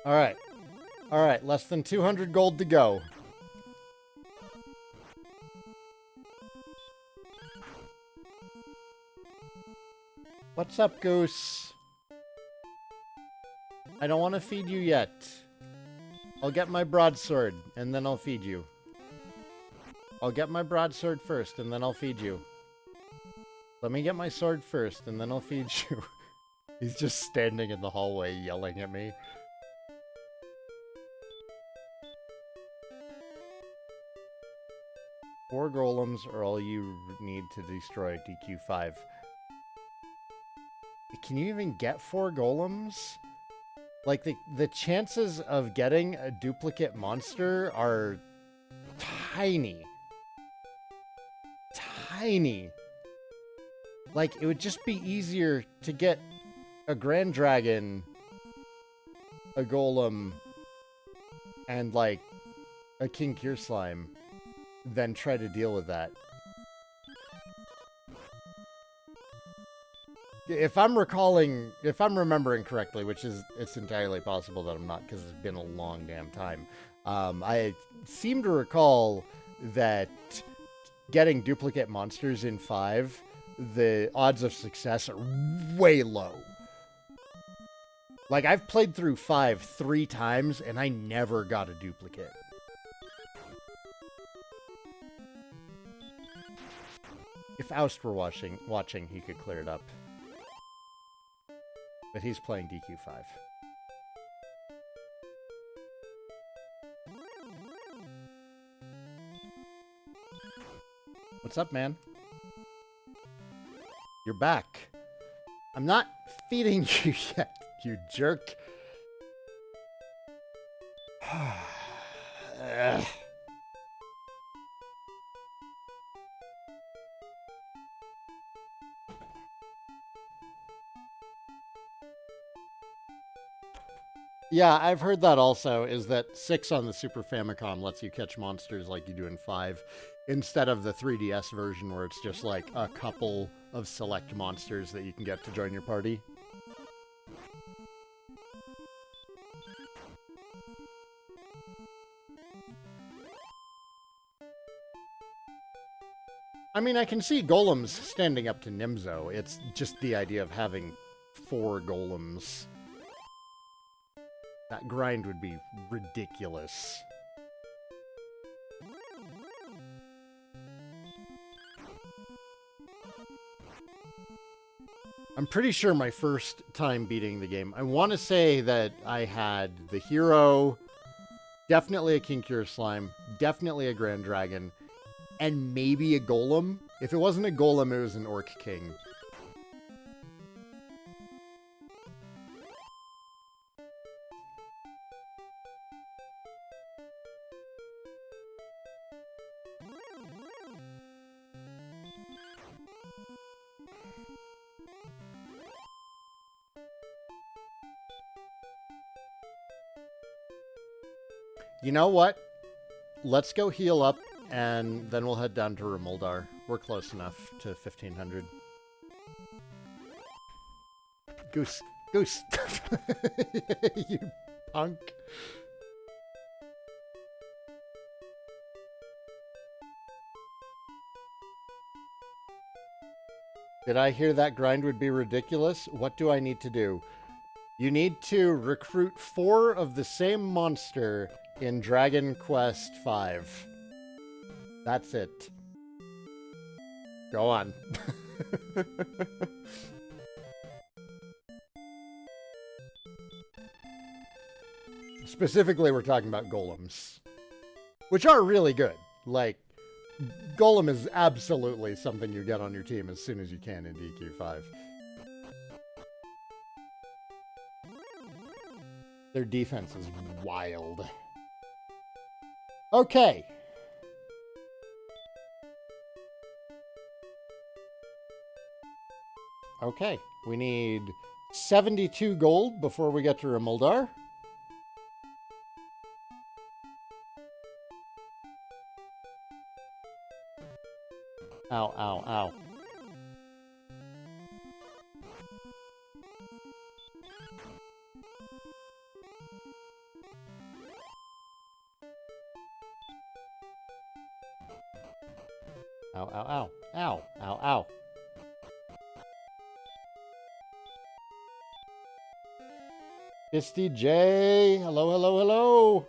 Alright. Alright, less than 200 gold to go. What's up, Goose? I don't want to feed you yet. I'll get my broadsword, and then I'll feed you. I'll get my broadsword first, and then I'll feed you. Let me get my sword first, and then I'll feed you. He's just standing in the hallway yelling at me. Four golems are all you need to destroy DQ5. Can you even get 4 golems? Like, the chances of getting a duplicate monster are tiny. Tiny. Like, it would just be easier to get a Grand Dragon, a Golem, and, like, a King Kier Slime than try to deal with that. If I'm remembering correctly, which is, it's entirely possible that I'm not, because it's been a long damn time. I seem to recall that getting duplicate monsters in 5, the odds of success are way low. Like, I've played through 5 3 times, and I never got a duplicate. If Oust were watching, he could clear it up. But he's playing DQ5. What's up, man? You're back. I'm not feeding you yet, you jerk. Ugh. Yeah, I've heard that also, is that 6 on the Super Famicom lets you catch monsters like you do in 5, instead of the 3DS version where it's just like a couple of select monsters that you can get to join your party. I mean, I can see golems standing up to Nimzo. It's just the idea of having 4 golems. That grind would be ridiculous. I'm pretty sure my first time beating the game, I want to say that I had the hero, definitely a King Kier Slime, definitely a Grand Dragon, and maybe a Golem. If it wasn't a Golem, it was an Orc King. You know what? Let's go heal up, and then we'll head down to Remoldar. We're close enough to 1500. Goose. Goose! You punk. Did I hear that grind would be ridiculous? What do I need to do? You need to recruit 4 of the same monster in Dragon Quest V. That's it. Go on. Specifically, we're talking about golems, which are really good. Like, golem is absolutely something you get on your team as soon as you can in DQ5. Their defense is wild. Okay. Okay, we need 72 gold before we get to Remoldar. Ow, ow, ow. Ow, ow, ow. Ow, ow, ow. Fisty J! Hello, hello, hello!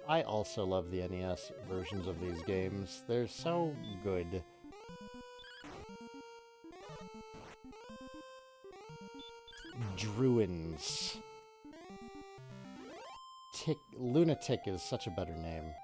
I also love the NES versions of these games. They're so good. Druins. Lunatic is such a better name.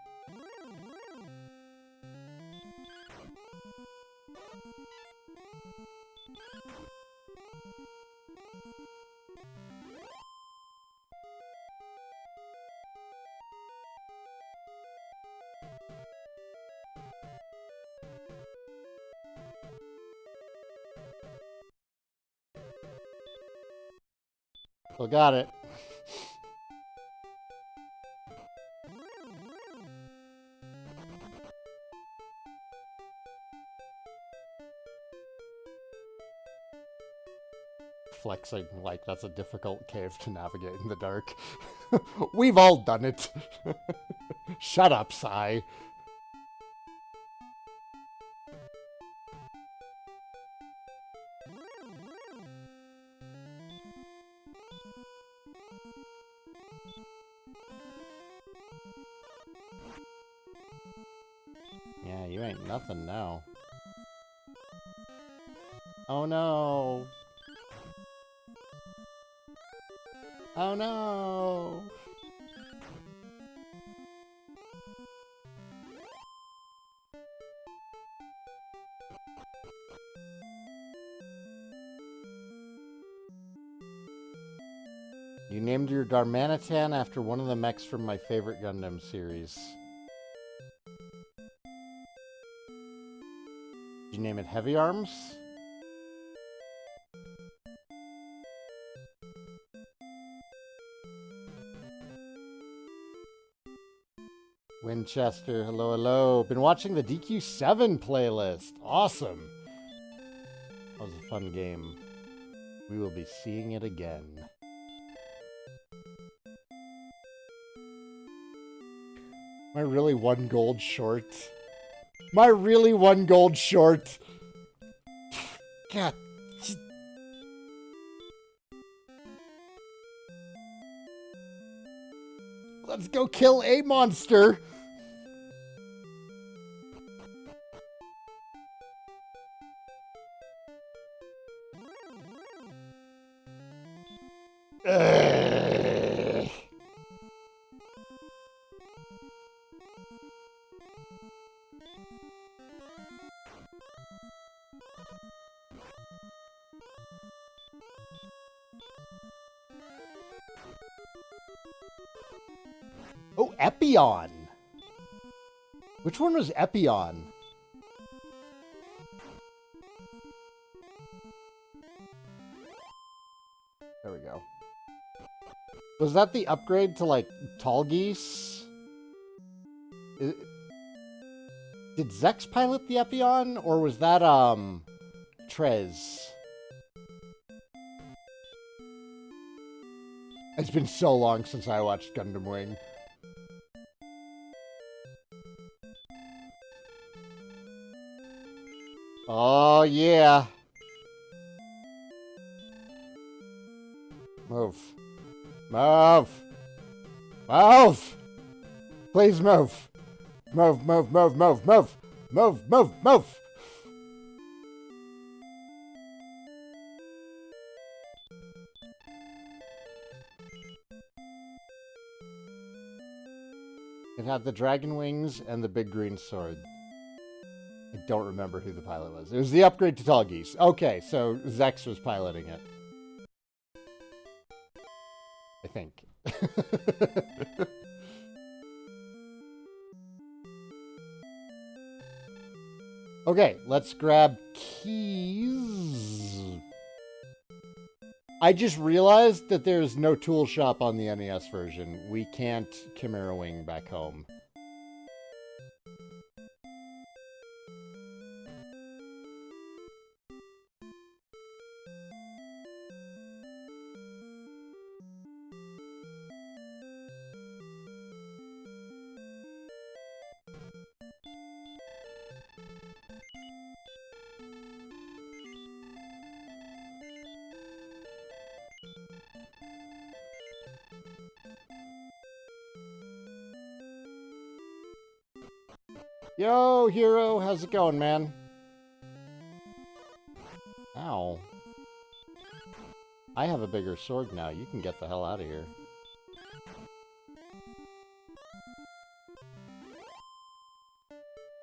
Well, got it. Flexing like that's a difficult cave to navigate in the dark. We've all done it. Shut up, Sai. Yeah, you ain't nothing now. Oh no. Oh no! You named your Darmanitan after one of the mechs from my favorite Gundam series. Did you name it Heavy Arms? Winchester, hello, hello. Been watching the DQ7 playlist. Awesome. That was a fun game. We will be seeing it again. My really one gold short. My really one gold short. God. Let's go kill a monster. Oh, Epion! Which one was Epion? There we go. Was that the upgrade to, like, Tall Geese? Did Zex pilot the Epion, or was that, Trez? It's been so long since I watched Gundam Wing. Oh, yeah. Move. Move! Move! Please move! Move, move, move, move, move! Move, move, move! It had the dragon wings and the big green sword. I don't remember who the pilot was. It was the upgrade to Tall Geese. Okay, so Zex was piloting it. I think. Okay, let's grab keys. I just realized that there's no tool shop on the NES version. We can't Chimera Wing back home. Yo, Hero, how's it going, man? Ow. I have a bigger sword now. You can get the hell out of here.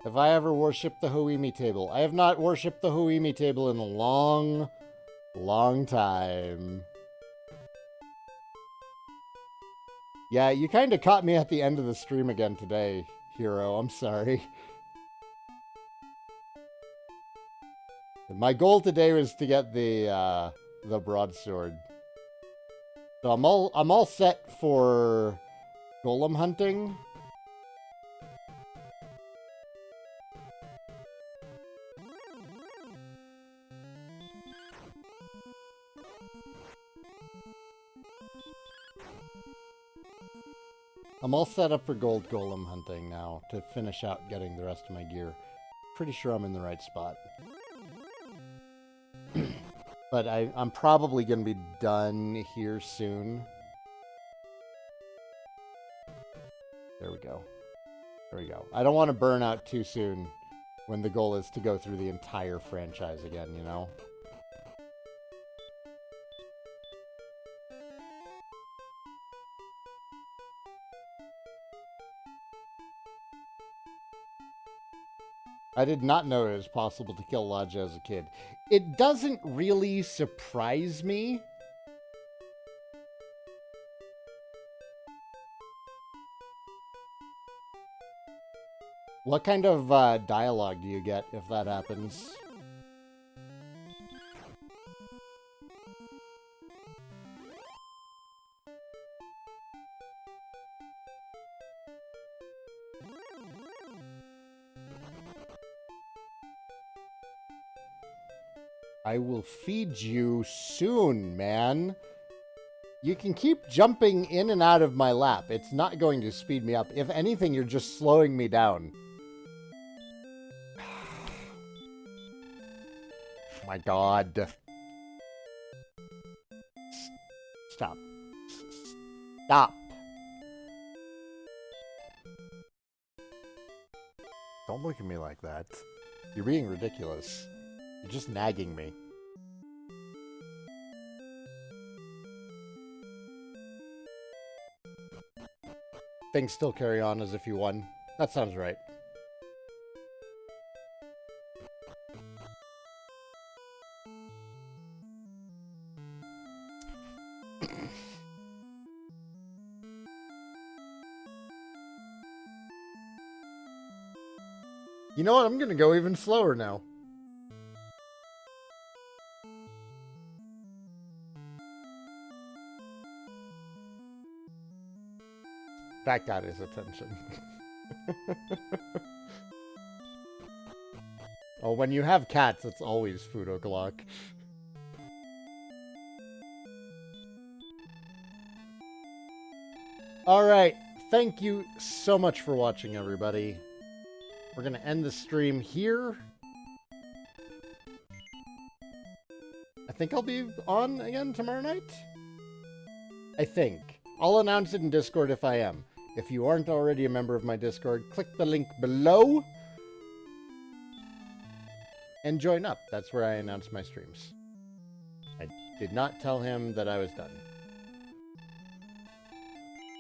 Have I ever worshipped the Hoimi table? I have not worshipped the Hoimi table in a long, long time. Yeah, you kind of caught me at the end of the stream again today, Hero. I'm sorry. My goal today was to get the broadsword. So I'm all set for golem hunting. I'm all set up for gold golem hunting now to finish out getting the rest of my gear. Pretty sure I'm in the right spot. But I'm probably going to be done here soon. There we go. There we go. I don't want to burn out too soon when the goal is to go through the entire franchise again, you know? I did not know it was possible to kill Lodge as a kid. It doesn't really surprise me. What kind of dialogue do you get if that happens? I will feed you soon, man. You can keep jumping in and out of my lap. It's not going to speed me up. If anything, you're just slowing me down. My God. Stop. Stop. Don't look at me like that. You're being ridiculous. You're just nagging me. Things still carry on as if you won. That sounds right. You know what? I'm gonna go even slower now. That got his attention. Oh, when you have cats, it's always food o'clock. Alright, thank you so much for watching, everybody. We're gonna end the stream here. I think I'll be on again tomorrow night? I think. I'll announce it in Discord if I am. If you aren't already a member of my Discord, click the link below and join up. That's where I announce my streams. I did not tell him that I was done.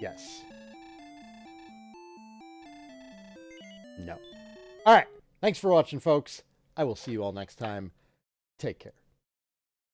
Yes. No. Alright. Thanks for watching, folks. I will see you all next time. Take care.